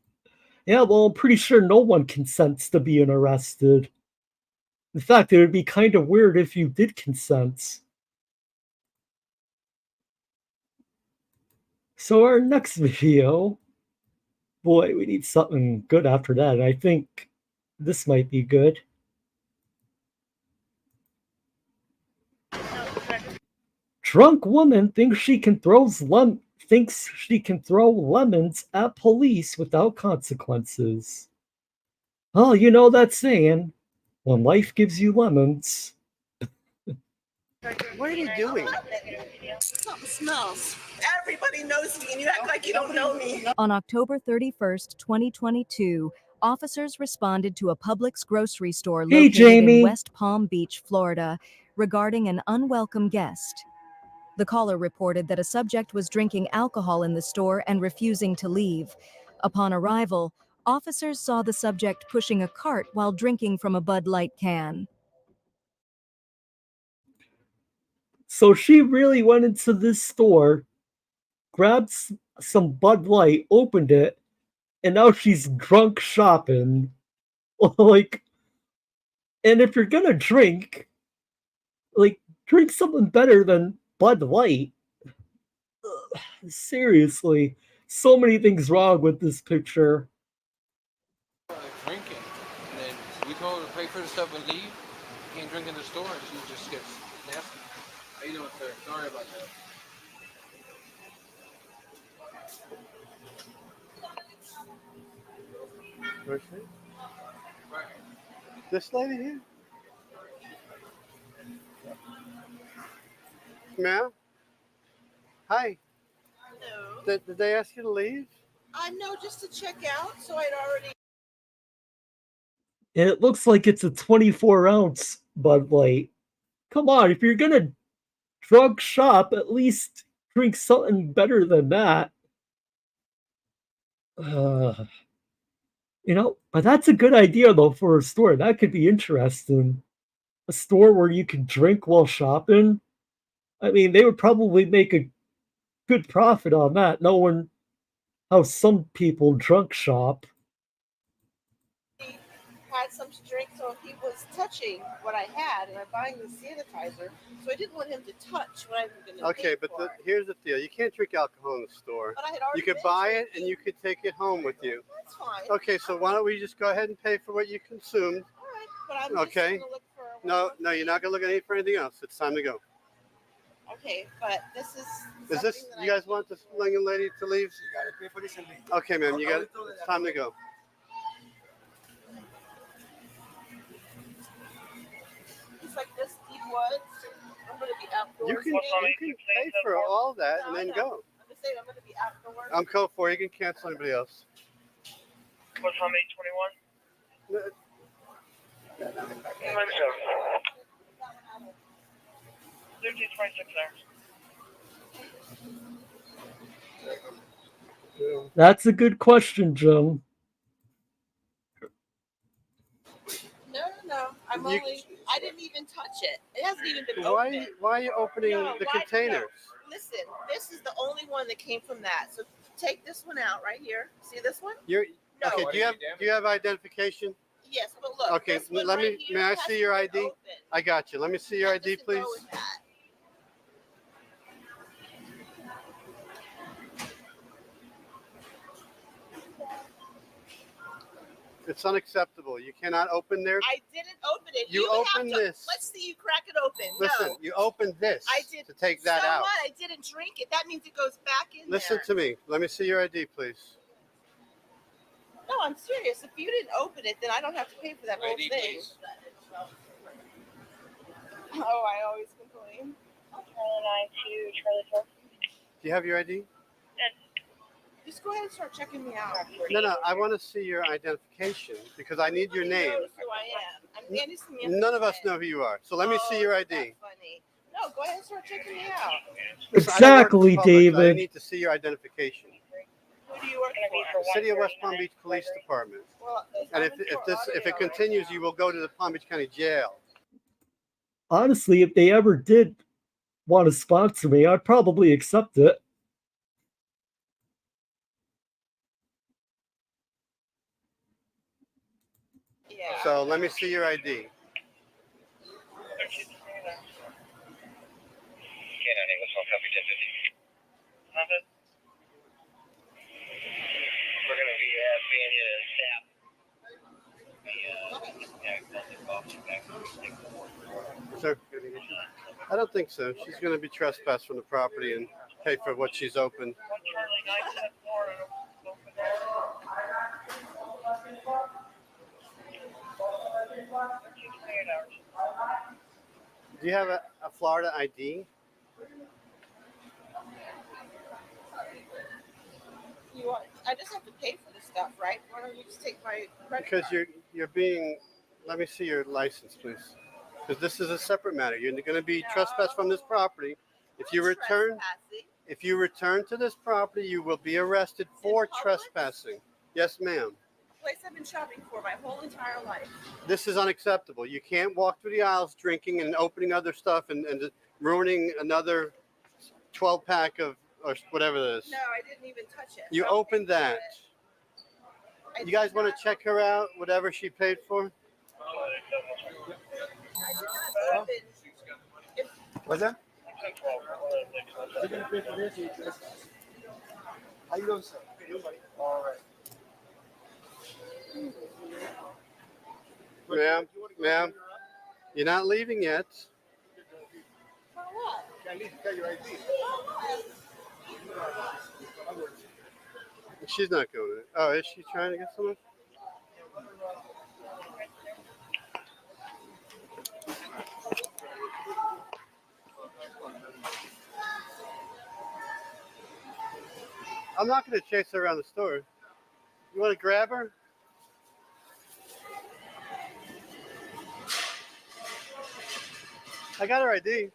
Yeah, well, I'm pretty sure no one consents to being arrested. In fact, it would be kind of weird if you did consent. So our next video, boy, we need something good after that. And I think this might be good. Drunk woman thinks she can throw thinks she can throw lemons at police without consequences. Oh, you know that saying, when life gives you lemons. What are you doing? Something smells. Everybody knows me, and you act like you don't know me. On October 31st, 2022, officers responded to a Publix grocery store Hey, located Jamie. in West Palm Beach, Florida, regarding an unwelcome guest. The caller reported that a subject was drinking alcohol in the store and refusing to leave. Upon arrival, officers saw the subject pushing a cart while drinking from a Bud Light can. So she really went into this store, grabbed some Bud Light, opened it, and now she's drunk shopping. Like, and if you're gonna drink, like, drink something better than Bud Light. Ugh, seriously, so many things wrong with this picture. Drinking, and then we told her to pay for the stuff and leave. You can't drink in the store, and she just gets nasty. How you doing, sir? Sorry about that. Where's she? This lady here? Ma'am? Hi. Hello. Did they ask you to leave? No, just to check out. So I'd already. And it looks like it's a 24-ounce Bud Light. Come on, if you're gonna drug shop, at least drink something better than that. But that's a good idea though for a store. That could be interesting. A store where you can drink while shopping. I mean, they would probably make a good profit on that, knowing how some people drunk shop. Had some to drink, so he was touching what I had, and I'm buying the sanitizer, so I didn't want him to touch what I'm going to Okay, but here's the deal. You can't drink alcohol in the store. But I had already You could buy it and you could take it home with you. That's fine. Okay, so why don't we just go ahead and pay for what you consumed? All right, but I'm just Okay. going to look for. No, you're not going to look for anything else. It's time to go. Okay, but this is. Is this, you guys want this young lady to leave? You got to pay for this and leave. Okay, ma'am, it's time to go. It's like this deep woods. I'm going to be outdoors. You can pay for all that and then go. I'm just saying I'm going to be outdoors. I'm code 4. You can cancel anybody else. What's on 821? 1326 there. That's a good question, Jim. No. I didn't even touch it. It hasn't even been opened. Why are you opening the containers? No. Listen, this is the only one that came from that. So take this one out right here. See this one? Okay, No. do you have identification? Yes, but look. Okay, this one let me. right here May I hasn't see your been ID? opened. I got you. Let me see your ID, Doesn't please. go with that. It's unacceptable. You cannot open there. I didn't open it. You would have opened to- this. Let's see you crack it open. Listen, you opened this I did to take that so out. What? I didn't drink it. That means it goes back in Listen there. to me. Let me see your ID, please. No, I'm serious. If you didn't open it, then I don't have to pay for that whole ID, thing. please. Oh, I always complain. Do you have your ID? Just go ahead and start checking me out. No. I want to see your identification because I need your name. Knows who I am. I'm Andy Smith. None of us know who you are. So let me see your ID. That's funny. No, go ahead and start checking me out. Listen, I don't work Exactly, for Publix, so I David. need to see your identification. Who do you work for? City of West Palm Beach Police Department. Well, And if it continues, you will go to the Palm Beach County Jail. Honestly, if they ever did want to sponsor me, I'd probably accept it. Yeah. So let me see your ID. Sir, I don't think so. She's going to be trespassed from the property, and pay for what she's opened. Do you have a Florida ID? I just have to pay for the stuff, right? Why don't you just take my credit Because card? you're being. Let me see your license, please. Because this is a separate matter. You're going to be trespassed from this property. If you return to this property, you will be arrested for trespassing. Yes, ma'am. Place I've been shopping for my whole entire life. This is unacceptable. You can't walk through the aisles drinking and opening other stuff and ruining another 12-pack of or whatever it is. No, I didn't even touch it. You opened that. You guys want to check her out, whatever she paid for? What's that? How you doing, sir? All right. Ma'am, you're not leaving yet. For what? I need to tell your ID. She's not going. Oh, is she trying to get someone? I'm not going to chase her around the store. You want to grab her? I got her ID.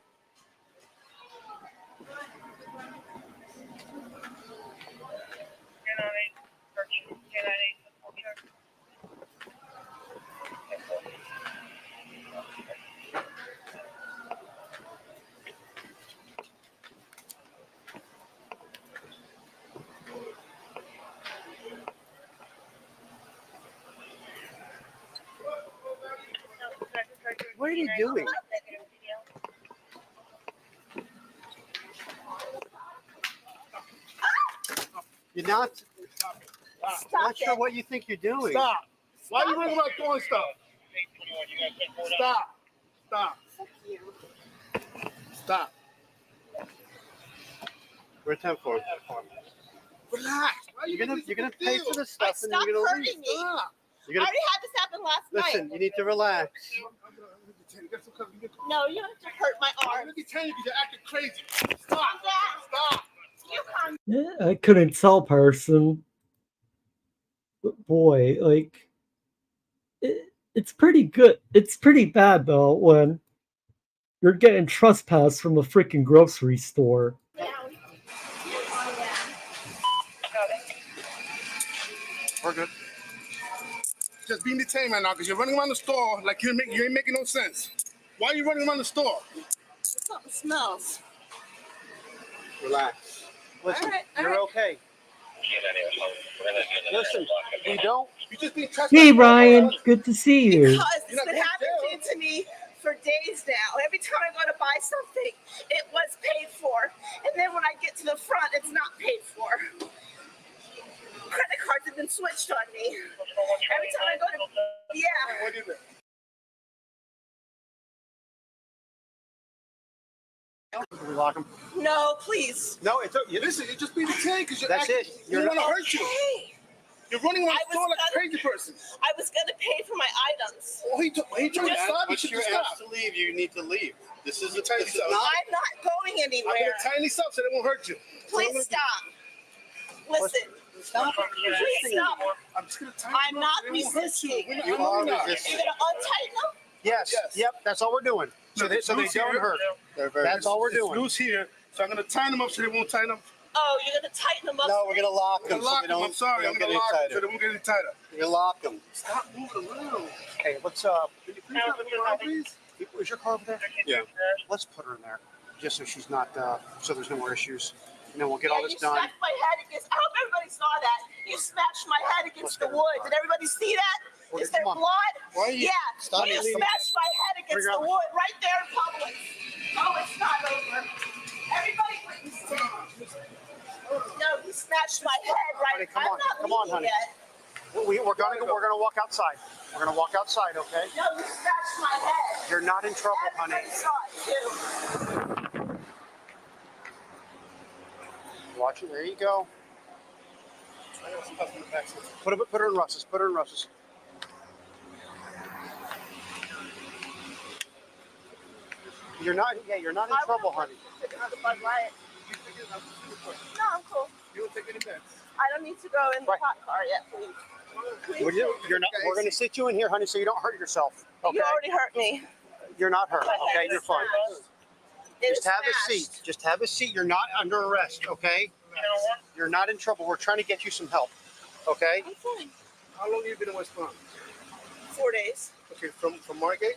What are you doing? You're not sure what you think you're doing. Stop. Why are you running around throwing stuff? Stop. Stop. Stop. We're 10-4. Relax. You're gonna pay for the stuff and you're gonna leave. Me. I You're gonna already had this happen last listen. night. You need to relax. No, you have to hurt my arm. Let me tell you, because you're acting crazy. Stop. Stop. You calm Yeah, I couldn't tell, person. But boy, like, it's pretty good. It's pretty bad, though, when you're getting trespassed from a freaking grocery store. We're good. Just be detained right now, because you're running around the store like you ain't making no sense. Why are you running around the store? Something smells. Relax. Listen, All right. you're okay. Listen, we don't. You just be trespassed. Hey, Ryan, good to see you. Because it's been happening to me for days now. Every time I go to buy something, it was paid for. And then when I get to the front, it's not paid for. Credit cards have been switched on me. Every time I go to... Yeah. What is it? Can we lock him? No, please. No, it's listen. You just be detained because That's it. You don't want to hurt you. You're running around the store like a crazy person. I was going to pay for my items. Well, he trying to stop you. Once you're asked to leave, you need to leave. This is tiny this is stuff. not. I'm not going anywhere. I'm going to tiny stuff so they won't hurt you. Please stop. Listen. Stop. Please stop. I'm just going to tie I'm not resisting. You are resisting. You're going to untighten them? Yes. Yep. That's all we're doing. So they don't hurt. That's all we're It's doing. loose here, so I'm going to tie them up so they won't tighten up. Oh, you're going to tighten them up? No, we're gonna lock them. I'm sorry. I'm going to lock them so they won't get any tighter. You're gonna lock them. Stop moving around. Hey, let's Can you please have the car, please? Is your car over there? Yeah. Let's put her in there, just so she's not. So there's no more issues. And then we'll get all this You done. smacked my head against... I hope everybody saw that. You smashed my head against the wood. Did everybody see that? Is there Come on. blood? Why are you- Yeah. Stop You leaving. smashed my head against the wood right there in public. Oh, it's not over. Everybody witnessed it. No, you smashed my head right. Honey, come on, honey. Yet. We're gonna walk outside. We're gonna walk outside, okay? No, you smashed my head. You're not in trouble, honey. Everybody saw it too. Watch it. There you go. Put her in Russ's. Put her in Russ's. You're not in trouble, honey. No, I'm cool. You don't take any bets. I don't need to go in the hot car yet, please. You're not. We're going to sit you in here, honey, so you don't hurt yourself. Okay? You already hurt me. You're not hurt. Okay, you're fine. Just have a smashed. seat. Just have a seat. You're not under arrest. Okay? You're not in trouble. We're trying to get you some help. Okay? I'm fine. How long have you been in West Palm? 4 days. Okay, from Margate?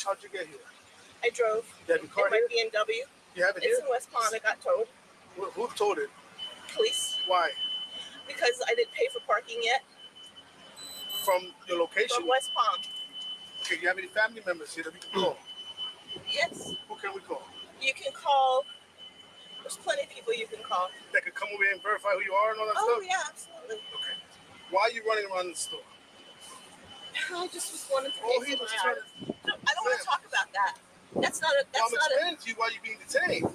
How'd you get here? I drove You have your car in my here? BMW. You have it It's here? in West Palm. I got towed. Who told it? Police. Why? Because I didn't pay for parking yet. From your location? From West Palm. Okay, you have any family members here that we can call? Yes. Who can we call? You can call. There's plenty of people you can call. That could come over here and verify who you are and all that Oh, stuff? yeah, absolutely. Okay. Why are you running around the store? I just was wanting to Oh, pay he for was my trying item. No, I don't want to talk about that. That's not a. I'm That's not a. explaining to you why you're being detained.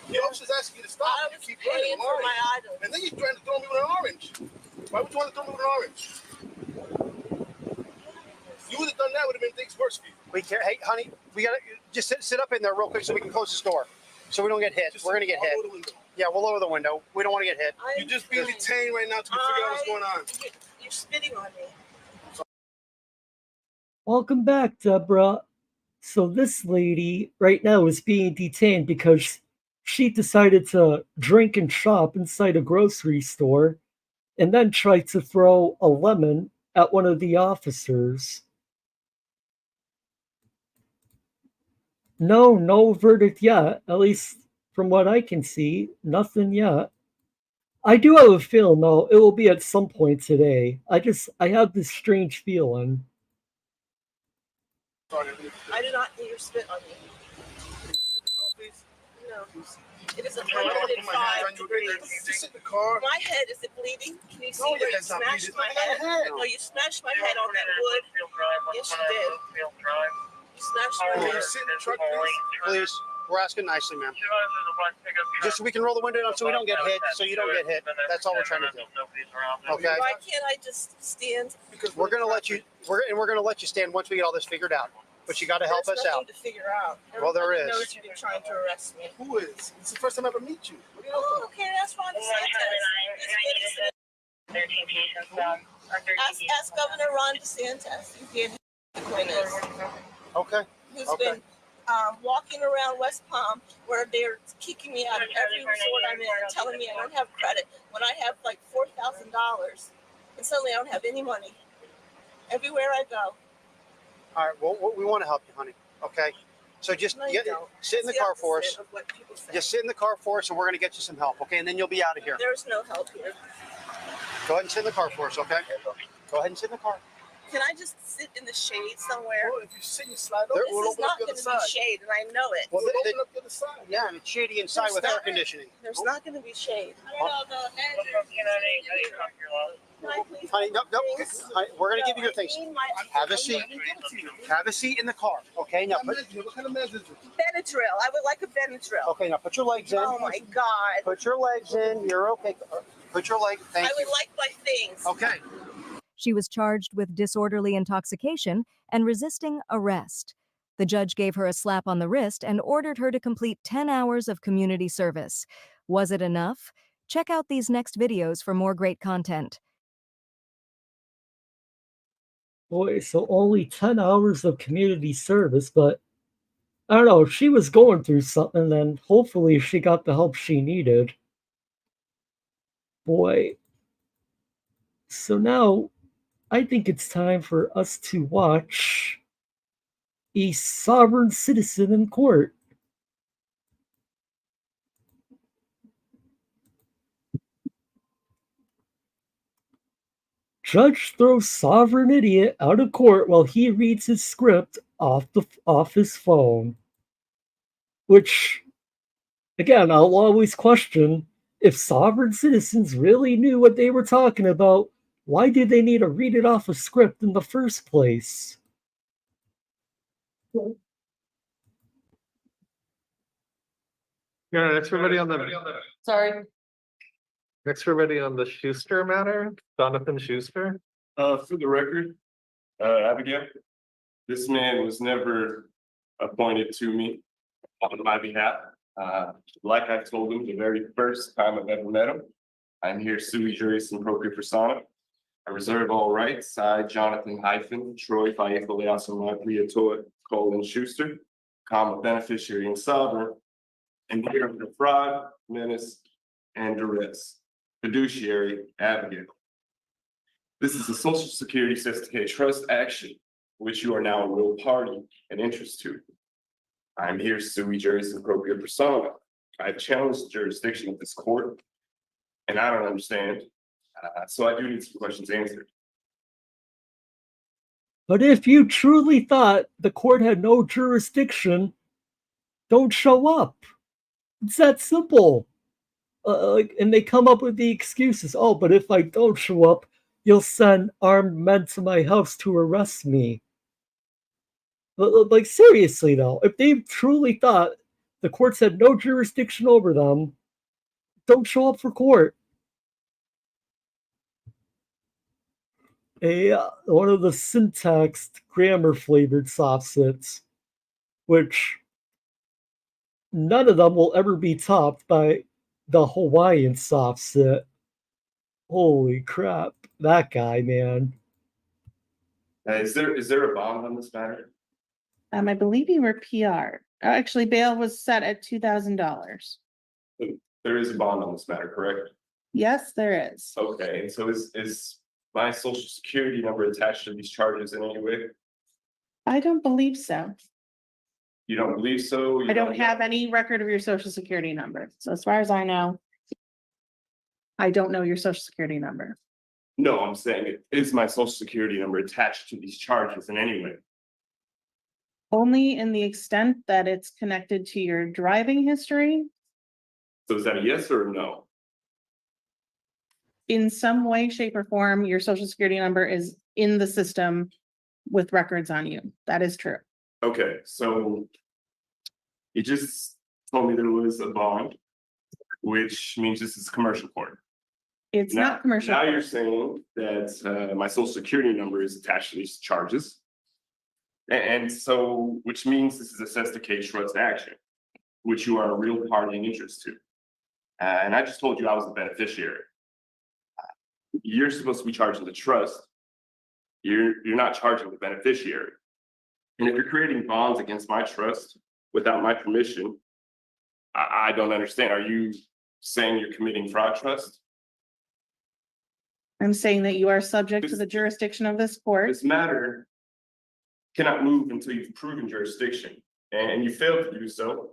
The officer's asking you to stop. I You was keep paying running for orange. my items. And then you're trying to throw me with an orange. Why would you want to throw me with an orange? You would have done that, would have made things worse for you. We care. Hey, honey, we gotta just sit up in there real quick so we can close this door, so we don't get hit. We're gonna get hit. Lower the window. Yeah, we'll lower the window. We don't want to get hit. You're just being detained right now to figure out what's going on. You're spitting on me. Welcome back, Deborah. So this lady right now is being detained because she decided to drink and shop inside a grocery store and then tried to throw a lemon at one of the officers. No verdict yet, at least from what I can see, nothing yet. I do have a feeling though, it will be at some point today. I have this strange feeling. I do not need your spit on me. No. It is 105 degrees. My head, is it bleeding? Can you see No, where your you head's not smashed bleeding. my Look at head? your head. No, you smashed my head on that wood. Yes, you did. You smashed my Will head. you sit in the truck, please? Please, we're asking nicely, ma'am. Just so we can roll the window down so we don't get hit. So you don't get hit. That's all we're trying to do. Okay. Why can't I just stand? We're gonna let you. We're gonna let you stand once we get all this figured out. But you got to help There's us nothing out. to figure out. Well, there Everybody is. knows you've been trying to arrest me. Who is? It's the first time I ever meet you. What are you Oh, okay, that's Ron DeSantis. Ask Governor Ron DeSantis. He gave the quinners. Okay. Who's Okay. been walking around West Palm where they're kicking me out of every resort I'm in and telling me I don't have credit when I have like $4,000 and suddenly I don't have any money. Everywhere I go. All right. Well, we want to help you, honey. Okay. So just No, you don't. sit in the It's car for us. opposite of what people say. Just sit in the car for us, and we're gonna get you some help. Okay. And then you'll be out of here. There's no help here. Go ahead and sit in the car for us. Okay. Go ahead and sit in the car. Can I just sit in the shade somewhere? Well, if you sit, you slide There- over. This We'll is open up not the going other to be side. shade, and I know it. Well, We'll open up the other side. Yeah, and it's shady inside There's with not air gonna- conditioning. There's not going to be shade. Honey, no. Honey, we're gonna give you your things. Have a seat. Have a seat in the car. Okay. Now put. What kind of meds is it? Benadryl. I would like a Benadryl. Okay. Now put your legs in. Oh my God. Put your legs in. You're okay. Put your leg. Thank I you. would like my things. Okay. She was charged with disorderly intoxication and resisting arrest. The judge gave her a slap on the wrist and ordered her to complete 10 hours of community service. Was it enough? Check out these next videos for more great content. Boy, so only 10 hours of community service, but I don't know, she was going through something, and hopefully she got the help she needed. Boy. So now, I think it's time for us to watch a sovereign citizen in court. Judge throws sovereign idiot out of court while he reads his script off his phone. Which, again, I'll always question, if sovereign citizens really knew what they were talking about, why did they need to read it off a script in the first place? Yeah, next everybody on the Sorry. next everybody on the Schuster matter, Jonathan Schuster. For the record, Abigail, this man was never appointed to me on my behalf. Like I told him the very first time I've ever met him, I'm here sui juris in propria persona. I reserve all rights. I, Jonathan Troy Priatoa Colin Schuster, comma beneficiary and sovereign, and here under fraud, menace, and duress. Fiduciary, Abigail. This is a Social Security Certificate Trust action, which you are now a real party and interest to. I'm here sui juris in propria persona. I've challenged the jurisdiction of this court, and I don't understand. So I do need some questions answered. But if you truly thought the court had no jurisdiction, don't show up. It's that simple. And they come up with the excuses. Oh, but if I don't show up, you'll send armed men to my house to arrest me. Like, seriously, though, if they truly thought the courts had no jurisdiction over them, don't show up for court. One of the syntaxed grammar flavored Sovcits, which none of them will ever be topped by the Hawaiian Sovcit. Holy crap, that guy, man. Is there a bond on this matter? I believe you were PR. Actually, bail was set at $2,000. There is a bond on this matter, correct? Yes, there is. Okay, and so is my social security number attached to these charges in any way? I don't believe so. You don't believe so? I don't have any record of your social security number. So as far as I know, I don't know your social security number. No, I'm saying, is my social security number attached to these charges in any way? Only in the extent that it's connected to your driving history. So is that a yes or a no? In some way, shape, or form, your social security number is in the system with records on you. That is true. Okay, so you just told me there was a bond, which means this is commercial court. It's not commercial. Now you're saying that my social security number is attached to these charges. And so, which means this is assessed to case trust action, which you are a real party and interest to. And I just told you I was the beneficiary. You're supposed to be charging the trust. You're not charging the beneficiary. And if you're creating bonds against my trust without my permission, I don't understand. Are you saying you're committing fraud trust? I'm saying that you are subject to the jurisdiction of this court. This matter cannot move until you've proven jurisdiction, and you failed to do so.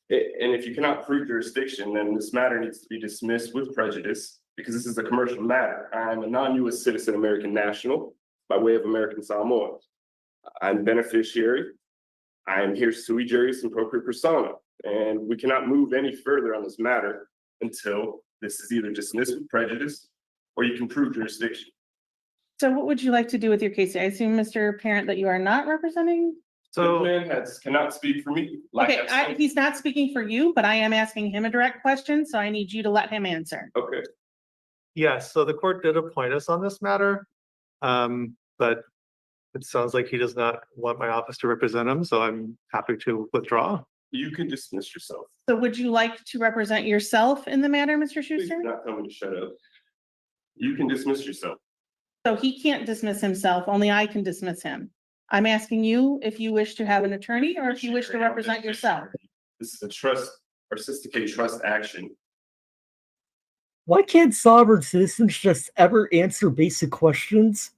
And if you cannot prove jurisdiction, then this matter needs to be dismissed with prejudice because this is a commercial matter. I'm a non-US citizen American national by way of American Samoa. I'm beneficiary. I am here sui juris in propria persona, and we cannot move any further on this matter until this is either dismissed with prejudice or you can prove jurisdiction. So what would you like to do with your case? I assume, Mr. Parent, that you are not representing? So this man cannot speak for me. Like Okay, he's not speaking for you, but I am asking him a direct question, so I need you to let him answer. Okay. Yes, so the court did appoint us on this matter, but it sounds like he does not want my office to represent him, so I'm happy to withdraw. You can dismiss yourself. So would you like to represent yourself in the matter, Mr. Please Schuster? do not tell me to shut up. You can dismiss yourself. So he can't dismiss himself, only I can dismiss him. I'm asking you if you wish to have an attorney or if you wish to represent yourself. This is a trust or sophisticated trust action. Why can't sovereign citizens just ever answer basic questions?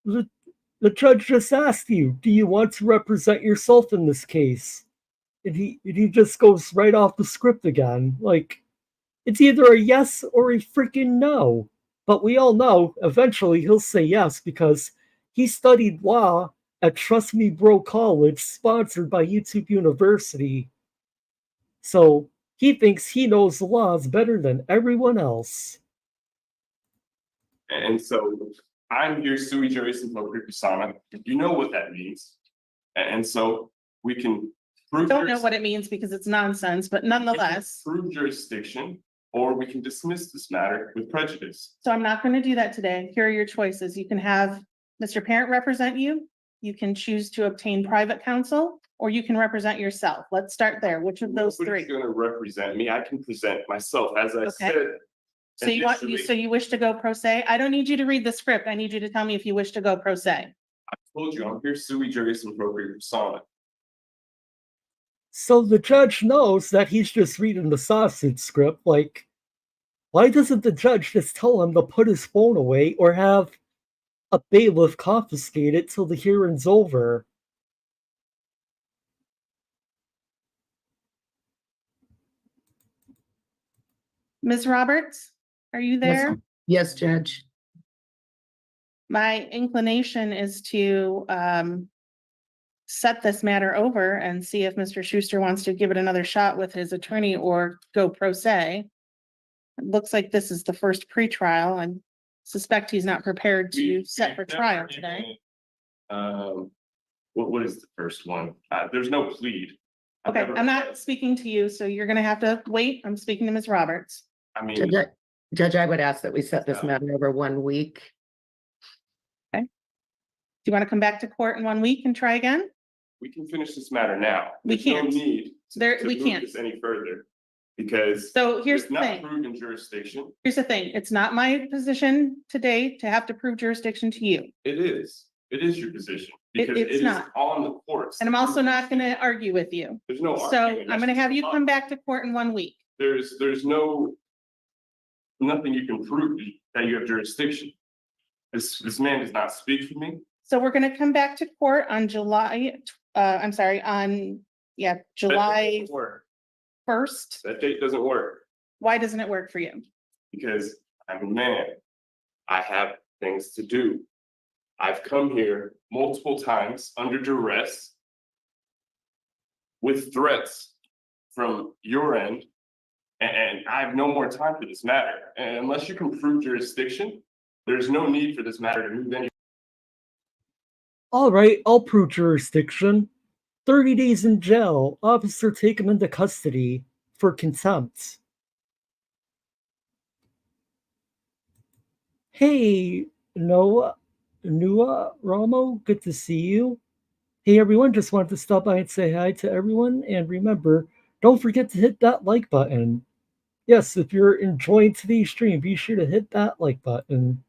The judge just asked you, do you want to represent yourself in this case? And he just goes right off the script again. Like, it's either a yes or a freaking no. But we all know eventually he'll say yes because he studied law at Trust Me Bro College, sponsored by YouTube University. So he thinks he knows the laws better than everyone else. And so I'm here sui juris in propria persona. You know what that means. And so we can prove Don't know what it means because it's nonsense, but nonetheless. Prove jurisdiction, or we can dismiss this matter with prejudice. So I'm not going to do that today. Here are your choices. You can have Mr. Parent represent you. You can choose to obtain private counsel, or you can represent yourself. Let's start there. Which of those Nobody's three? going to represent me. I can present myself, as I said. So you want, initially. so you wish to go pro se? I don't need you to read the script. I need you to tell me if you wish to go pro se. I told you, I'm here sui juris in propria persona. So the judge knows that he's just reading the sausage script. Like, why doesn't the judge just tell him to put his phone away or have a bailiff confiscate it till the hearing's over? Ms. Roberts, are you there? Yes, Judge. My inclination is to set this matter over and see if Mr. Schuster wants to give it another shot with his attorney or go pro se. It looks like this is the first pretrial. I suspect he's not prepared to set for trial today. What is the first one? There's no plead. Okay, I'm not speaking to you, so you're gonna have to wait. I'm speaking to Ms. Roberts. I mean, Judge, I would ask that we set this matter over 1 week. Okay. Do you want to come back to court in 1 week and try again? we can finish this matter now. We There's no can't. need There, to we move can't. this any further because So here's it's the not thing. proven jurisdiction. Here's the thing. It's not my position today to have to prove jurisdiction to you. It is. It is your position because it's it is not. on the courts. And I'm also not gonna argue with you. There's no So arguing. I'm gonna have you come back to court in 1 week. There's nothing you can prove that you have jurisdiction. This man does not speak for me. So we're gonna come back to court on July 1st. That date doesn't work Why doesn't it work for you? because I'm a man. I have things to do. I've come here multiple times under duress with threats from your end, and I have no more time for this matter. And unless you can prove jurisdiction, there's no need for this matter to move any. All right, I'll prove jurisdiction. 30 days in jail. Officer, take him into custody for contempt. Hey, Noah, Ramo, good to see you. Hey, everyone, just wanted to stop by and say hi to everyone. And remember, don't forget to hit that like button. Yes, if you're enjoying today's stream, be sure to hit that like button.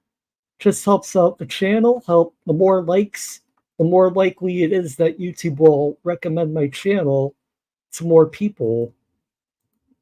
Just helps out the channel. The more likes, the more likely it is that YouTube will recommend my channel to more people.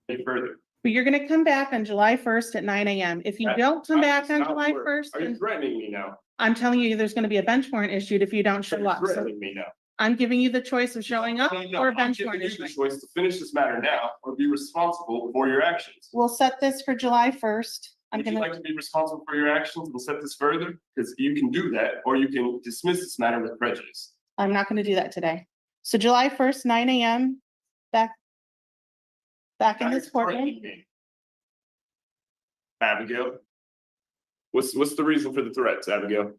Any further. But you're gonna come back on July 1st at 9 a.m. If you don't come back on July 1st, Are you threatening me now? I'm telling you, there's gonna be a bench warrant issued if you don't Are show you up. So threatening me now? I'm giving you the choice of showing up No, or a I'm bench giving warrant you the issuing. choice to finish this matter now or be responsible for your actions. We'll set this for July 1st. I'm Would you gonna, like to be responsible for your actions and set this further? Because you can do that, or you can dismiss this matter with prejudice. I'm not gonna do that today. So July 1st, 9 a.m. Back in Now this you're courtroom. threatening me. Abigail, what's the reason for the threats, Abigail?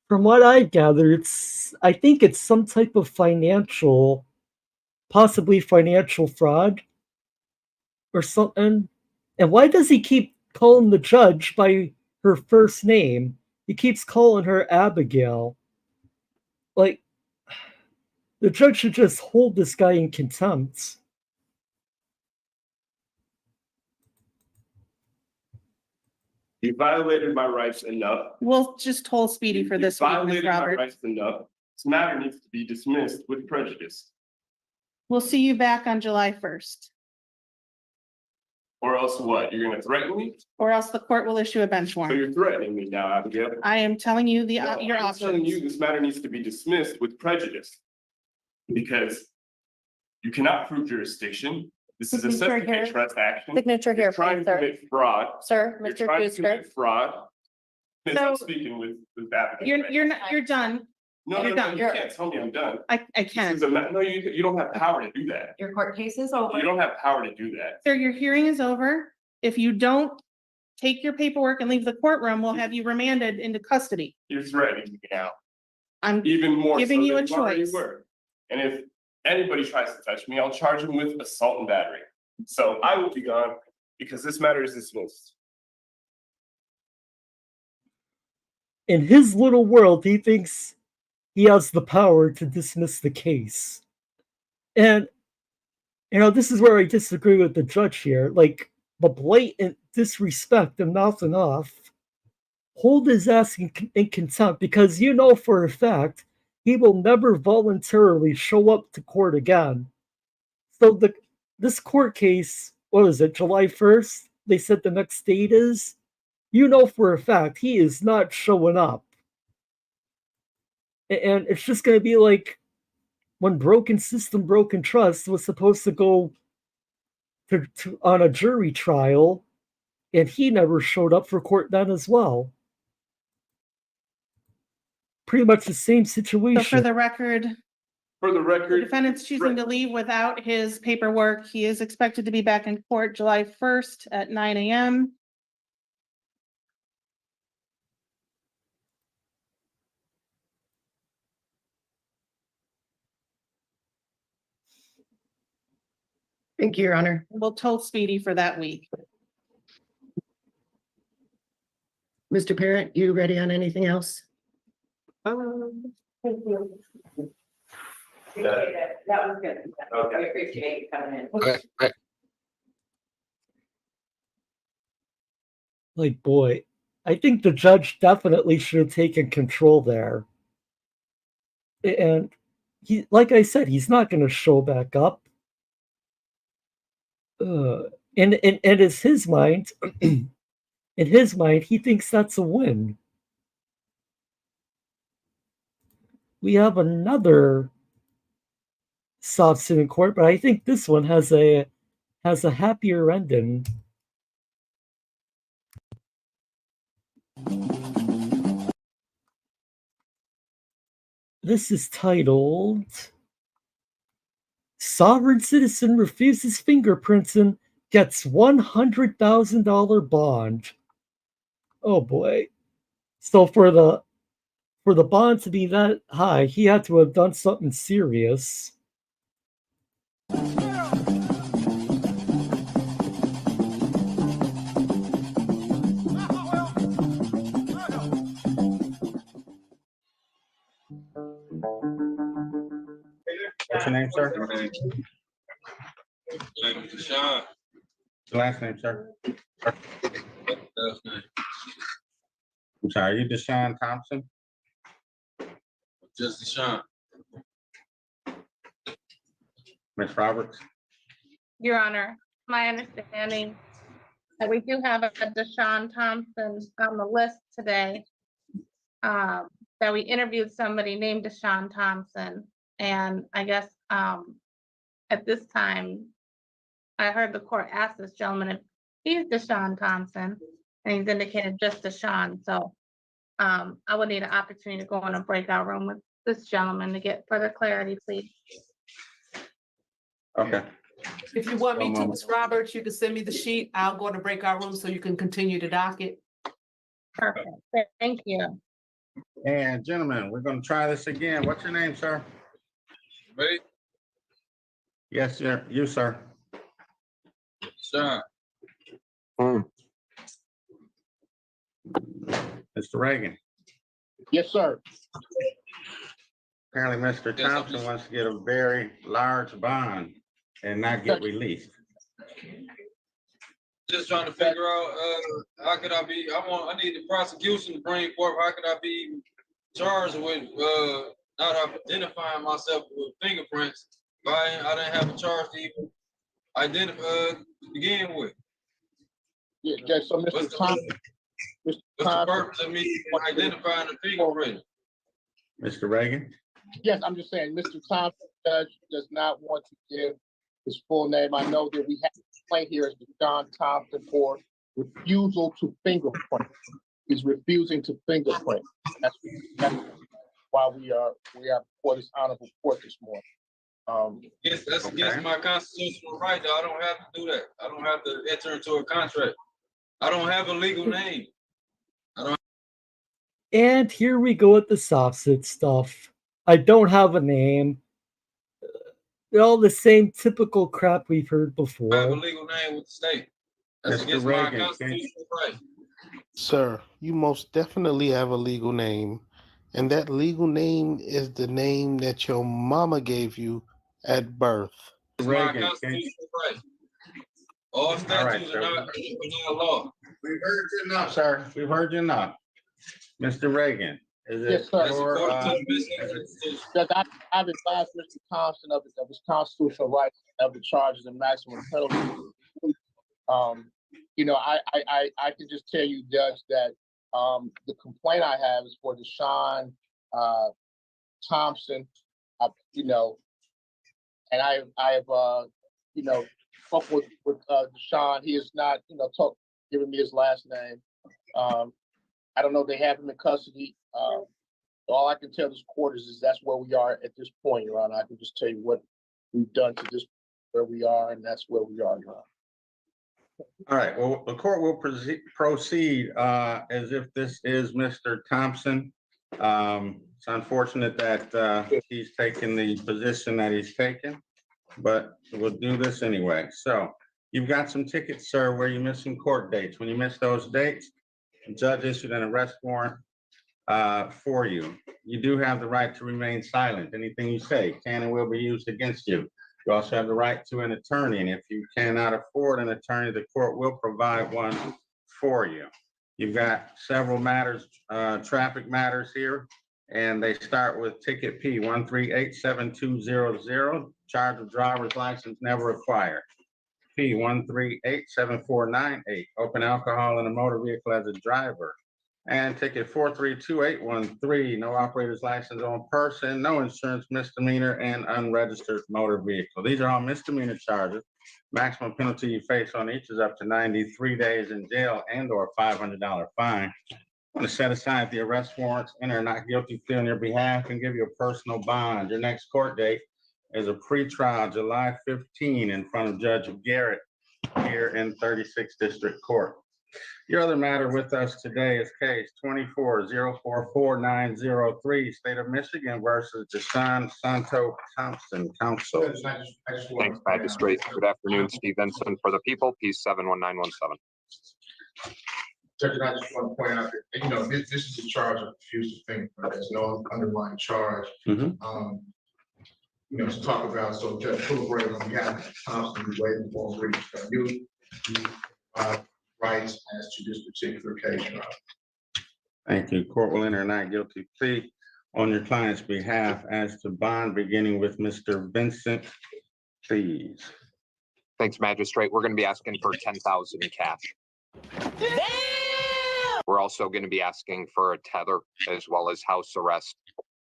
From what I gather, I think it's some type of possibly financial fraud or something. And why does he keep calling the judge by her first name? He keeps calling her Abigail. Like, the judge should just hold this guy in contempt. You violated my rights enough. We'll just hold Speedy for this week, Ms. Violated my Roberts. rights enough. This matter needs to be dismissed with prejudice, We'll see you back on July 1st, or else what? You're gonna threaten me? or else the court will issue a bench So warrant. you're threatening me now, Abigail. I am telling you your I'm telling options. you, this matter needs to be dismissed with prejudice. Because you cannot prove jurisdiction. This is a Signature separate here. trust action. Signature You're here, trying please, to sir. commit fraud. Sir, You're Mr. trying to Schuster. commit fraud. Miss, I'm So- speaking with Abigail. You're done. No, you're no, done. you can't tell me I'm done. I This can. is no, you don't have power to do that. Your court case is over. You don't have power to do that. Sir, your hearing is over. If you don't take your paperwork and leave the courtroom, we'll have you remanded into custody. You're threatening me now. I'm even more giving so you than a you already choice. were. And if anybody tries to touch me, I'll charge him with assault and battery. So I will be gone because this matter is dismissed. In his little world, he thinks he has the power to dismiss the case. And, this is where I disagree with the judge here. Like, the blatant disrespect and mouthing off, hold his ass in contempt because you know for a fact he will never voluntarily show up to court again. So this court case, what is it, July 1st? They said the next date is. You know for a fact he is not showing up. And it's just going to be like when Broken System, Broken Trust was supposed to go on a jury trial, and he never showed up for court then as well. Pretty much the same situation. So for the record, the defendant's choosing to leave without his paperwork. He is expected to be back in court July 1st at 9 a.m. Thank you, Your Honor. We'll toll Speedy for that week. Mr. Parent, you ready on anything else? Thank you. That was good. Okay. We appreciate you coming in. Okay. Like, boy, I think the judge definitely should have taken control there. And he, like I said, he's not going to show back up. And it's his mind. In his mind, he thinks that's a win. We have another soft sit in court, but I think this one has a happier ending. This is titled Sovereign Citizen Refuses Fingerprints and Gets $100,000 Bond. Oh boy. So for the bond to be that high, he had to have done something serious. What's your name, sir? Deshaun. Your last name, sir? I'm sorry, are you Deshaun Thompson? Just Deshaun. Miss Roberts? Your Honor, my understanding that we do have a Deshaun Thompson on the list today. That we interviewed somebody named Deshaun Thompson. And I guess at this time, I heard the court ask this gentleman if he's Deshaun Thompson, and he's indicated just Deshaun. So I would need an opportunity to go in a breakout room with this gentleman to get further clarity, please. Okay. If you want me to, Ms. Roberts, you can send me the sheet. I'll go in the breakout room so you can continue the docket. Perfect. Thank you. And gentlemen, we're gonna try this again. What's your name, sir? Ready? Yes, sir. You, sir. Sean. Mr. Reagan. Yes, sir. Apparently, Mr. Thompson wants to get a very large bond and not get released. Just trying to figure out how could I need the prosecution to bring forth how could I be charged with not identifying myself with fingerprints. I didn't have a charge to even identify to begin with. Yeah, so Mr. Thompson. What's the purpose of me identifying the fingerprint? Mr. Reagan? Yes, I'm just saying, Mr. Thompson, judge, does not want to give his full name. I know that we have a complaint here as John Thompson for refusal to fingerprint. He's refusing to fingerprint. That's why we are before this honorable court this morning. Yes, that's against my constitutional right, though. I don't have to do that. I don't have to enter into a contract. I don't have a legal name. And here we go with the Sovcits stuff. I don't have a name. They're all the same typical crap we've heard I have a before. legal name with the state. That's Mr. against my Reagan, constitutional right. Sir, you most definitely have a legal name, and that legal name is the name that your mama gave you at birth. It's my constitutional right. All statutes sir. are not law. We've heard you enough, sir. We've heard you enough. Mr. Reagan, is it Yes, sir. your, Judge, I've advised Mr. Thompson of his constitutional rights, of the charges and maximum penalty. I can just tell you, Judge, that the complaint I have is for Deshaun Thompson. And I have spoke with Deshaun. He is not giving me his last name. I don't know if they have him in custody. All I can tell this court is that's where we are at this point, Your Honor. I can just tell you what we've done to this, where we are, and that's where we are, Your Honor. all right, well, the court will proceed as if this is Mr. Thompson. It's unfortunate that he's taken the position that he's taken, but we'll do this anyway. So you've got some tickets, sir, where you're missing court dates. When you miss those dates, the judge issued an arrest warrant for you. You do have the right to remain silent. Anything you say can and will be used against you. You also have the right to an attorney, and if you cannot afford an attorney, the court will provide one for you. You've got several matters, traffic matters here, and they start with ticket P 1387200, charge of driver's license never acquired. P 1387498, open alcohol in a motor vehicle as a driver. And ticket 4328813, no operator's license on person, no insurance misdemeanor, and unregistered motor vehicle. These are all misdemeanor charges. Maximum penalty you face on each is up to 93 days in jail and or $500 fine. I want to set aside the arrest warrants, enter a not guilty plea on your behalf, and give you a personal bond. Your next court date is a pretrial July 15 in front of Judge Garrett here in 36th District Court. Your other matter with us today is case 24044903, State of Michigan versus Deshaun Santo Thompson. Counsel. Thanks, Magistrate. Good afternoon, Steve Benson for the people, Peace 71917. Judge, I just want to point out that, this is a charge of refusal fingerprint. There's no underlying charge. To talk about, so Judge Fulbright, on behalf of Thompson, we waiting for you rights as to this particular case. Thank you. Court will enter a not guilty plea on your client's behalf as to bond, beginning with Mr. Vincent, please. Thanks, Magistrate. We're going to be asking for $10,000 in cash. We're also going to be asking for a tether as well as house arrest.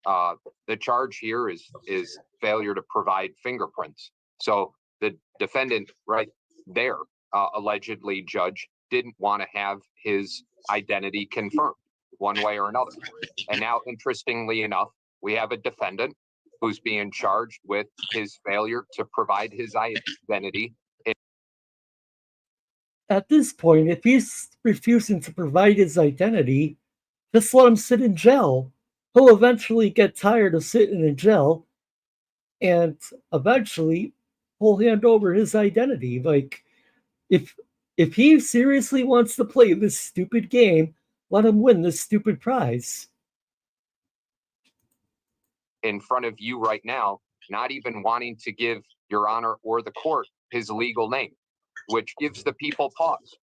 The charge here is failure to provide fingerprints. So the defendant right there, allegedly, Judge, didn't want to have his identity confirmed one way or another. And now, interestingly enough, we have a defendant who's being charged with his failure to provide his identity. At this point, if he's refusing to provide his identity, just let him sit in jail. He'll eventually get tired of sitting in jail, and eventually he'll hand over his identity. Like, if he seriously wants to play this stupid game, let him win this stupid prize. In front of you right now, not even wanting to give Your Honor or the court his legal name, which gives the people pause,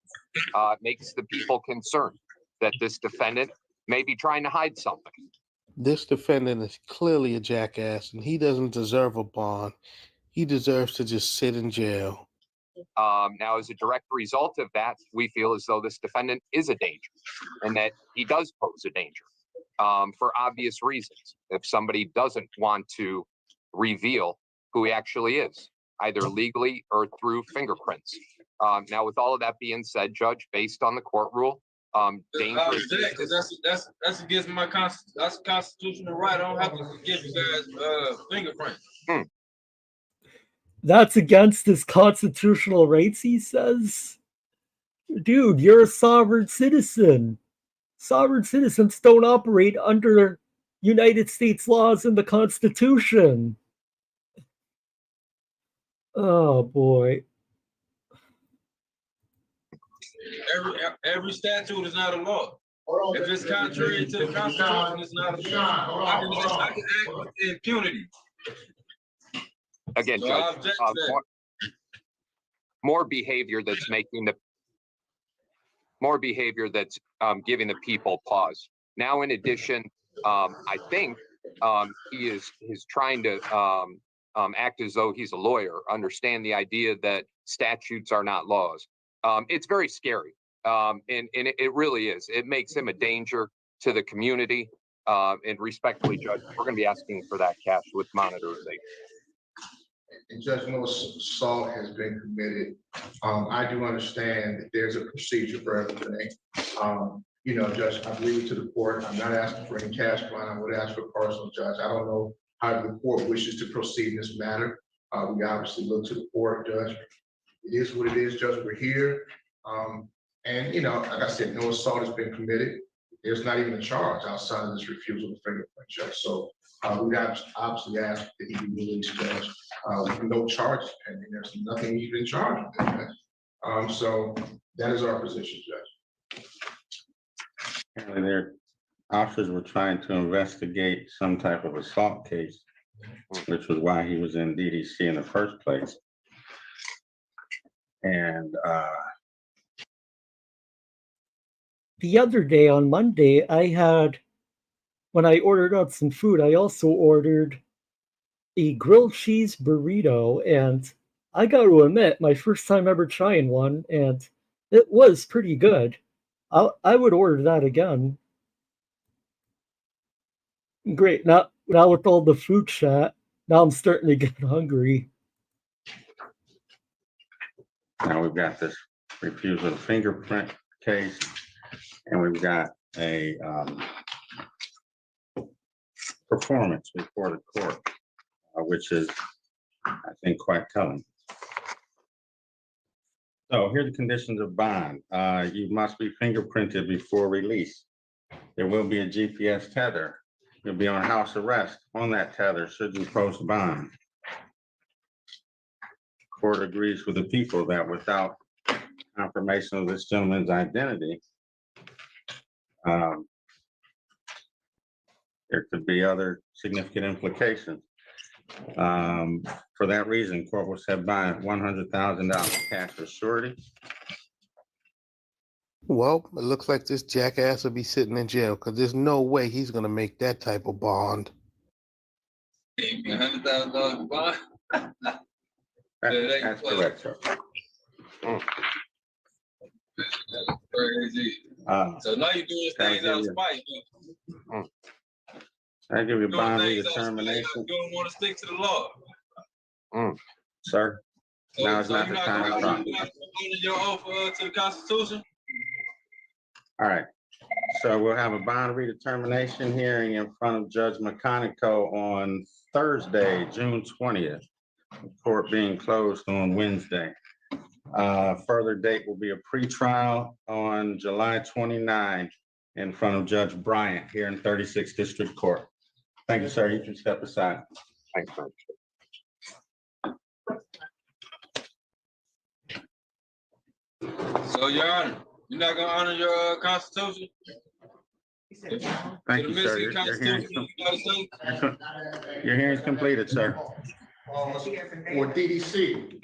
makes the people concerned that this defendant may be trying to hide something. This defendant is clearly a jackass, and he doesn't deserve a bond. He deserves to just sit in jail. Now, as a direct result of that, we feel as though this defendant is a danger and that he does pose a danger for obvious reasons. If somebody doesn't want to reveal who he actually is, either legally or through fingerprints. Now, with all of that being said, Judge, based on the court rule, dangerous. That's against my constitutional right. I don't have to give you guys fingerprints. That's against his constitutional rights, he says. Dude, you're a sovereign citizen. Sovereign citizens don't operate under United States laws and the Constitution. Oh boy. Every statute is not a law. If it's contrary to the Constitution, it's not a law. I can act with impunity. Again, So I Judge, object to that. more behavior that's making the giving the people pause. Now, in addition, I think he is trying to act as though he's a lawyer, understand the idea that statutes are not laws. It's very scary, and it really is. It makes him a danger to the community. And respectfully, Judge, we're going to be asking for that cash with monitorization. And Judge, no assault has been committed. I do understand that there's a procedure for everything. You know, Judge, I believe to the court, I'm not asking for any cash fine. I would ask for personal, Judge. I don't know how the court wishes to proceed in this matter. We obviously look to the court, Judge. It is what it is, Judge. We're here. And, you know, like I said, no assault has been committed. There's not even a charge outside of this refusal to fingerprint, Judge. So we obviously ask that he be released, Judge. With no charges pending. There's nothing even charged with that, Judge. So that is our position, Judge. Apparently their officers were trying to investigate some type of assault case, which was why he was in DDC in the first place. And the other day on Monday, when I ordered out some food, I also ordered a grilled cheese burrito, and I got to admit, my first time ever trying one, and it was pretty good. I would order that again. Great. Now with all the food chat, now I'm starting to get hungry. now we've got this refusal to fingerprint case, and we've got a performance before the court, which is, I think, quite telling. So here are the conditions of bond. You must be fingerprinted before release. There will be a GPS tether. You'll be on house arrest on that tether should you post bond. Court agrees with the people that without confirmation of this gentleman's identity, there could be other significant implications. For that reason, court will set bond $100,000 cash for surety. Well, it looks like this jackass will be sitting in jail because there's no way he's going to make that type of bond. $100,000 bond. That's correct, sir. That's crazy. So now you're doing things out of spite. I give you bond redetermination. You don't want to stick to the law. Sir, So, now is not the time to talk. You're not honor your oath to the Constitution? All right, so we'll have a bond redetermination hearing in front of Judge McConico on Thursday, June 20th. Court being closed on Wednesday. Further date will be a pretrial on July 29 in front of Judge Bryant here in 36th District Court. Thank you, sir. You can step aside. Thanks, sir. So, Your Honor, you're not gonna honor your Constitution? Thank you, sir. Your hearing's completed, sir. Or DDC.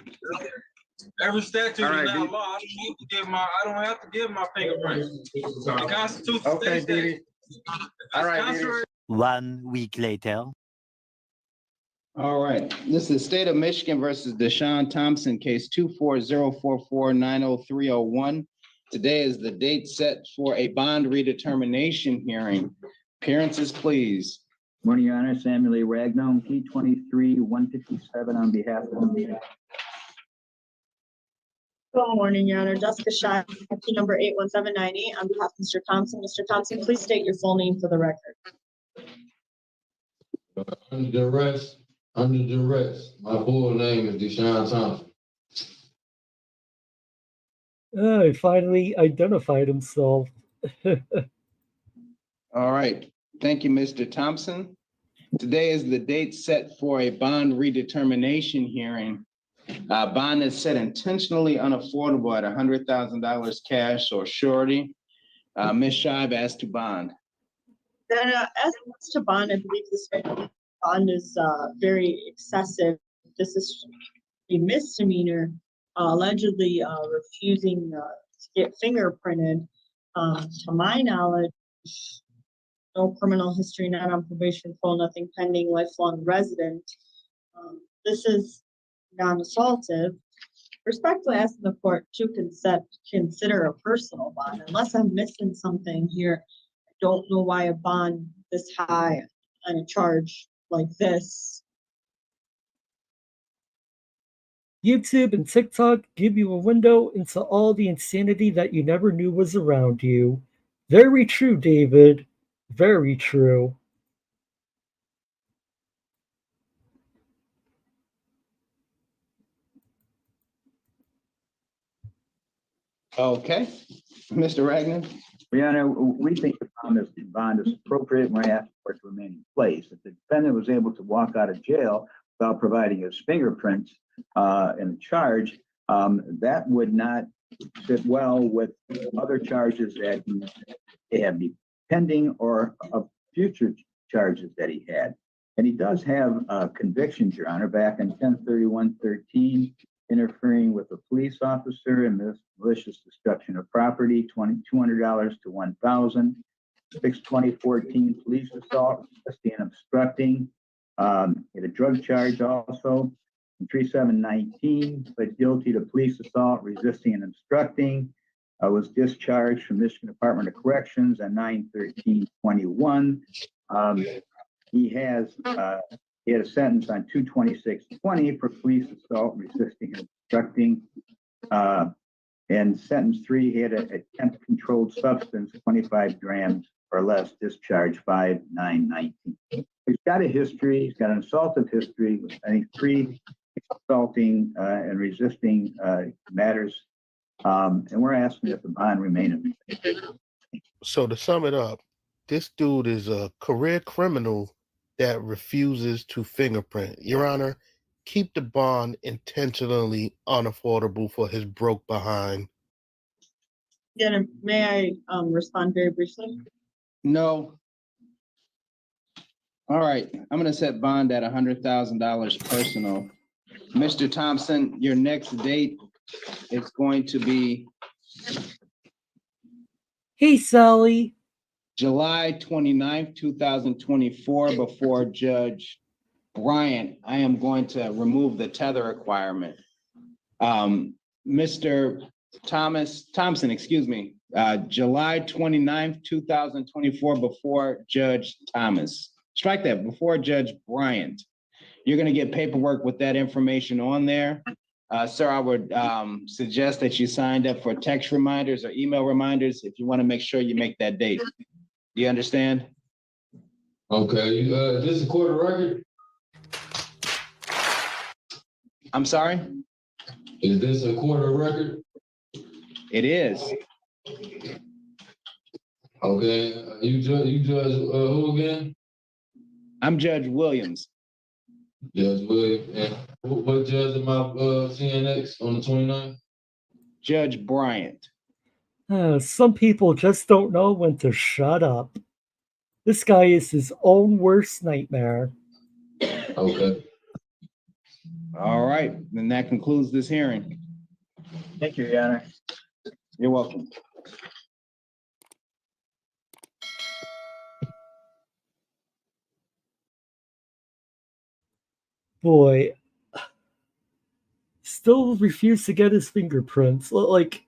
Every statute All right, is not law. I don't have to give my fingerprints. The Constitution Okay, states Didi. that. All right, Contrary. 1 week later. All right, this is State of Michigan versus Deshaun Thompson, case 24044903001. Today is the date set for a bond redetermination hearing. Appearances, please. Morning, Your Honor. Samuel A. Ragnone, P 23-157 on behalf of the meeting. Good morning, Your Honor. Jessica Shine, number 81798 on behalf of Mr. Thompson. Mr. Thompson, please state your full name for the record. Under duress, my full name is Deshaun Thompson. He finally identified himself. All right, thank you, Mr. Thompson. Today is the date set for a bond redetermination hearing. Bond is set intentionally unaffordable at $100,000 cash or surety. Ms. Shive, as to bond. Then, as it relates to bond, I believe this bond is very excessive. This is a misdemeanor, allegedly refusing to get fingerprinted. To my knowledge, no criminal history, not on probation, parole, nothing pending, lifelong resident. This is non-assaultive. Respectfully asking the court to consider a personal bond, unless I'm missing something here. I don't know why a bond this high on a charge like this. YouTube and TikTok give you a window into all the insanity that you never knew was around you. Very true, David. Very true. Okay, Mr. Ragnar. Your Honor, we think the bond is appropriate, and we're asking for it to remain in place. If the defendant was able to walk out of jail without providing his fingerprints in the charge, that would not fit well with other charges that he had pending or of future charges that he had. And he does have convictions, Your Honor, back in 1031-13, interfering with a police officer and malicious destruction of property, $200 to $1,000. 620-14 police assault, resisting and obstructing. He had a drug charge also. 3719, pled guilty to police assault, resisting and obstructing. Was discharged from Michigan Department of Corrections on 9/13/21. He had a sentence on 22620 for police assault, resisting and obstructing. And sentence 3, he had a attempt controlled substance, 25 grams or less, discharge 5/9/19. He's got a history, he's got an assaultive history, I think 3 assaulting and resisting matters. And we're asking that the bond remain in. So to sum it up, this dude is a career criminal that refuses to fingerprint. Your Honor, keep the bond intentionally unaffordable for his broke behind. Yeah, may I respond very briefly? No. All right, I'm gonna set bond at $100,000 personal. Mr. Thompson, your next date is going to be Hey, Sally. July 29th, 2024, before Judge Bryant. I am going to remove the tether requirement. Mr. Thompson, excuse me, July 29th, 2024, before Judge Thomas. Strike that, before Judge Bryant. You're gonna get paperwork with that information on there. Sir, I would suggest that you signed up for text reminders or email reminders if you want to make sure you make that date. Do you understand? Okay, this is a court of record? I'm sorry? Is this a court of record? It is. Okay, you judge who again? I'm Judge Williams. Judge Williams, and what judge am I seeing next on the 29th? Judge Bryant. Some people just don't know when to shut up. This guy is his own worst nightmare. Okay. All right, then that concludes this hearing. Thank you, Your Honor. You're welcome. Boy, still refuse to get his fingerprints. Like,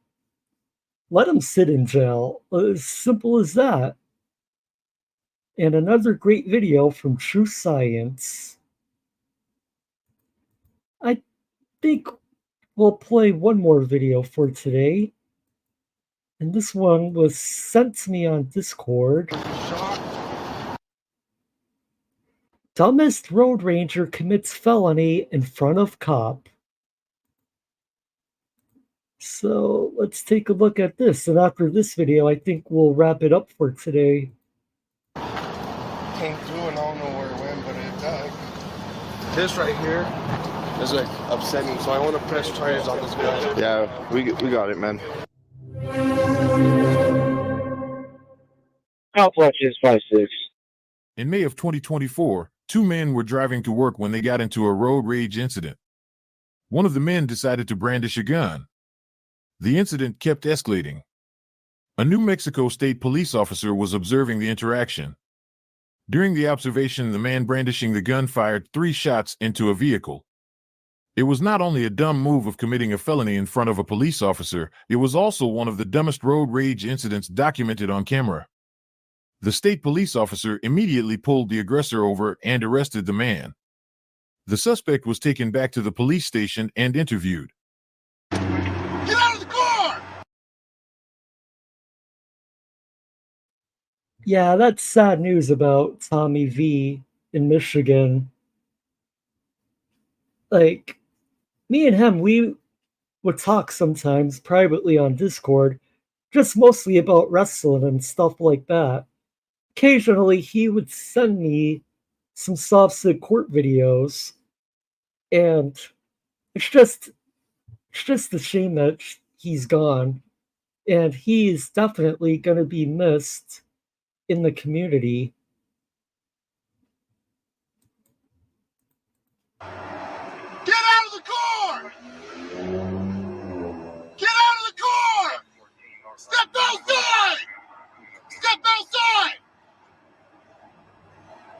let him sit in jail. As simple as that. And another great video from True Science. I think we'll play one more video for today. And this one was sent to me on Discord. Dumbest road ranger commits felony in front of cop. So let's take a look at this. And after this video, I think we'll wrap it up for today. This right here is like upsetting, so I want to press charges on this guy. Yeah, we got it, man. Complex 56. In May of 2024, two men were driving to work when they got into a road rage incident. One of the men decided to brandish a gun. The incident kept escalating. A New Mexico State police officer was observing the interaction. During the observation, the man brandishing the gun fired 3 shots into a vehicle. It was not only a dumb move of committing a felony in front of a police officer, it was also one of the dumbest road rage incidents documented on camera. The state police officer immediately pulled the aggressor over and arrested the man. The suspect was taken back to the police station and interviewed. Get out of the car! Yeah, that's sad news about Tommy V in Michigan. Like, me and him, we would talk sometimes privately on Discord, just mostly about wrestling and stuff like that. Occasionally, he would send me some Sovcits court videos, and it's just a shame that he's gone, and he's definitely going to be missed in the community. Get out of the car! Get out of the car! Step outside! Step outside!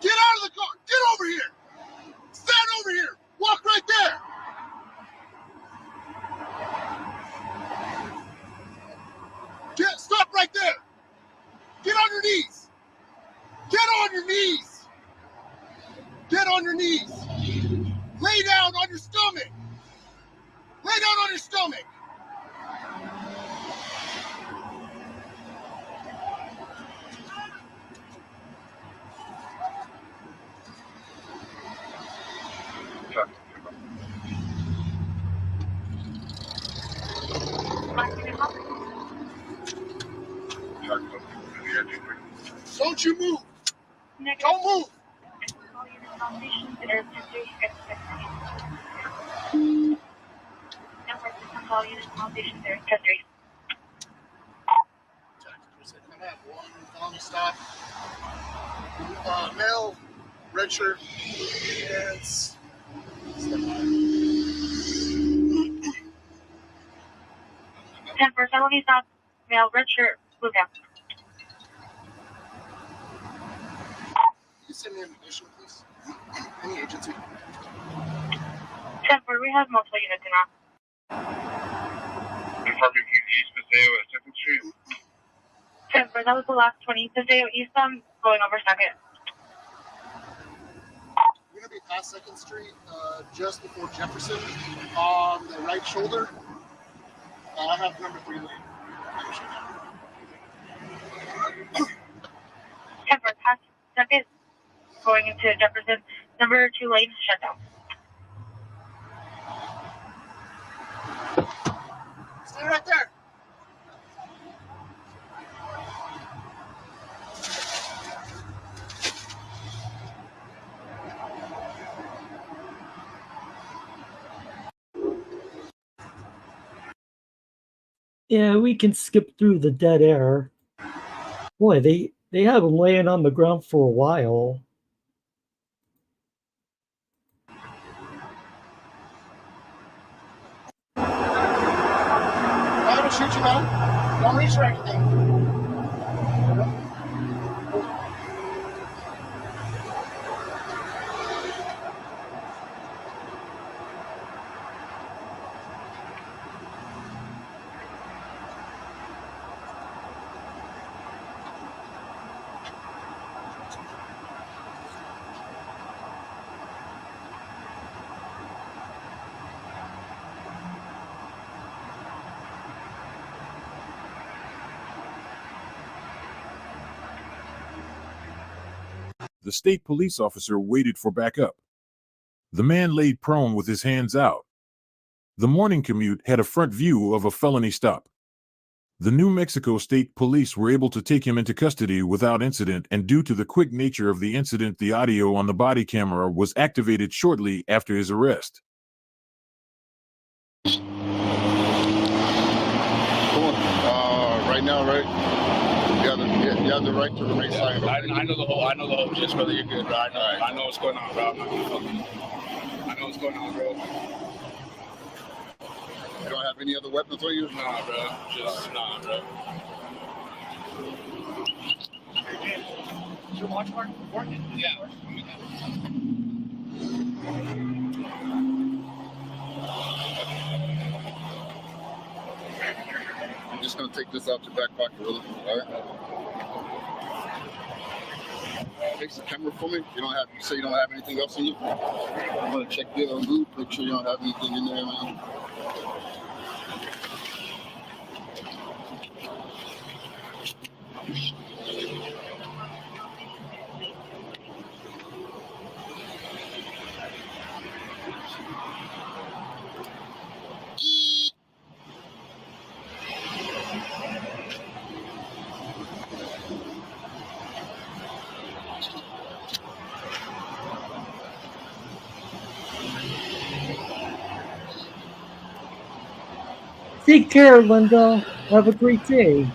Get out of the car! Get over here! Stand over here! Walk right there! Stop right there! Get on your knees! Get on your knees! Get on your knees! Lay down on your stomach! Lay down on your stomach! Don't you move! Don't move! Stop. Male, red shirt, pants. 10 for felony stop, male, red shirt, blue cap. Can you send me ammunition, please? Any agency? 10 for, we have multiple units in now. Department East Paseo at 2nd Street. 10 for, that was the last 20 Paseo East, going over 2nd. We're gonna be past 2nd Street, just before Jefferson, on the right shoulder. I have number 3 lane. 10 for, past 2nd, going into Jefferson, number 2 lane, shut down. Stay right there. Yeah, we can skip through the dead air. Boy, they have him laying on the ground for a while. I'm gonna shoot you, man. Don't reach for anything. The state police officer waited for backup. The man laid prone with his hands out. The morning commute had a front view of a felony stop. The New Mexico State Police were able to take him into custody without incident, and due to the quick nature of the incident, the audio on the body camera was activated shortly after his arrest. Right now, right? You have the right to remain silent. I know the whole gist, brother. You're good, bro. I know what's going on, bro. I know what's going on, bro. You don't have any other weapons on you? Nah, bro. Nah, bro. Is your watch working? Yeah. I'm just gonna take this out your back pocket, really. All right. Take the camera for me. You say you don't have anything else in you. I'm gonna check the other loop, make sure you don't have anything in there, man. Take care, Linda. Have a great day.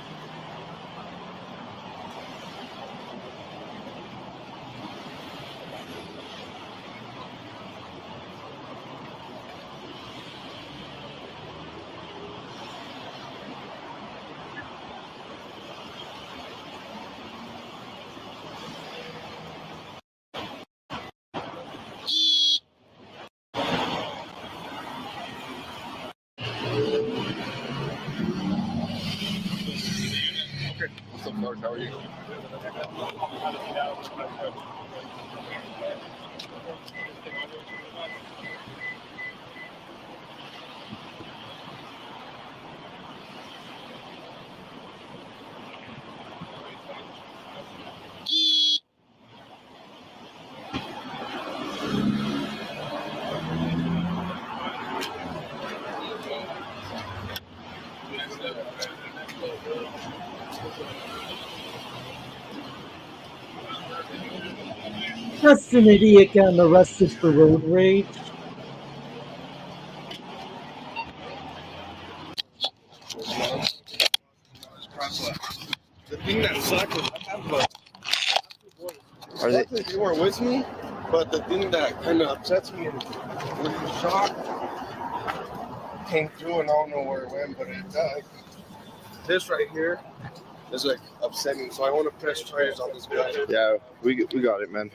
What's up, Mark? How are you? Just an idiot getting arrested for road rage. The thing that sucks is I have a. Are they? You weren't with me, but the thing that kind of upsets me is when the shot came through and I don't know where it went, but this right here is like upsetting. So I want to press charges on this guy. Yeah, we got it, man.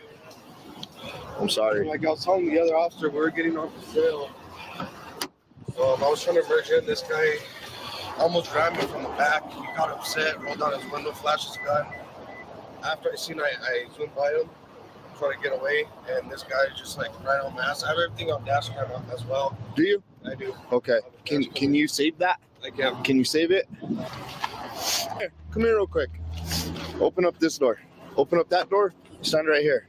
I'm sorry. Like I was telling the other officer, we were getting off the sale. I was trying to merge in. This guy almost ran me from the back. He got upset, rolled down his window, flashed his gun. After I zoomed by him, trying to get away, and this guy just like right on my ass. I have everything on dash cam as well. Do you? I do. Okay. Can you save that? I can. Can you save it? Here, come here real quick. Open up this door. Open up that door. Stand right here.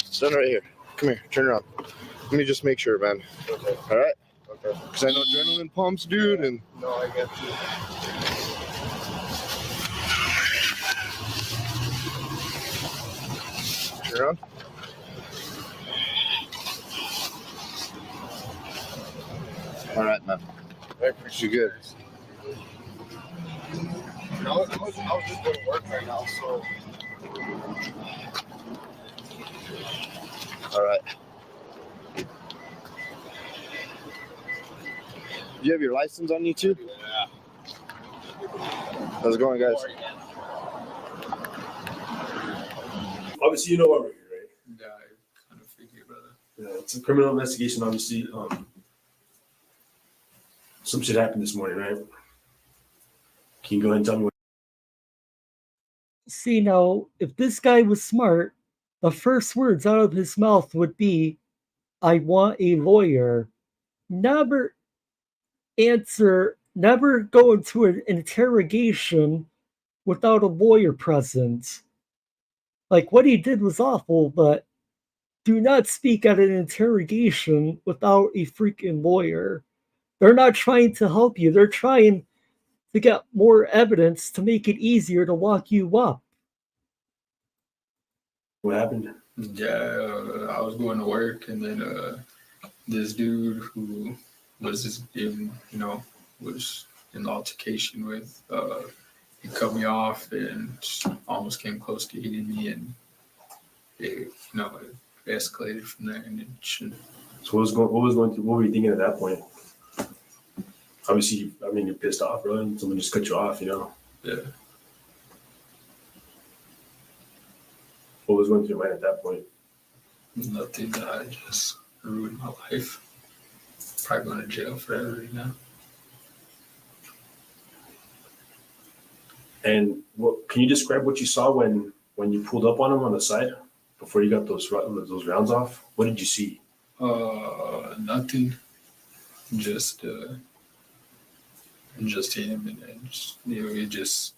Stand right here. Come here. Turn around. Let me just make sure, man. Okay. All right? Okay. Because I know adrenaline pumps, dude, and... No, I get you. Turn around. All right, man. I appreciate you good. I was just going to work right now, so. All right. Do you have your license on you too? Yeah. How's it going, guys? Obviously, you know why we're here, right? Yeah, I kind of figured, brother. Yeah, it's a criminal investigation, obviously. Some shit happened this morning, right? Can you go ahead and tell me what? See, now, if this guy was smart, the first words out of his mouth would be, I want a lawyer. Never go into an interrogation without a lawyer present. Like, what he did was awful, but do not speak at an interrogation without a freaking lawyer. They're not trying to help you. They're trying to get more evidence to make it easier to lock you up. What happened? Yeah, I was going to work, and then this dude who was just in, was in altercation with, he cut me off and almost came close to hitting me, and it escalated from there, and it shouldn't. So what were you thinking at that point? Obviously, I mean, you're pissed off, bro, and someone just cut you off, Yeah. What was going through your mind at that point? Nothing. I just ruined my life. Probably going to jail forever right now. And can you describe what you saw when you pulled up on him on the side before you got those rounds off? What did you see? Nothing. Just him, and then it just.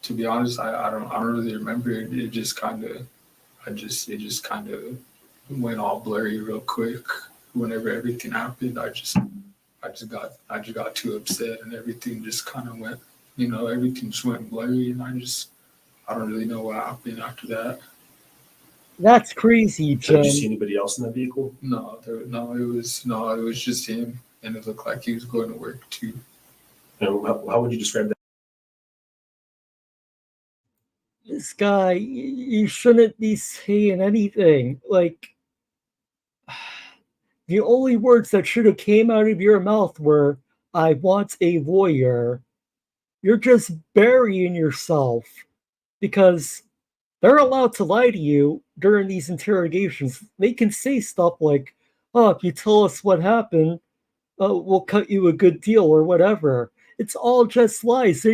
To be honest, I don't really remember it. It just kind of went all blurry real quick. Whenever everything happened, I just got too upset, and everything just kind of went, everything just went blurry, and I don't really know what happened after that. That's crazy, Jim. Did you see anybody else in that vehicle? No, it was just him, and it looked like he was going to work too. And how would you describe that? This guy, you shouldn't be saying anything. Like, the only words that should have came out of your mouth were, "I want a lawyer." You're just burying yourself, because they're allowed to lie to you during these interrogations. They can say stuff like, "Oh, if you tell us what happened, we'll cut you a good deal," or whatever. It's all just lies.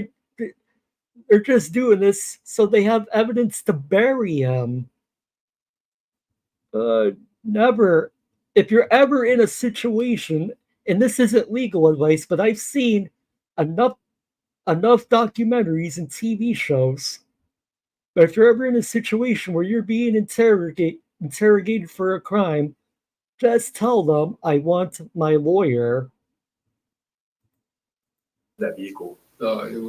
They're just doing this so they have evidence to bury him. Never. If you're ever in a situation, and this isn't legal advice, but I've seen enough documentaries and TV shows. But if you're ever in a situation where you're being interrogated for a crime, just tell them, "I want my lawyer." That vehicle. It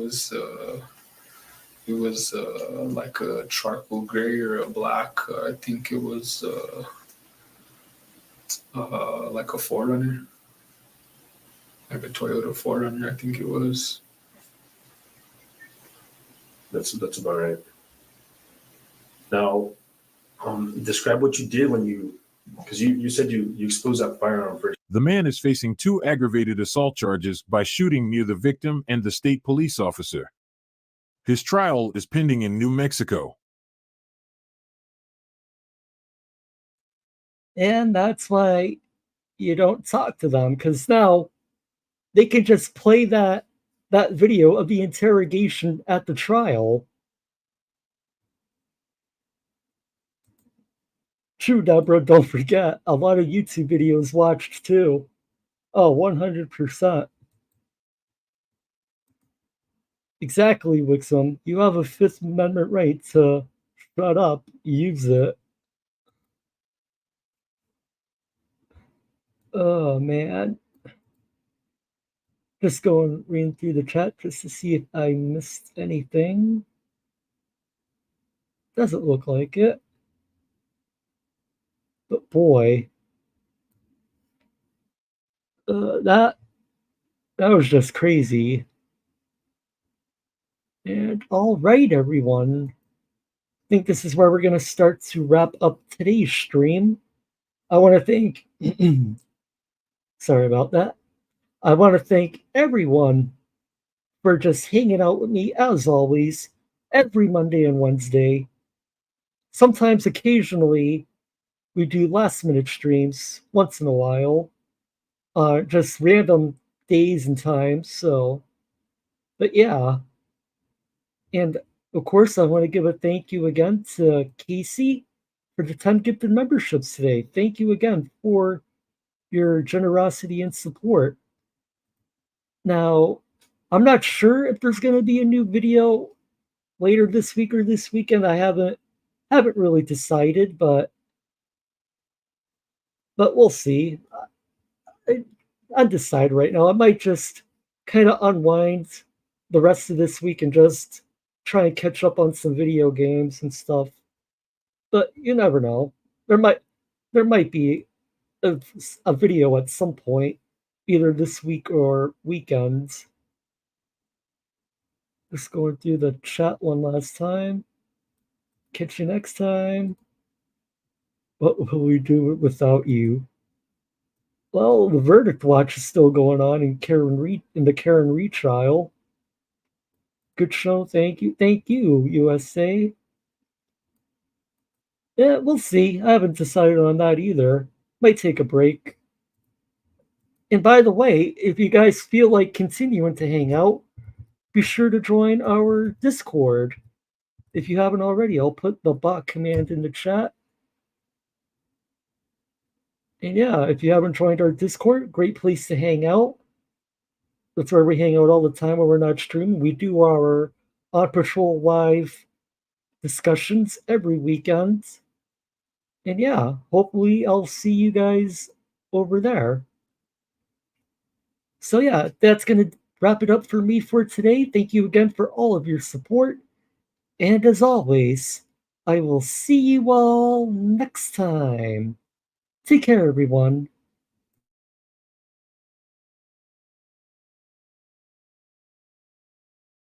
was like a charcoal gray or a black. I think it was like a 4Runner, like a Toyota 4Runner. I think it was. That's about right. Now, describe what you did because you said you exposed that firearm first. The man is facing 2 aggravated assault charges by shooting near the victim and the state police officer. His trial is pending in New Mexico. And that's why you don't talk to them, because now they can just play that video of the interrogation at the trial. True, Deborah, don't forget, a lot of YouTube videos watched too. Oh, 100%. Exactly, Wixom. You have a Fifth Amendment right to shut up, use it. Oh, man. Just going reading through the chat just to see if I missed anything. Doesn't look like it. But boy, that was just crazy. And all right, everyone. I think this is where we're going to start to wrap up today's stream. I want to thank, sorry about that. I want to thank everyone for just hanging out with me, as always, every Monday and Wednesday. Sometimes, occasionally, we do last-minute streams once in a while. Just random days and times, so. But yeah. And, of course, I want to give a thank you again to Casey for the 10 gifted memberships today. Thank you again for your generosity and support. Now, I'm not sure if there's going to be a new video later this week or this weekend. I haven't really decided, but we'll see. Undecided right now. I might just kind of unwind the rest of this week and just try and catch up on some video games and stuff. But you never know. There might be a video at some point, either this week or weekends. Just going through the chat one last time. Catch you next time. What will we do without you? Well, the verdict watch is still going on in the Karen Reed trial. Good show, thank you, USA. Yeah, we'll see. I haven't decided on that either. Might take a break. And by the way, if you guys feel like continuing to hang out, be sure to join our Discord. If you haven't already, I'll put the bot command in the chat. And yeah, if you haven't joined our Discord, great place to hang out. That's where we hang out all the time when we're not streaming. We do our On Patrol Live discussions every weekend. And yeah, hopefully I'll see you guys over there. So yeah, that's going to wrap it up for me for today. Thank you again for all of your support. And as always, I will see you all next time. Take care, everyone.